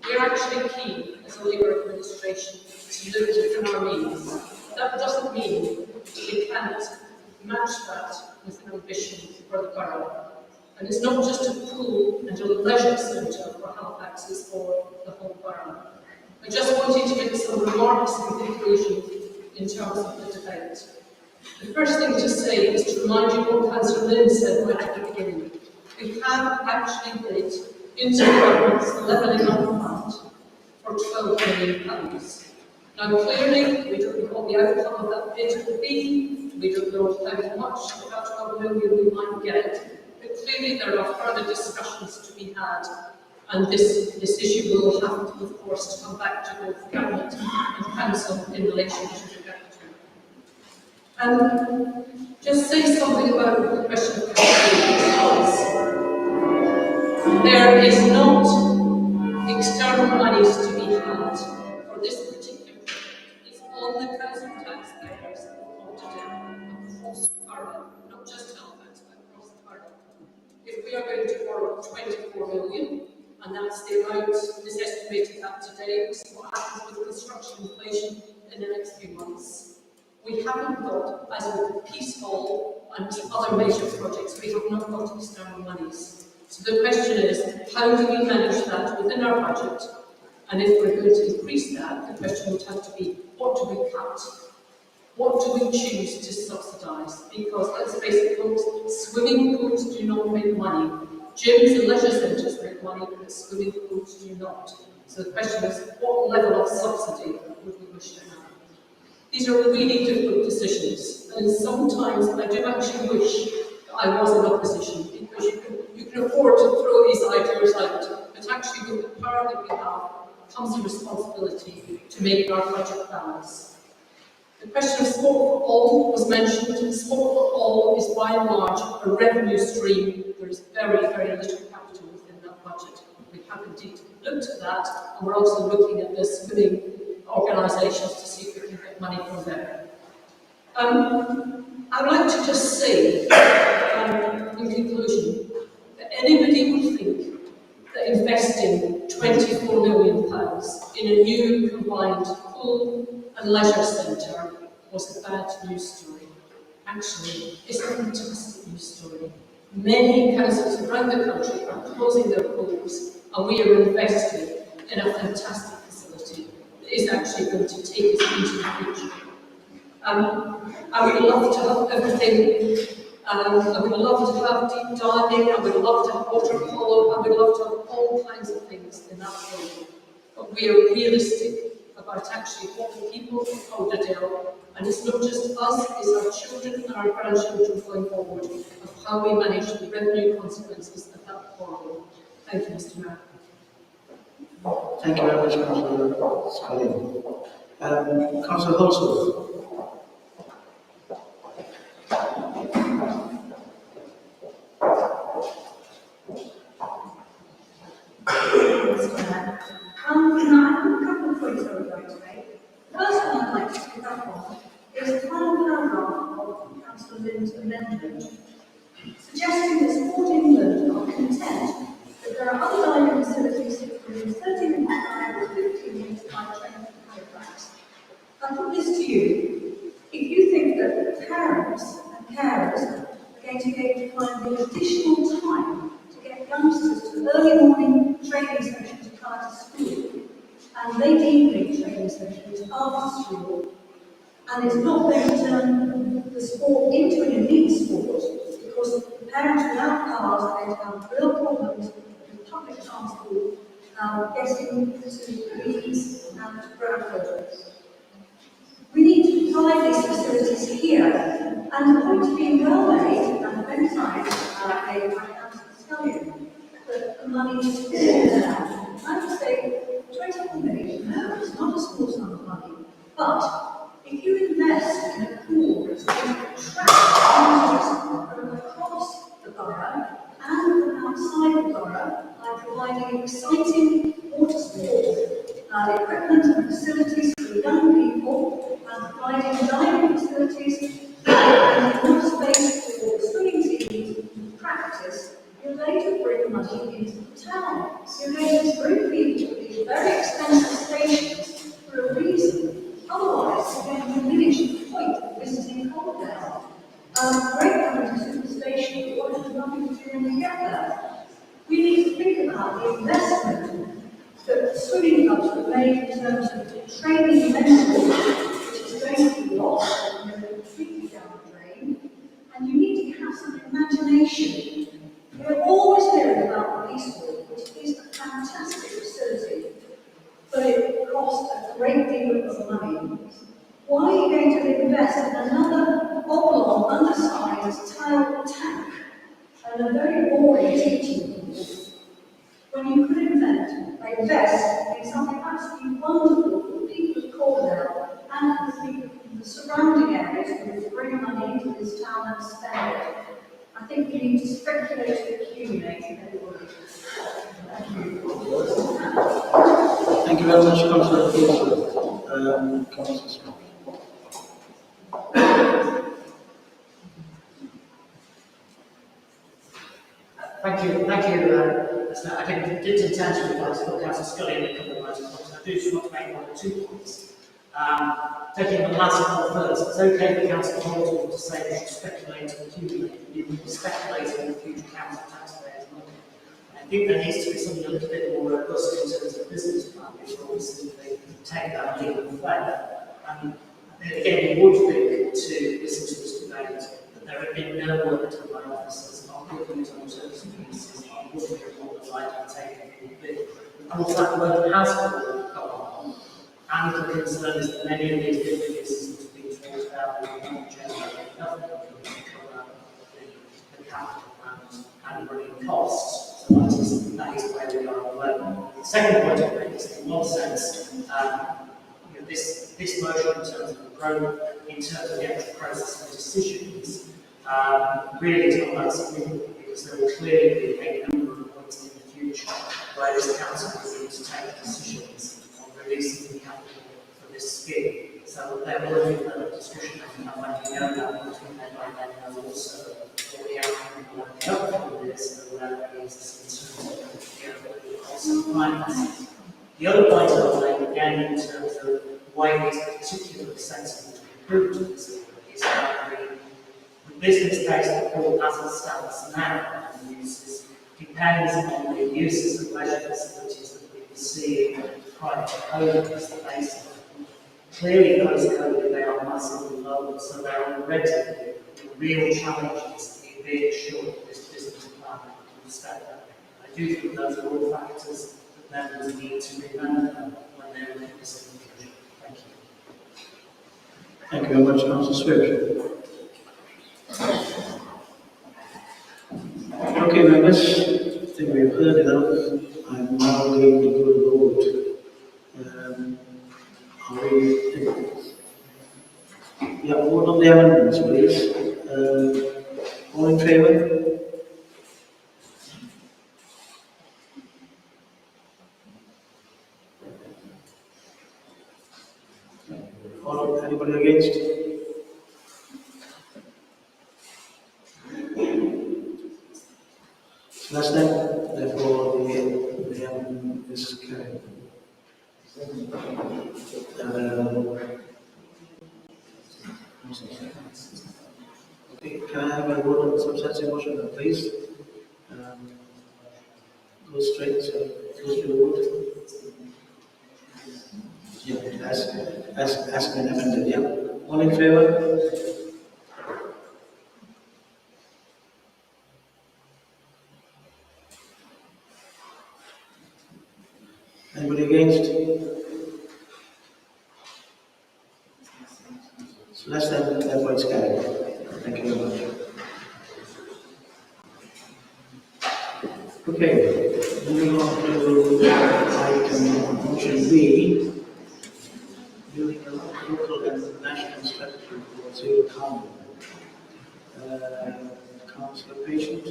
We're actually keen, as a Labour administration, to live within our means. That doesn't mean we can't match that with an ambition for the borough. And it's not just a pool and a leisure centre for Halifax, it's for the whole borough. I just wanted to make some remarks in conclusion in terms of the debate. The first thing to say is to remind you what Councillor Lynn said right at the beginning. We have actually bid into the government's levelling up fund for £12 million. Now clearly, we don't know what the outcome of that bid will be. We don't know how much of that 12 million we might get. But clearly there are further discussions to be had. And this issue will have to, of course, come back to both Government and Council in relation to the capital. Just say something about the question of capital. There is not external monies to be had for this particular project. It's on the council taxpayers of Calderdale across the borough, not just Halifax, but across the borough. If we are going to borrow 24 million, and that's the amount is estimated at today, we'll see what happens with construction inflation in the next few months. We haven't got, as with the Peace Hall and other major projects, we have not got external monies. So the question is, how do we manage that within our budget? And if we're going to increase that, the question would have to be, what do we cut? What do we choose to subsidise? Because let's face it, folks, swimming pools do not make money. Gyms and leisure centres make money, but swimming pools do not. So the question is, what level of subsidy would we wish to have? These are really difficult decisions, and sometimes I do actually wish that I was in opposition, because you can afford to throw these ideas out, but actually with the power that we have comes a responsibility to make our budget balance. The question of sport for all was mentioned. Sport for all is by and large a revenue stream. There is very, very little capital within that budget. We have indeed looked at that, and we're also looking at the swimming organisations to see if we can get money from there. I'd like to just say, in conclusion, that anybody would think that investing £24 million in a new combined pool and leisure centre was a bad news story. Actually, it's a fantastic news story. Many councils around the country are closing their pools, and we are investing in a fantastic facility that is actually going to take us into the future. I would love to have everything. I would love to have deep diving, I would love to have water polo, I would love to have all kinds of things in that building. But we are realistic about actually what the people of Calderdale, and it's not just us, it's our children and our grandchildren going forward, of how we manage the revenue consequences of that borrowing. Thank you, Mr. Mayor. Thank you very much, Councillor Scully. Councillor Holsworth. I have a couple of points I would like to make. The first one I'd like to pick up on is the final paragraph of Councillor Lynn's amendment, suggesting that Sport England are content that there are underlying facilities within 30 minutes drive or 15 minutes by train from Halifax. I put this to you. If you think that parents and carers are going to be able to find the additional time to get youngsters to early morning training sessions prior to school, and late evening training sessions after school, and it's not going to turn the sport into an elite sport, because parents without cars are going to have real problems with public transport getting to Leeds and Bradford. We need to provide these facilities here, and the point being well made, and many times made by Councillor Scullion, that the money is there. I would say 24 million, no, it's not a small sum of money, but if you invest in a pool that's going to attract users from across the borough and from outside the borough by providing exciting water sport equipment and facilities for young people, and providing dining facilities and enough space for the swimming teams to practice, you're going to bring money into the town. You're going to bring people to these very expensive stations for a reason. Otherwise, you're going to diminish the point of visiting Calderdale. Great having a superstation, but what does nothing to do when you get there? We need to think about the investment that swimming clubs have made in terms of training mentors, which is going to be lost and going completely down the drain. And you need to have some imagination. We're always hearing about police work, which is a fantastic facility, but it costs a great deal of money. Why are you going to invest in another oblong, undersized tile tank and a very boring teaching course when you could invest in something absolutely wonderful for the people of Calderdale and for the people in the surrounding areas who will bring money into this town and spend it? I think we need to speculate and accumulate everybody. Thank you very much, Councillor Petition. Councillor Smith. Thank you. I didn't intend to reply to Councillor Scully in a couple of points. I do just want to make 1 or 2 points. Taking the last one first, it's okay for Councillor Holdsworth to say we should speculate and accumulate. You can be speculating on the future council taxpayers' money. I think there needs to be something a little bit more robust in terms of business plan before we simply take that leap of faith. And again, we would think to listen to this debate that there have been no work done by officers on looking at alternative uses, on looking at what the likely take would be. Of course, that work has gone on. And the concern is that many of these different uses that have been talked about will not generate enough income to cover the capital and running costs. So that is where we are at the moment. The second point I make is, in one sense, this motion in terms of the actual process of decisions really is not that significant, because there will clearly be a number of points in the future where this council will need to take decisions on releasing the capital for this scheme. So there will be further discussion, and when we know that, between then and then, also what the outcome of this and where it is in terms of the cost of finances. The other point I'll make, again, in terms of why it is particularly sensible to improve this is that the business case report as it stands now and uses depends on the uses of leisure facilities that we can see prior to COVID as the basis. Clearly, post-COVID, they are massively lower, so there are already real challenges in being sure that this business plan will step up. I do think those are all factors that members need to remember when they're looking at this in the future. Thank you. Thank you very much, Councillor Swift. Okay, members, I think we've heard enough. I'm now going to go to vote. Vote on the amendments, please. All in favour? Anybody against? So that's that. Therefore, the amendment is carried. Okay, can I have a vote on the substantive motion, please? Go straight to the vote. Yeah, as been amended, yeah. All in favour? Anybody against? So that's that vote's carried. Thank you very much. Okay, moving on to item motion B, building a local and national strategy for zero carbon. Councillor Patient.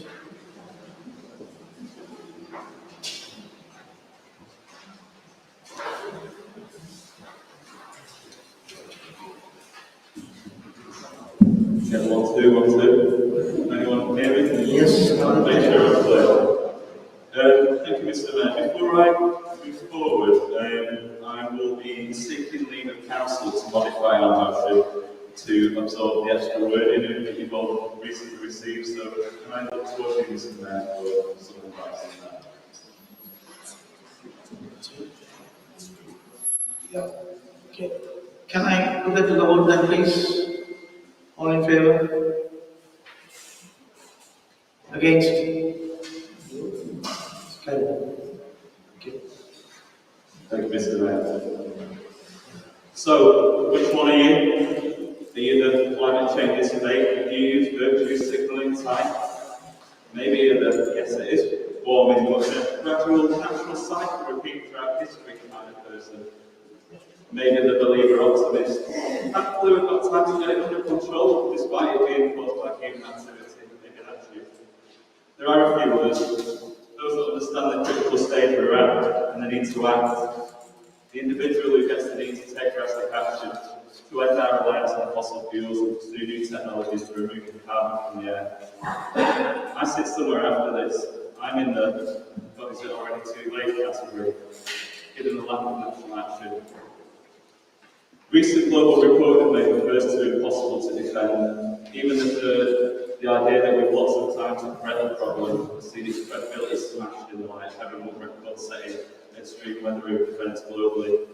Check 1, 2, 1, 2. Anyone hear me? Yes. Make sure it's clear. Thank you, Mr. Mayor. Before I move forward, I will be seeking leave of council to modify our motion to absorb the extra wording that you've all recently received. So can I look towards you, Mr. Mayor, for some advice on that? Yeah. Okay. Can I put that to the vote then, please? All in favour? Against? Carried. Okay. Thank you, Mr. Mayor. So, which one are you? Are you the climate change is fake? Do you use virtue signalling type? Maybe you're the yes it is, warming, but a gradual natural cycle repeat throughout history kind of person. Maybe the believer optimist. Thankfully, we've got time to get it under control, despite it being caused by human activity. Maybe that's you. There are a few others. Those that understand the critical stage we're at and the need to act. The individual who gets the need to take drastic action to end our reliance on fossil fuels and pursue new technologies for removing carbon from the air. I sit somewhere after this. I'm in the God, is it already too late category, given the lack of national action. Recent global reporting made the first two impossible to defend. Even the third, the idea that we've lots of time to correct the problem, has seen its credibility smashed in the light of every more record-setting extreme weather events globally.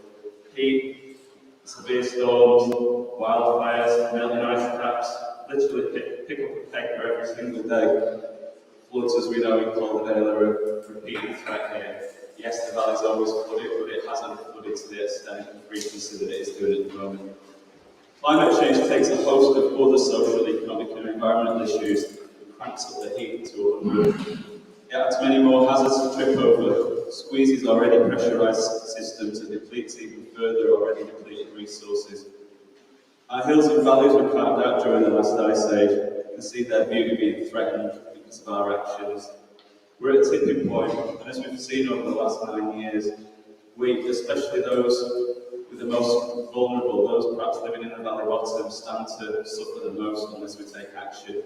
Heat, severe storms, wildfires, melting ice caps, literally pick up a peg for every single day. Floods, as we know in Calderdale, are a repeating threat here. Yes, the valley's always flooded, but it hasn't flooded to the extent and frequency that it is doing at the moment. Climate change takes a host of other social, economic and environmental issues and cranks up the heat to 100. It adds many more hazards to trip over, squeezes already pressurised systems and depletes even further already depleted resources. Our hills and valleys were carved out during the last ice age and see their beauty being threatened because of our actions. We're at a tipping point, and as we've seen over the last 9 years, we, especially those with the most vulnerable, those perhaps living in the valley bottom, stand to suffer the most unless we take action.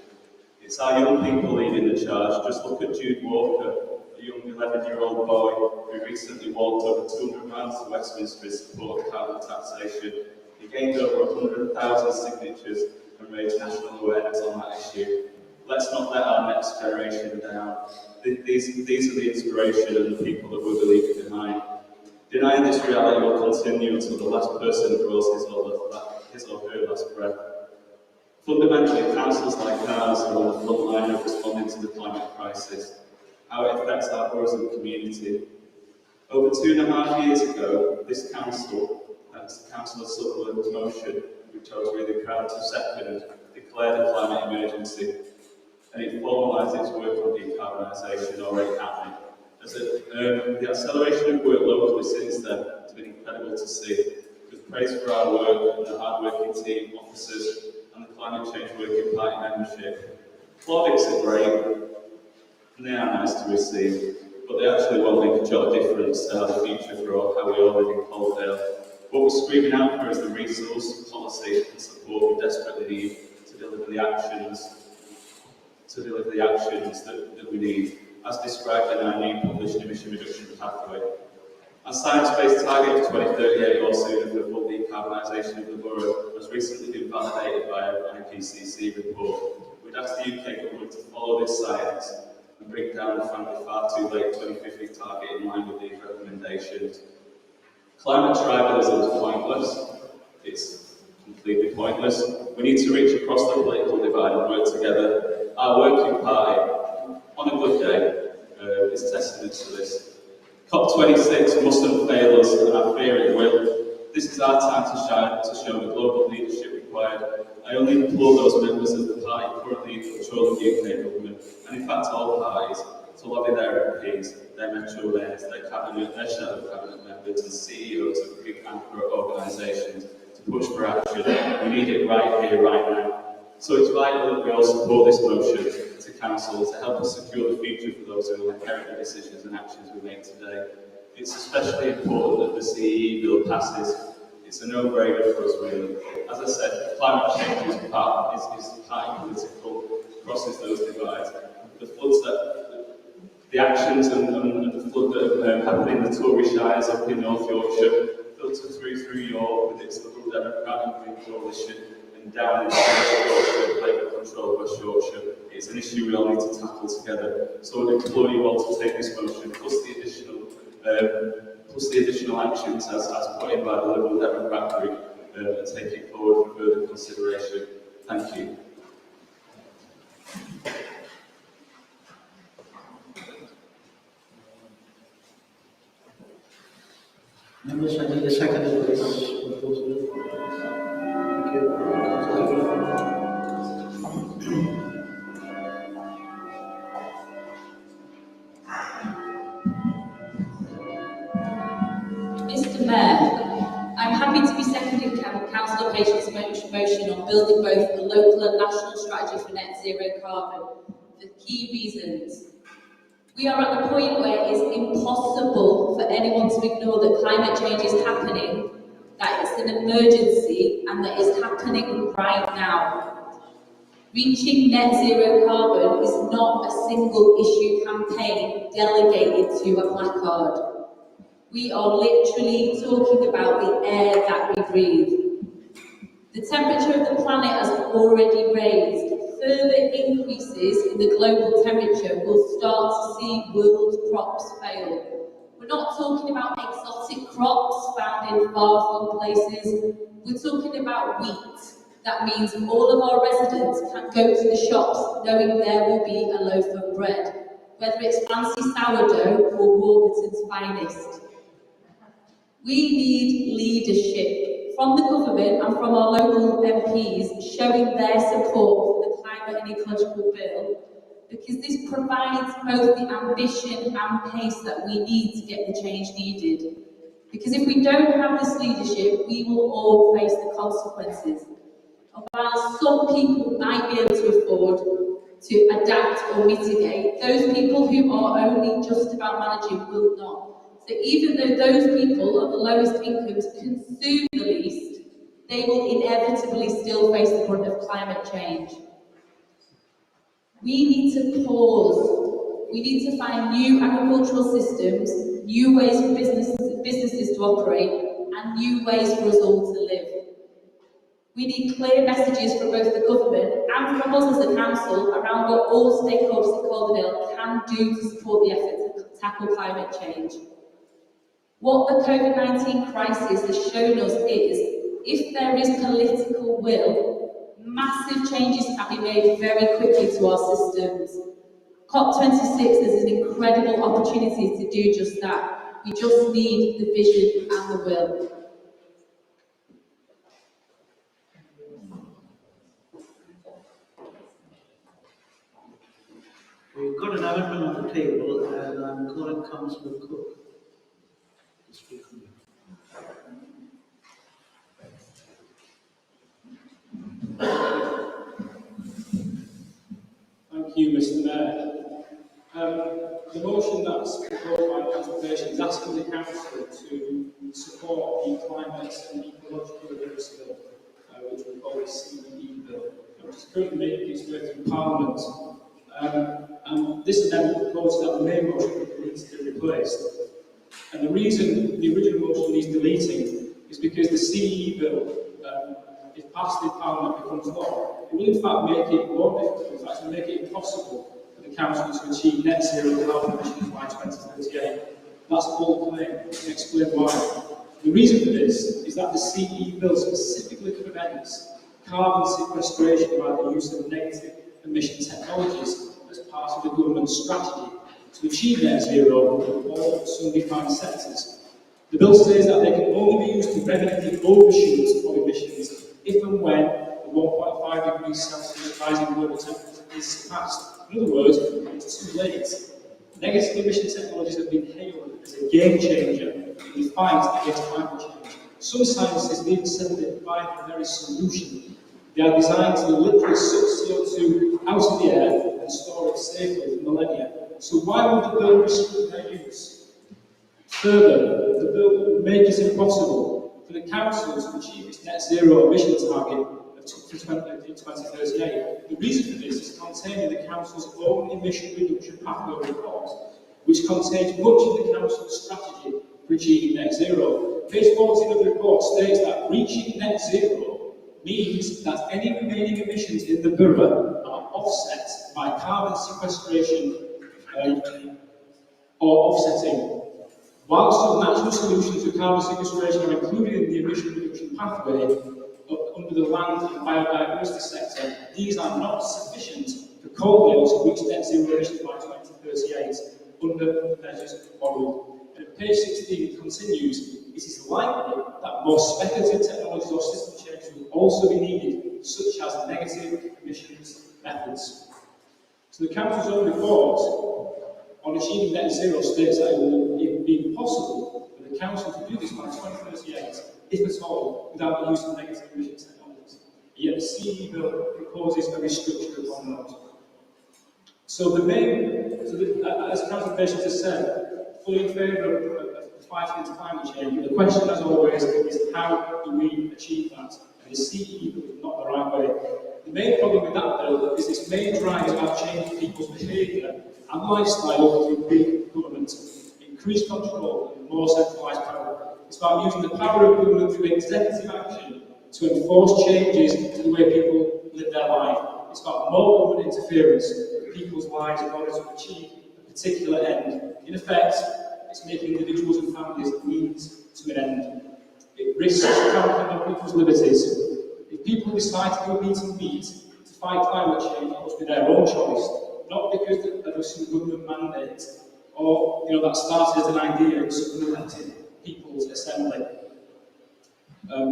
It's our young people leading the charge. Just look at Jude Walker, a young 11-year-old boy who recently walked over 200 miles to Westminster in support of carbon taxation. He gained over 100,000 signatures and raised national awareness on that issue. Let's not let our next generation down. These are the inspiration and the people that we're leaving behind. Denying this reality will continue until the last person draws his or her last breath. Fundamentally, councils like ours are on the front line of responding to the climate crisis, how it affects our tourism community. Over 2.5 years ago, this council, that's Councillor Sutherland's motion, which I was really proud to second, declared a climate emergency, and it formalised its work on decarbonisation already happening. The acceleration of work locally since then has been incredible to see, with praise for our work and the hard-working team, officers, and the Climate Change Working Party membership. Plaudits are great, and they are nice to receive, but they actually won't make a jot of difference to the future for how we all live in Calderdale. What we're screaming out for is the resource, policy, and support we desperately need to deliver the actions that we need, as described in our new published emission reduction pathway. Our science-based target of 2038 or sooner for full decarbonisation of the borough has recently been validated by an IPCC report. We'd ask the UK government to follow this science and bring down the frankly far too late 2050 target in line with these recommendations. Climate tribalism is pointless. It's completely pointless. We need to reach across the political divide and work together. Our working party, on a good day, is testament to this. COP26 mustn't fail us, and I fear it will. This is our time to shine, to show the global leadership required. I only implore those members of the party currently in control of the UK government, and in fact all parties, to lobby their MPs, their metro mayors, their cabinet, their shadow cabinet members, and CEOs of big anchor organisations to push for action. We need it right here, right now. So it's vital that we all support this motion to Council to help us secure the future for those who will inherit the decisions and actions we make today. It's especially important that the CEE bill passes. It's a no-brainer for us, really. As I said, climate change is part political, crosses those divides. The floods the actions and the flood that have happened in the Tory Shires up in North Yorkshire, they'll filter through York with its Liberal Democrat and Green coalition and down into Yorkshire, Labour control West Yorkshire. It's an issue we all need to tackle together. So I'd implore you all to take this motion plus the additional actions as put in by the Liberal Democrat group and take it forward for further consideration. Thank you. Members, I need a second for this proposal. Thank you. Mr. Mayor, I'm happy to be seconding Councillor Patience's motion on building both a local and national strategy for net zero carbon for key reasons. We are at the point where it is impossible for anyone to ignore that climate change is happening, that it's an emergency, and that it's happening right now. Reaching net zero carbon is not a single issue campaign delegated to a placard. We are literally talking about the air that we breathe. The temperature of the planet has already raised. Further increases in the global temperature will start to see world crops fail. We're not talking about exotic crops found in far-flung places. We're talking about wheat. That means all of our residents can go to the shops knowing there will be a loaf of bread, whether it's fancy sourdough or Warburton's finest. We need leadership from the government and from our local MPs showing their support for the climate and ecological bill, because this provides both the ambition and pace that we need to get the change needed. Because if we don't have this leadership, we will all face the consequences. And while some people might be able to afford to adapt or mitigate, those people who are only just about managing will not. So even though those people on the lowest incomes consume the least, they will inevitably still face the brunt of climate change. We need to pause. We need to find new agricultural systems, new ways for businesses to operate, and new ways for us all to live. We need clear messages from both the government and from us as a council around what all stakeholders at Calderdale can do to support the effort to tackle climate change. What the COVID-19 crisis has shown us is, if there is political will, massive changes can be made very quickly to our systems. COP26 is an incredible opportunity to do just that. We just need the vision and the will. We've got an amendment on the table, and I'm calling Councillor Cook to speak on it. Thank you, Mr. Mayor. The motion that's proposed by Councillor Petition is asking the Council to support the Climate and Ecological Literacy Bill, which we call the CEE Bill, which is currently making its way through Parliament. And this amendment proposes that the main motion needs to be replaced. And the reason the original motion needs deleting is because the CEE Bill, if passed in Parliament, becomes law. It will in fact make it more difficult, in fact, it will make it impossible for the Council to achieve net zero carbon emissions by 2038. That's a bold claim. I can explain why. The reason for this is that the CEE Bill specifically prevents carbon sequestration by the use of negative emission technologies as part of the government's strategy to achieve net zero in all some defined sectors. The bill says that they can only be used to remedy the overshoot of emissions if and when the 1.5 degrees Celsius rising global temperature is surpassed. In other words, it's too late. Negative emission technologies have been hailed as a game changer in the fight against climate change. Some scientists have even said that they provide the very solution. They are designed to literally suck CO2 out of the air and store it safely for millennia. So why would the bill restrict their use? Further, the bill would make it impossible for the Council to achieve its net zero emission target of 2038. The reason for this is contained in the Council's own emission reduction pathway report, which contains much of the Council's strategy for achieving net zero. page 14 of the report states that reaching net zero means that any remaining emissions in the borough are offset by carbon sequestration or offsetting. Whilst some natural solutions to carbon sequestration are included in the emission reduction pathway under the land and biodiversity sector, these are not sufficient for Calderdale to reach net zero emissions by 2038 under the measures borrowed. And at page 16 it continues, it is likely that more speculative technologies or system changes will also be needed, such as negative emissions methods. So the Council's own report on achieving net zero states that it will be impossible for the Council to do this by 2038, if at all, without the use of negative emissions technologies. Yet the CE bill proposes a restriction upon those. So as Councillor Patience has said, fully in favour of fighting against climate change, the question, as always, is how do we achieve that? And the CE bill is not the right way. The main problem with that bill is its main drive is about changing people's behaviour and lifestyle through big government, increased control and more centralised power. It's about using the power of government through executive action to enforce changes to the way people live their life. It's about more government interference in people's lives in order to achieve a particular end. In effect, it's making individuals and families a means to an end. It risks trampling on people's liberties. If people decide to go meeting meat to fight climate change, it must be their own choice, not because of some government mandate or that started as an idea in some elected people's assembly.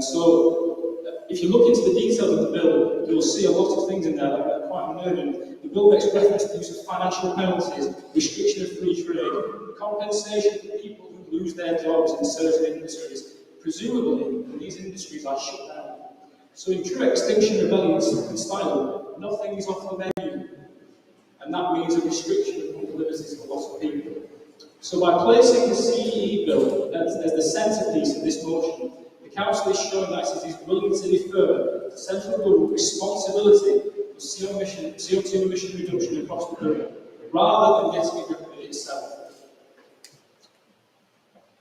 So if you look into the details of the bill, you'll see a lot of things in there that are quite unnerving. The bill makes reference to the use of financial penalties, restriction of free trade, compensation for people who lose their jobs in certain industries, presumably when these industries are shut down. So in true Extinction Rebellion style, nothing is off the menu, and that means a restriction of liberties of a lot of people. So by placing the CE bill as the centrepiece of this motion, the Council is showing that it is willing to defer to central government responsibility for CO2 emission reduction across the borough, rather than getting it done itself.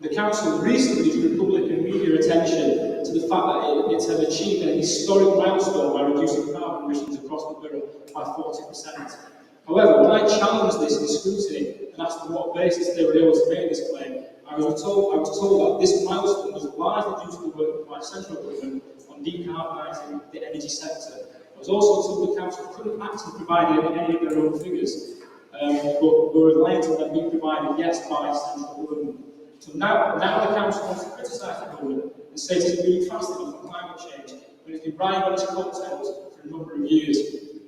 The Council recently drew public and media attention to the fact that it had achieved a historic milestone by reducing carbon emissions across the borough by 40%. However, when I challenged this in scrutiny and asked on what basis they were able to make this claim, I was told that this milestone was largely due to the work by central government on decarbonising the energy sector. I was also told the Council couldn't actually provide any of their own figures, but were reliant on them being provided, yes, by central government. So now the Council wants to criticise the government and say it is moving fast enough on climate change, when it's been riding on its coattails for a number of years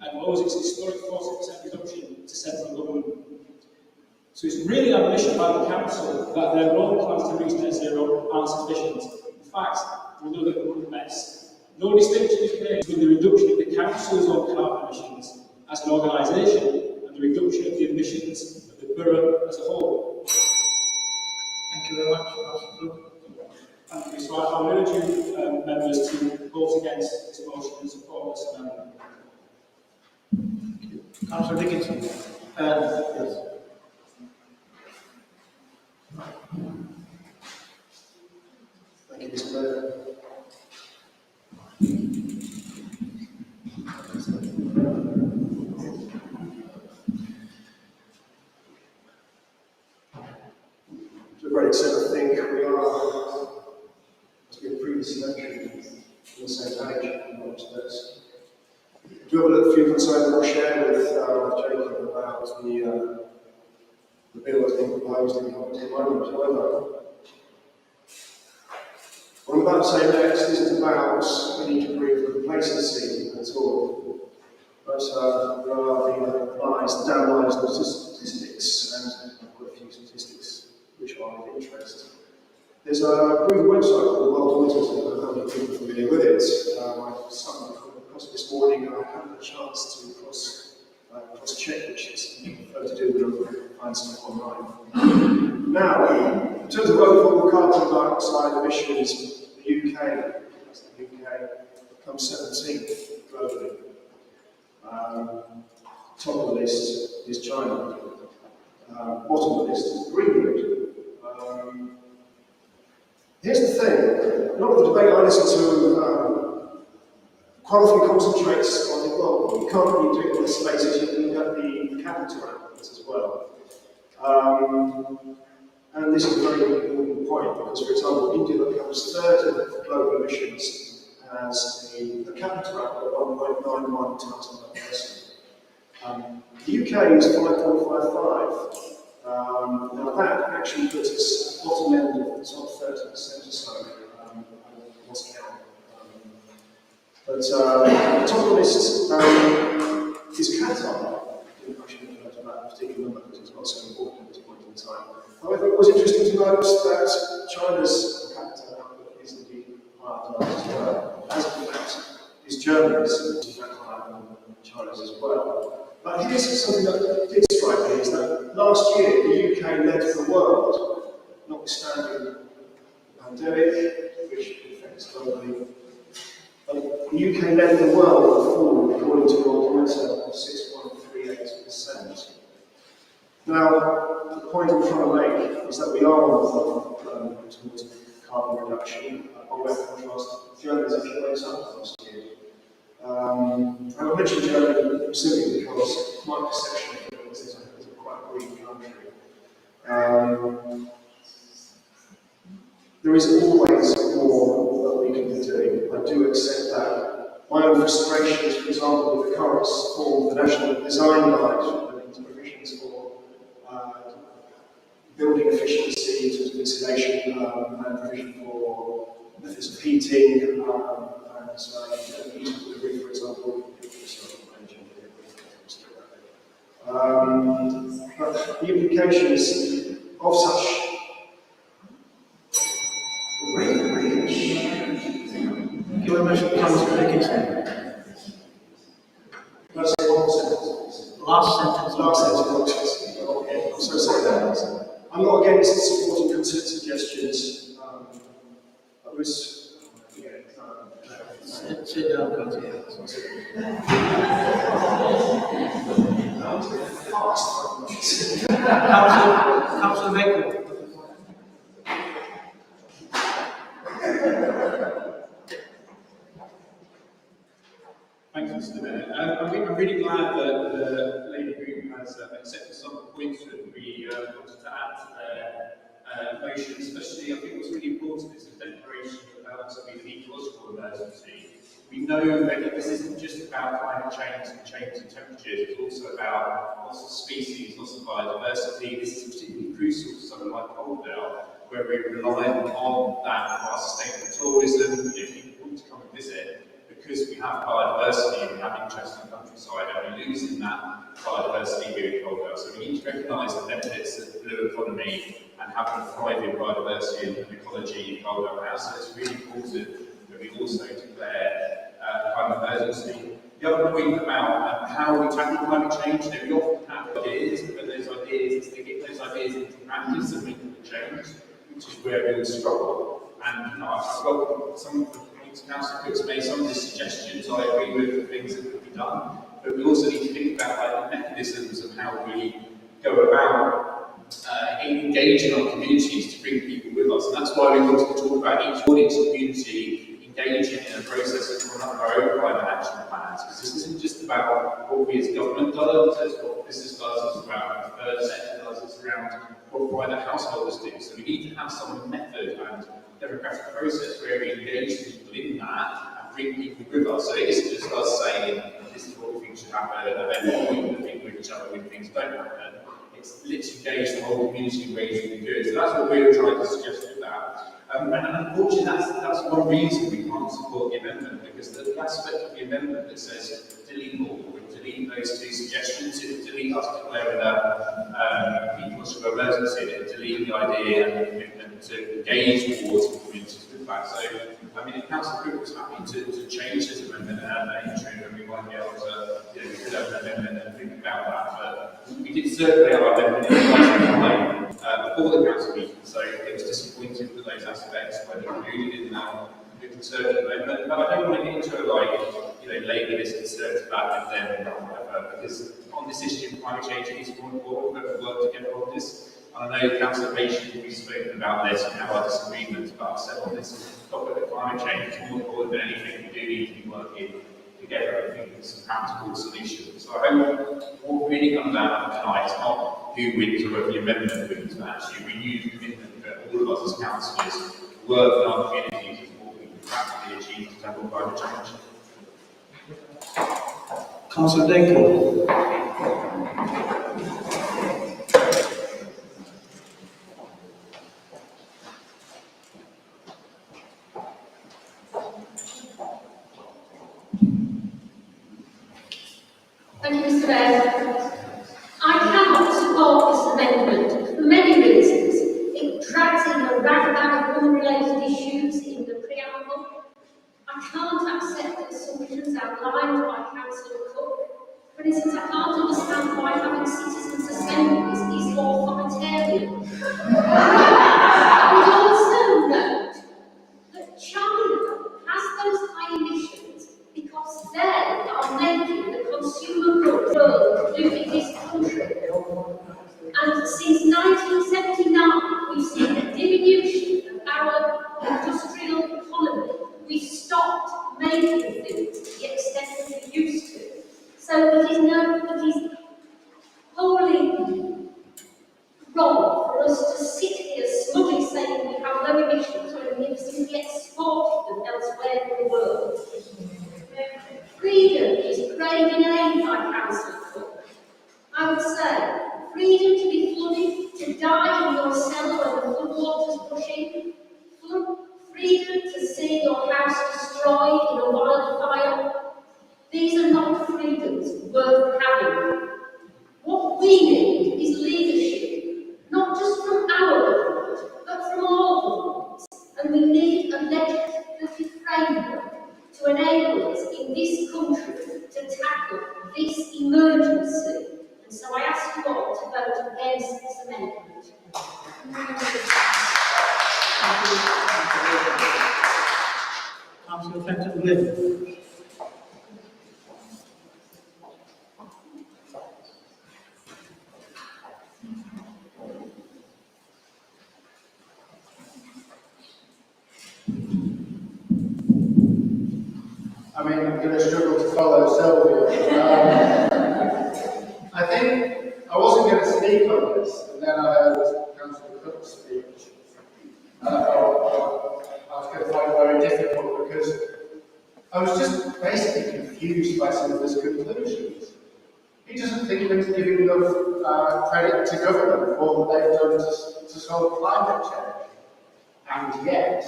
and owes its historic 40% reduction to central government. So it's really an admission by the Council that their own plans to reach net zero aren't sufficient. In fact, we're a little bit of a mess. No distinction is made between the reduction of the Council's own carbon emissions as an organisation and the reduction of the emissions of the borough as a whole. Thank you very much, Councillor. Thank you. So I urge you, members, to vote against this motion and support this amendment. Councillor Dickinson. Yes. Thank you, Mr. Mayor. To a great extent, I think we are, as we previously mentioned, on the same page on much of this. I do have a few concerns I'll share with Jacob about the bill that's being proposed in the moment. However, what I'm about to say next isn't about any degree of complacency at all, but there are the lies, the damn lies of statistics, and I've got a few statistics which are of interest. There's a proven website called World Autism, and how many people are familiar with it. I stumbled across it this morning, and I haven't had a chance to cross-check, which is prefer to do when I find stuff online. Now, in terms of overall carbon dioxide emissions, the UK comes 17th globally. Top of the list is China. Bottom of the list is Greenland. Here's the thing, a lot of the debate I listen to quite often concentrates on, well, you can't really do it in the spaces, you can look at the capital outputs as well. And this is a very important point because, for example, India that becomes third of global emissions has a capital output of 1.91 tonnes per person. The UK is 5.55. Now that actually puts us at the bottom end of the top 30% or so, lost count. But the top of the list is Qatar. I shouldn't have heard that particular number because it's not so important at this point in time. However, it was interesting to note that China's capital output is indeed higher than ours as well, as in fact is Germany's, in fact higher than China's as well. But here's something that did strike me, is that last year the UK led the world, notwithstanding the pandemic, which affects globally. But the UK led the world with a fall, according to Contractor, of 6.38%. Now, the point I'm trying to make is that we are on the path towards carbon reduction. By way of contrast, Germany's actually went up last year. And I mentioned Germany simply because my perception of it is it's a quite green country. There is always more that we can be doing. I do accept that. My own frustrations, for example, with the current form of the National Design Guide and provisions for building efficiency in terms of insulation and provision for methods of heating and heat delivery, for example. But the implications of such range. Give a motion to Councillor Petition. Let's say one sentence. Last sentence. Last sentence. Okay, I'm so sorry that. I'm not against supporting consent suggestions. I was. Sit down, Councillor. Councillor Maker. Thanks, Mr. Mayor. I'm really glad that the Labour Group has accepted some of the points that we wanted to add to their motion, especially I think what's really important is the declaration about the ecological emergency. We know that this isn't just about climate change and changing temperatures, it's also about loss of species, loss of biodiversity. This is particularly crucial to something like Calderdale, where we're relying on that for our sustainable tourism. If people want to come and visit, because we have biodiversity and we have interest in the countryside, and we're losing that biodiversity here in Calderdale. So we need to recognise the benefits of the blue economy and having a thriving biodiversity and ecology in Calderdale now. So it's really important that we also declare climate emergency. The other point about how we tackle climate change, we often have ideas, but those ideas, it's to get those ideas into practice and make them change, which is where we all struggle. And I've welcomed some of the points Councillor Cook's made, some of the suggestions I agree with, the things that could be done, but we also need to think about the mechanisms of how we go about engaging our communities to bring people with us. And that's why we wanted to talk about each audience community engaging in a process of drawing up our own climate action plans, because this isn't just about what we as government does, it's what business does, it's about what the third sector does, it's around what private householders do. So we need to have some method and democratic process where we engage people in that and bring people with us. So it isn't just us saying, this is what we think should happen, and then pointing the finger at each other when things don't happen. It's literally engage the whole community in ways we can do it. So that's what we're trying to suggest with that. And unfortunately, that's one reason we can't support the amendment, because the aspect of the amendment that says delete all, delete those two suggestions, delete us declaring that ecological emergency, delete the idea and the commitment to engage towards communities with that. So, I mean, if Councillor Cook was happy to change this amendment and add that into it, then we might be able to, we could have an amendment and think about that. But we did circulate our amendment in before the council meeting, so it was disappointing for those aspects when included in that the Conservative amendment. But I don't want to get into it like, Labour is concerned about it then, because on this issue of climate change, it is more important that we work together on this. And I know Councillor Patience will be speaking about this and our disagreements, but I've said on this topic of climate change is more important than anything. We do need to be working together and thinking of some practical solutions. So I hope what really comes out of tonight is not who wins or whether the amendment wins, but actually renewed commitment that all of us as councillors work in our communities is what we can practically achieve to tackle climate change. Councillor Dacre. Thank you, Mr. Mayor. I cannot support this amendment for many reasons. It drags in a ragtag of unrelated issues in the preamble. I can't accept the assumptions outlined by Councillor Cook. For instance, I can't understand why having citizens' assemblies is authoritarian. I would also note that China has those high emissions because they are making the consumer goods world live in this country. And since 1979, we've seen a diminution of our industrial economy. We've stopped making things to the extent that we used to. So it is wholly wrong for us to sit here smugly saying we have low emissions when we have simply exported them elsewhere in the world. Freedom is prayed in aid by Councillor Cook. I would say freedom to be flooded, to die in your cellar when the floodwaters rush in, freedom to see your house destroyed in a wildfire. These are not freedoms worth having. What we need is leadership, not just from our government, but from all governments. And we need a legislative framework to enable us in this country to tackle this emergency. And so I ask you all to vote against this amendment. Councillor Fenton-Glynn. I mean, I'm going to struggle to follow Sylvia. I think I wasn't going to speak on this, and then I heard Councillor Cook's speech. I was going to find it very difficult because I was just basically confused by some of his conclusions. He doesn't think we're giving enough credit to government for what they've done to solve climate change. And yet,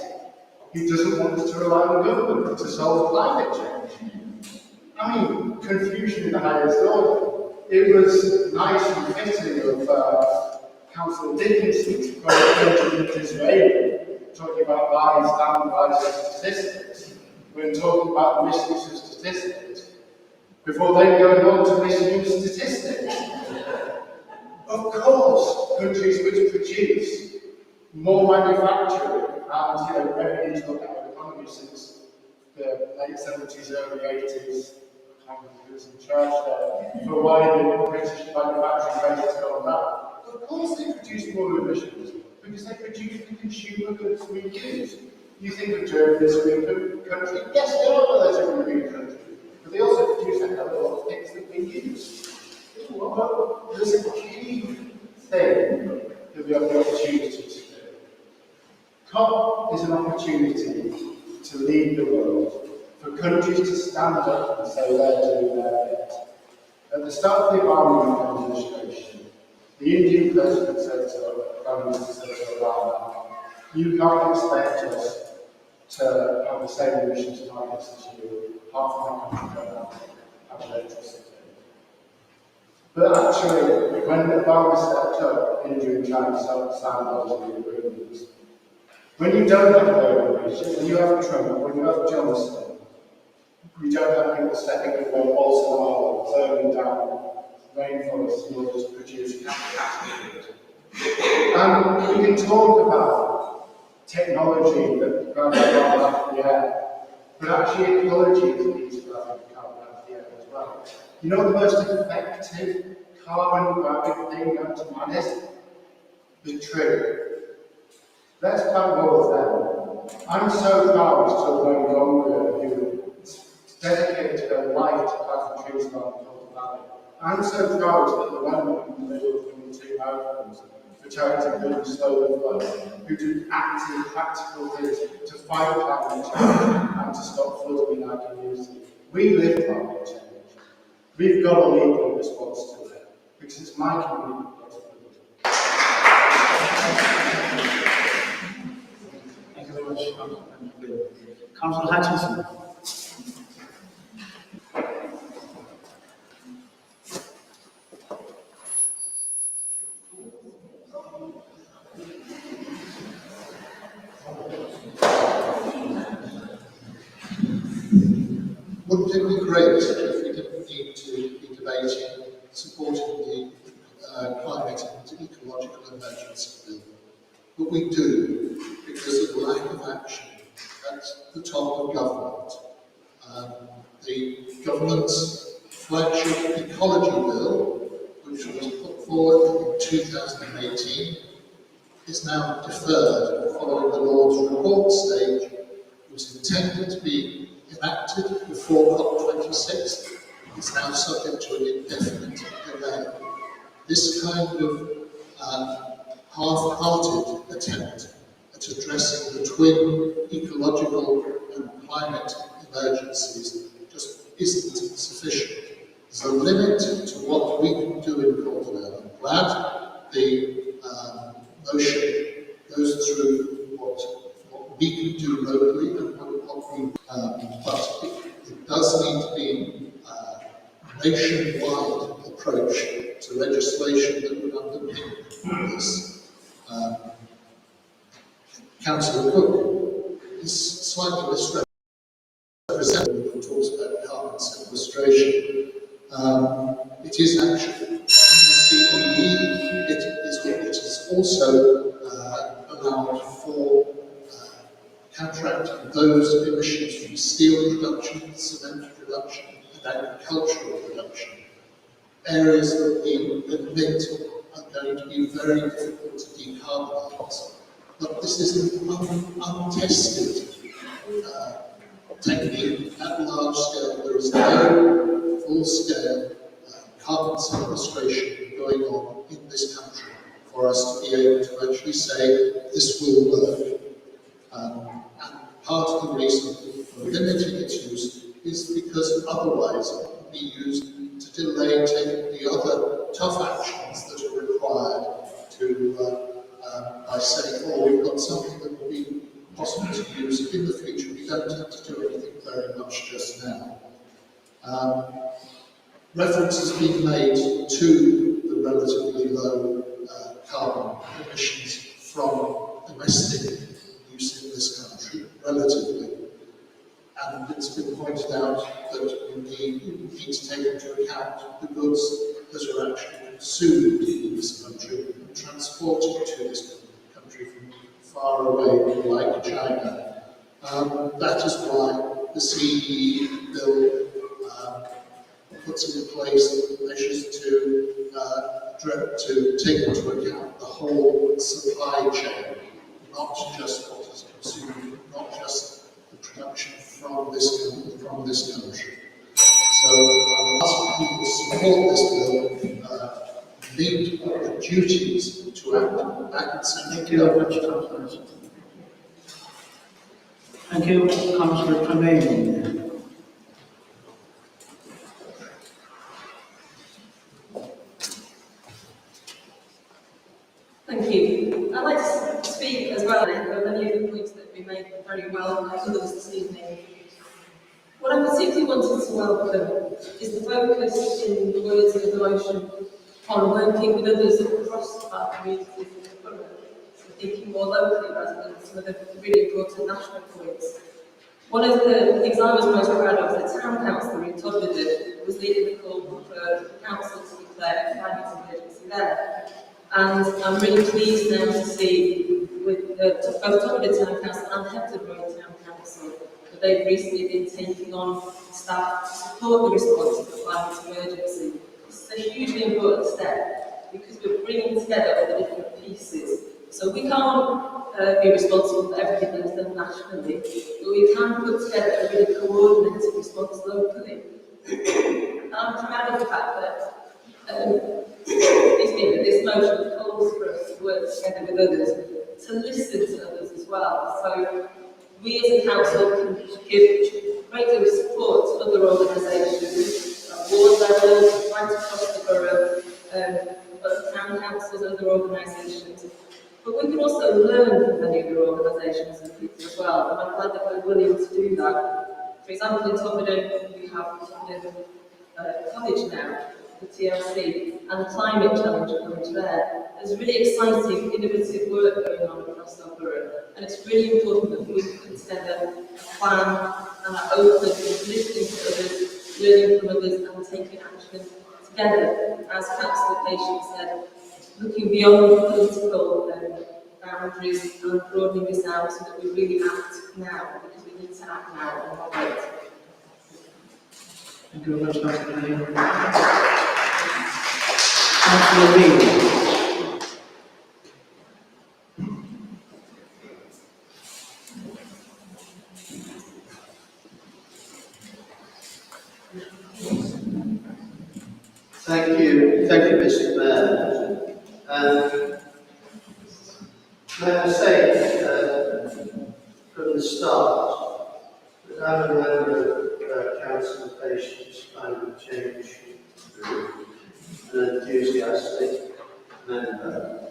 he doesn't want us to rely on government to solve climate change. I mean, confusion in the highest order. It was nice and fitting of Councillor Dickinson to quote Benjamin Disraeli, talking about lies, standardised statistics, when talking about the misuse of statistics, before then going on to misuse statistics. Of course, countries which produce more manufacturing and revenue to look at our economy since the late 70s, early 80s, I can't remember who was in charge there, for why the British manufacturing rate has gone down. Of course they produce more emissions, because they produce the consumer goods we use. You think of Germany as a green country? Yes, they are a relatively green country, but they also produce a hell of a lot of things that we use. Well, there's a key thing that we have the opportunity to do. COP is an opportunity to lead the world, for countries to stand up and say they're doing their bit. At the start of the Obama administration, the Indian president said to Prime Minister said to Obama, "You can't expect us to have the same emissions targets as you. Half of our country don't have electricity." But actually, when Obama stepped up, India and China signed those agreements. When you don't have low emissions, when you have Trump, when you have Johnson, you don't have people stepping up like Bolsonaro, burning down rainforests in order to produce capital. And we can talk about technology that grabs carbon out of the air, but actually ecology is a piece of grabbing carbon out of the air as well. You know what the most effective carbon grabbing thing known to man is? be true. Let's come more of them. I'm so proud to have known Gonga, who dedicated her life to planting trees along the Calder Valley. I'm so proud that the women in the middle of the two mountains for charity building slowly flow, who do active, practical things to fight climate change and to stop flooding in our community. We live climate change. We've got a legal response to it, because it's my community that gets flooded. Thank you very much, Councillor Hutchinson. Wouldn't it be great if we didn't need to be debating supporting the climate and ecological emergency bill? But we do, because of the lack of action at the top of government. The government's flagship ecology bill, which was put forward in 2018, is now deferred following the Lord's report stage. It was intended to be enacted before COP26. It's now subject to an indefinite delay. This kind of half-hearted attempt at addressing the twin ecological and climate emergencies just isn't sufficient. There's a limit to what we can do in Calderdale. I'm glad the motion goes through what we can do locally and what we, but it does need to be a nationwide approach to legislation that would underpin this. Councillor Cook is slightly misrepresented when he talks about carbon sequestration. It is actually in the CEE, it is also allowed for counteracting those emissions from steel production, cement production, and agricultural production. Areas that we admit are going to be very difficult to decarbonise. But this is an untested technique at large scale. There is no full-scale carbon sequestration going on in this country for us to be able to actually say this will work. And part of the reason for limiting its use is because otherwise it would be used to delay taking the other tough actions that are required to, by saying, oh, we've got something that will be possible to use in the future. We don't have to do anything very much just now. Reference has been made to the relatively low carbon emissions from domestic use in this country, relatively. And it's been pointed out that we need to take into account the goods that are actually consumed in this country and transported to this country from far away, like China. That is why the CE bill puts in place measures to take into account the whole supply chain, not just what is consumed, not just the production from this country. So I'm asking people to support this bill, need the duties to act back in central government. Thank you, Councillor Tremaine. Thank you. I'd like to speak as well on many of the points that have been made very well by others this evening. What I particularly wanted to welcome is the focus in the words of the motion on working with others across our communities in the borough, so thinking more locally rather than some of the really important national points. One of the things I was most proud of as a town councillor in Calderdale was leading the call for the council to declare a climate emergency there. And I'm really pleased now to see with both Calderdale Town Council and Hepton Town Council that they've recently been taking on staff to support the response to the climate emergency. This is a hugely important step because we're bringing together all the different pieces. So we can't be responsible for everything that's done nationally, but we can put together a really coordinated response locally. And I'm proud of the fact that this motion calls for us to work together with others, to listen to others as well. So we as a council can give great deal of support to other organisations, at ward level, right across the borough, other town councils, other organisations. But we can also learn from many other organisations and people as well, and I'm glad that we're willing to do that. For example, in Tottenham, we have Tottenham College now, the TLC, and the Climate Challenge coming there. There's really exciting, innovative work going on across our borough, and it's really important that we put together a plan and are open to listening to others, learning from others, and taking action together. As Councillor Patience said, looking beyond political boundaries and broadening this out so that we really act now, because we need to act now and not wait. Thank you very much, Councillor Lee. Councillor Lee. Thank you, Mr. Mayor. May I say from the start that I'm a member of Council Patience Climate Change Group, an enthusiastic member,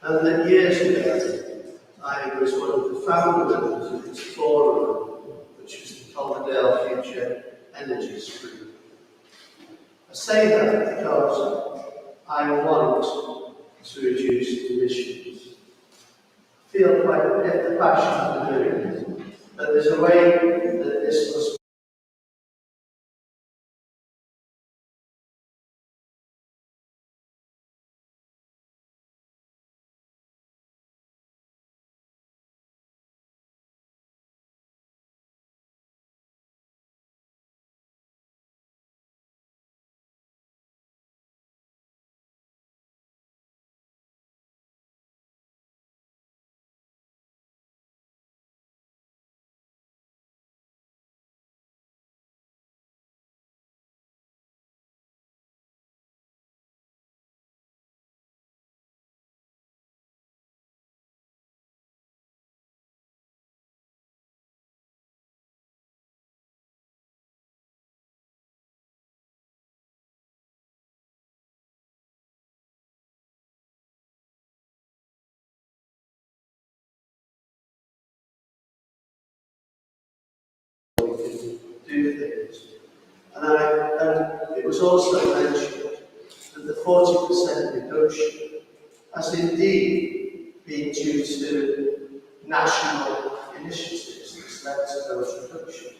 and that years ago I was one of the founder members of this forum, which was the Calderdale Future Energies Group. I say that because I want to reduce emissions. I feel quite the passion for doing it, but there's a way that this must do things. And it was also mentioned that the 40% reduction has indeed been due to national initiatives that's led to those reductions.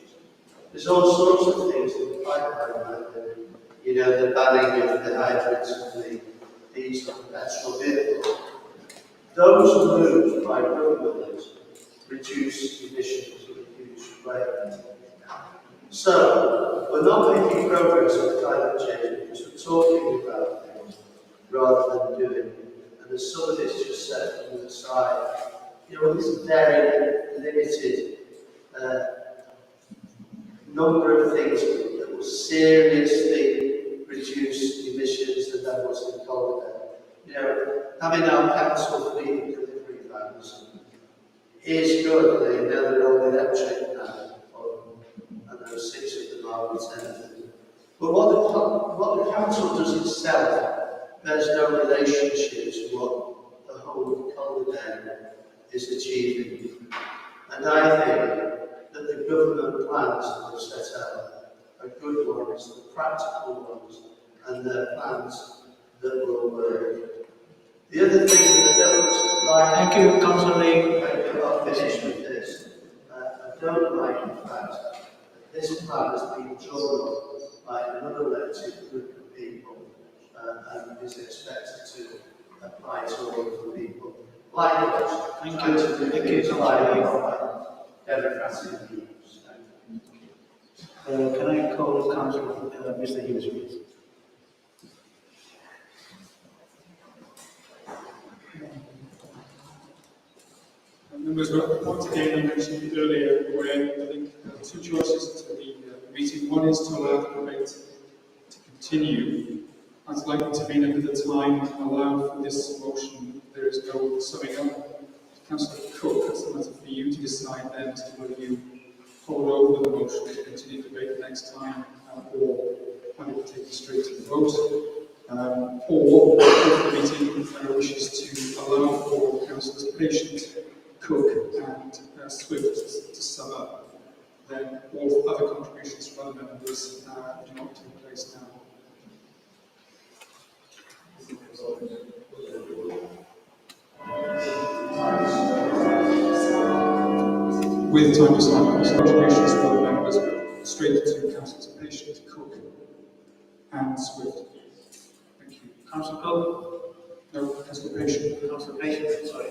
There's all sorts of things in the pipeline, like the banning of the hybrids and the diesel and petrol vehicles. Those moves by government reduce emissions in a huge way. So, we're not making progress on climate change because we're talking about things rather than doing. And as somebody's just said from the side, this very limited number of things that will seriously reduce emissions, and that was in Calderdale. Having our council fleet and delivery vans is good. They know they're all electric now. And those 6 of them are alternative. But what the council does itself, there's no relationship to what the whole of Calderdale is achieving. And I think that the government plans that they've set out are good ones, the practical ones, and they're plans that will work. The other thing that I don't like... Thank you, Councillor Lee. I'll finish with this. I don't like the fact that this plan has been drawn up by an unelected group of people and is expected to apply to all of the people. Likewise, thank you, democratic views. Can I call Councillor Mr. Hughes, please? Members were once again, I mentioned it earlier, where I think two choices to the meeting. One is to allow the debate to continue. I'd like to intervene at the time and allow for this motion. There is no summing up. Councillor Cook, it's a matter for you to decide then as to whether you hold over the motion to continue debate next time or have it taken straight to the vote. Or if the meeting wishes to allow for Councillors Patient, Cook and Swift to sum up, then all other contributions from other members do not take place now. With time to start, contributions from other members straight to Councillors Patient, Cook and Swift. Thank you. Councillor Cook? No, Councillor Patient. Councillor Patient, sorry.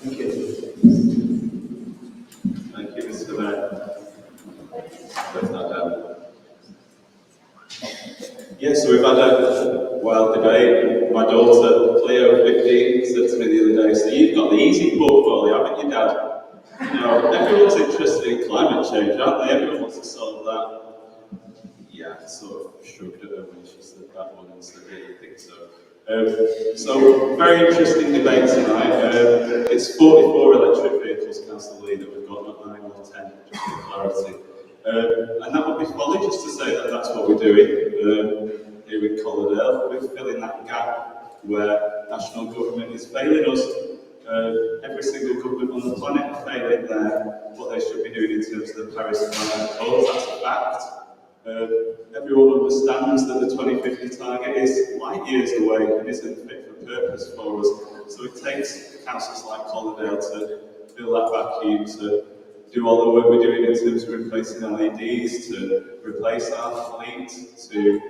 Thank you. Thank you, Mr. Mayor. Put that down. Yes, so we've had a wild debate. My daughter, Cleo, 15, said to me the other day, so you've got the easy portfolio, haven't you, Dad? You know, everyone's interested in climate change, aren't they? Everyone wants to solve that. Yeah, I sort of shrugged at her when she said that one and said, yeah, you think so. So, very interesting debate tonight. It's 44 electric vehicles, Councillor Lee, that we've got, not 9 or 10, just for clarity. And that would be folly just to say that that's what we're doing here in Calderdale. We're filling that gap where national government is failing us. Every single government on the planet are failing there, what they should be doing in terms of the Paris Climate Accords. That's a fact. Everyone understands that the 2050 target is light years away and isn't fit for purpose for us. So it takes councils like Calderdale to fill that vacuum, to do all the work we're doing in terms of replacing LEDs, to replace our fleet, to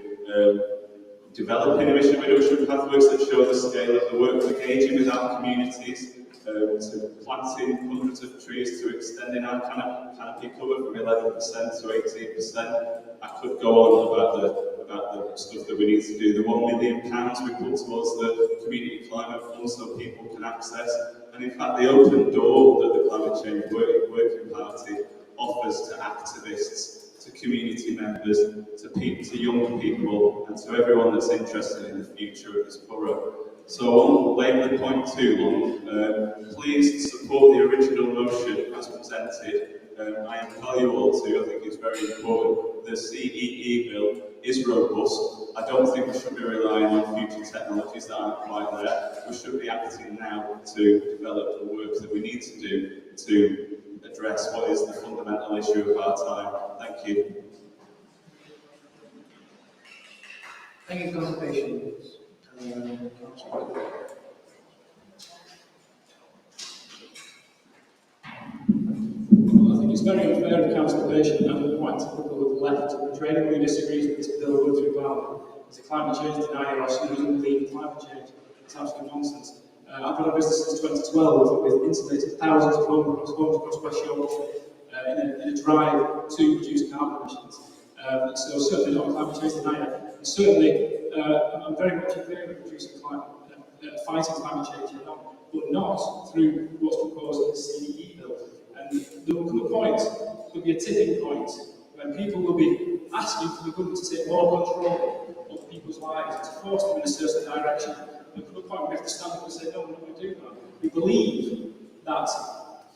developing emission reduction pathways that show the scale of the work we're engaging with our communities, to planting hundreds of trees, to extending our canopy cover from 11% to 18%. I could go on about the stuff that we need to do. The £1 million we put towards the Community Climate Fund so people can access. And in fact, the open door that the Climate Change Working Party offers to activists, to community members, to people, to young people, and to everyone that's interested in the future of this borough. So I won't labour the point too long. Please support the original motion as presented. I implore you all to. I think it's very important. The CEE bill is robust. I don't think we should be relying on future technologies that aren't quite there. We should be acting now to develop the work that we need to do to address what is the fundamental issue of our time. Thank you. Thank you, Councillor Patient. I think it's very unfair of Councillor Patient and quite typical of the left to portray anyone who disagrees with this bill going through Parliament as a climate change denier or someone who doesn't believe in climate change. It's absolute nonsense. I've run a business since 2012 with insulated thousands of homes across West Yorkshire in a drive to reduce carbon emissions. So certainly not a climate change denier. And certainly, I'm very much in favour of reducing fighting climate change but not through what's proposed in the CEE bill. And there will come a point, there'll be a tipping point, when people will be asking for the government to take more control of people's lives, to force them in a certain direction. And there'll come a point where we have to stand up and say, no, we're not going to do that. We believe that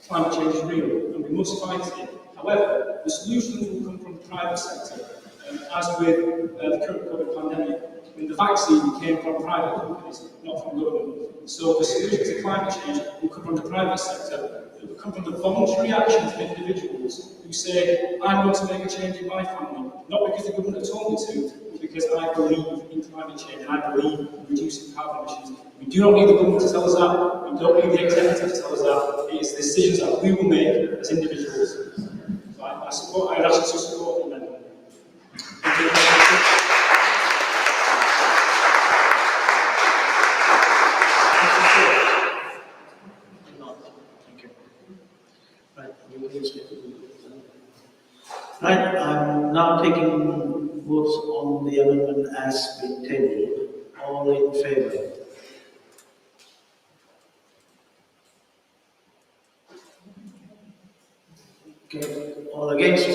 climate change is real, and we must fight it. However, the solutions will come from the private sector, as with the current COVID pandemic. When the vaccine came from private companies, not from government. So the solution to climate change will come from the private sector. It will come from the voluntary actions of individuals who say, I'm going to make a change in my family, not because the government has told me to, but because I believe in climate change and I believe in reducing carbon emissions. We do not need the government to tell us that. We don't need the executive to tell us that. It is the decisions that we will make as individuals. So I would ask you to support the amendment. Thank you. votes on the amendment as been tabled. All in favour? Okay, all against?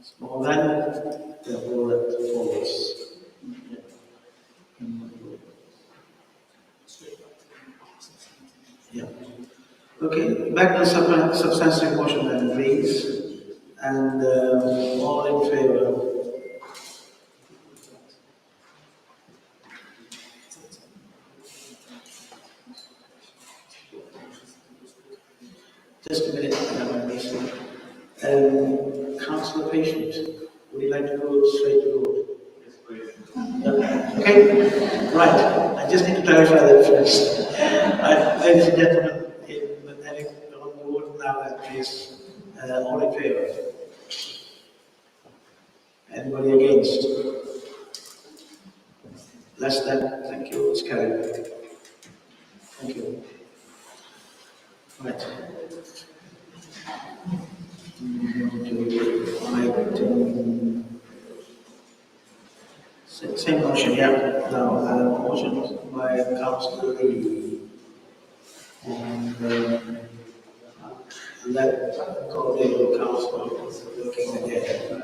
Small hand, therefore that falls. Yeah. Okay, back to substantive motion then, please. And all in favour? Just a minute, Councillor Patient, would you like to go straight to vote? Yes, please. Okay, right. I just need to clarify that first. Right, ladies and gentlemen, on the vote now, please, all in favour? Anybody against? Less than, thank you, it's carried. Thank you. Right. Same motion, yeah. Now, motion by Councillor Lee. And let Calderdale Council looking again.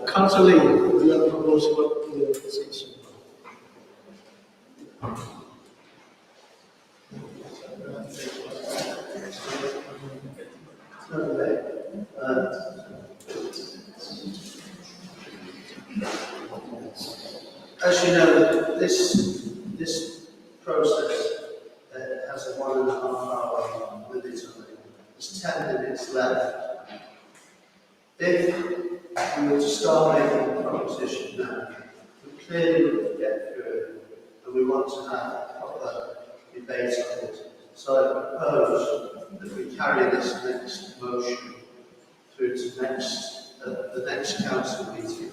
Councillor Lee, do you have a proposal for the discussion? As you know, this process has a 1.5 hour limit on it. There's 10 minutes left. If we were to start making a proposition now, we clearly wouldn't get through, and we want to have a proper debate on it. So I propose that we carry this next motion through to the next council meeting,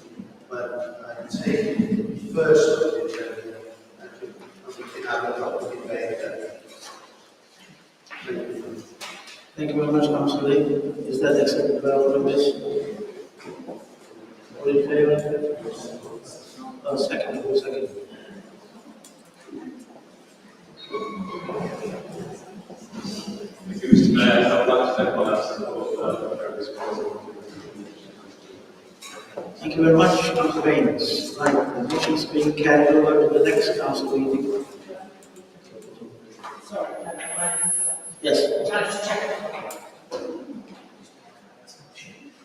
where I can take it first on the agenda and we can have a proper debate then. Thank you. Thank you very much, Councillor Lee. Is that acceptable for members? All in favour? Second. Thank you, Mr. Mayor. I would like to take my last for this proposal. Thank you very much, Councillor Baines. Right, the motion is being carried over to the next council meeting. Sorry, Yes. can I just check?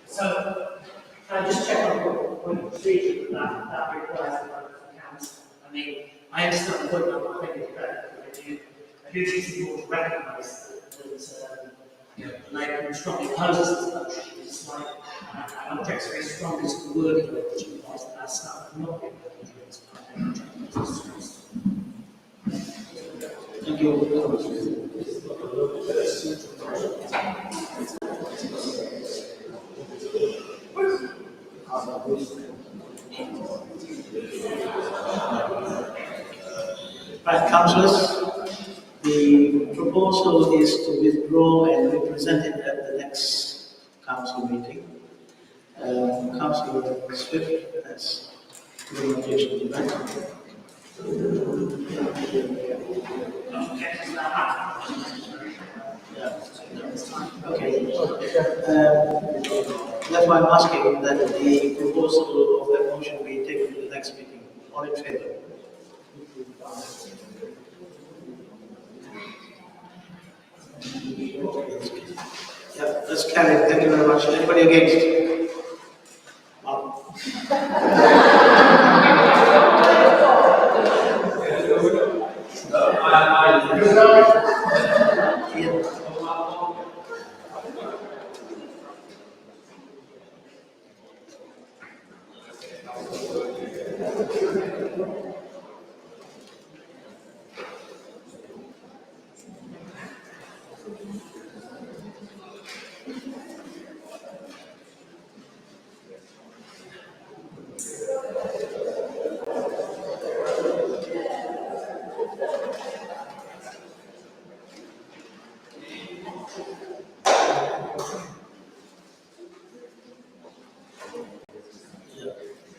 So, can I just check on point procedure that requires the vote of the council? I mean, I understand the point, I think it's better, but I do think it's important to recognise that the Labour strongly opposes this motion. It's like, I object very strongly to the wording of it, which implies that our staff will not be able to do this. Thank you. Right, councillors, the proposal is to withdraw and represent it at the next council meeting. Councillor Swift has no objection to that. Okay. Therefore, I'm asking that the proposal of that motion be taken to the next meeting. All in favour? Yeah, that's carried. Thank you very much. Anybody against?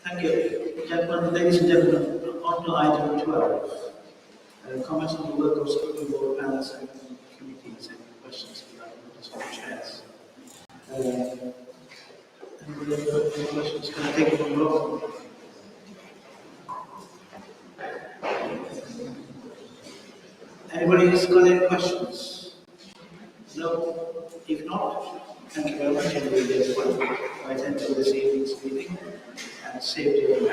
Thank you. Gentlemen, ladies and gentlemen, on to item 12. Comments on the work of school board panels and committees and questions about notice from chairs. Anybody have any questions? Can I take it from Rob? Anybody who's got any questions? No? If not, thank you very much, and we will I attend to this evening's meeting and save you the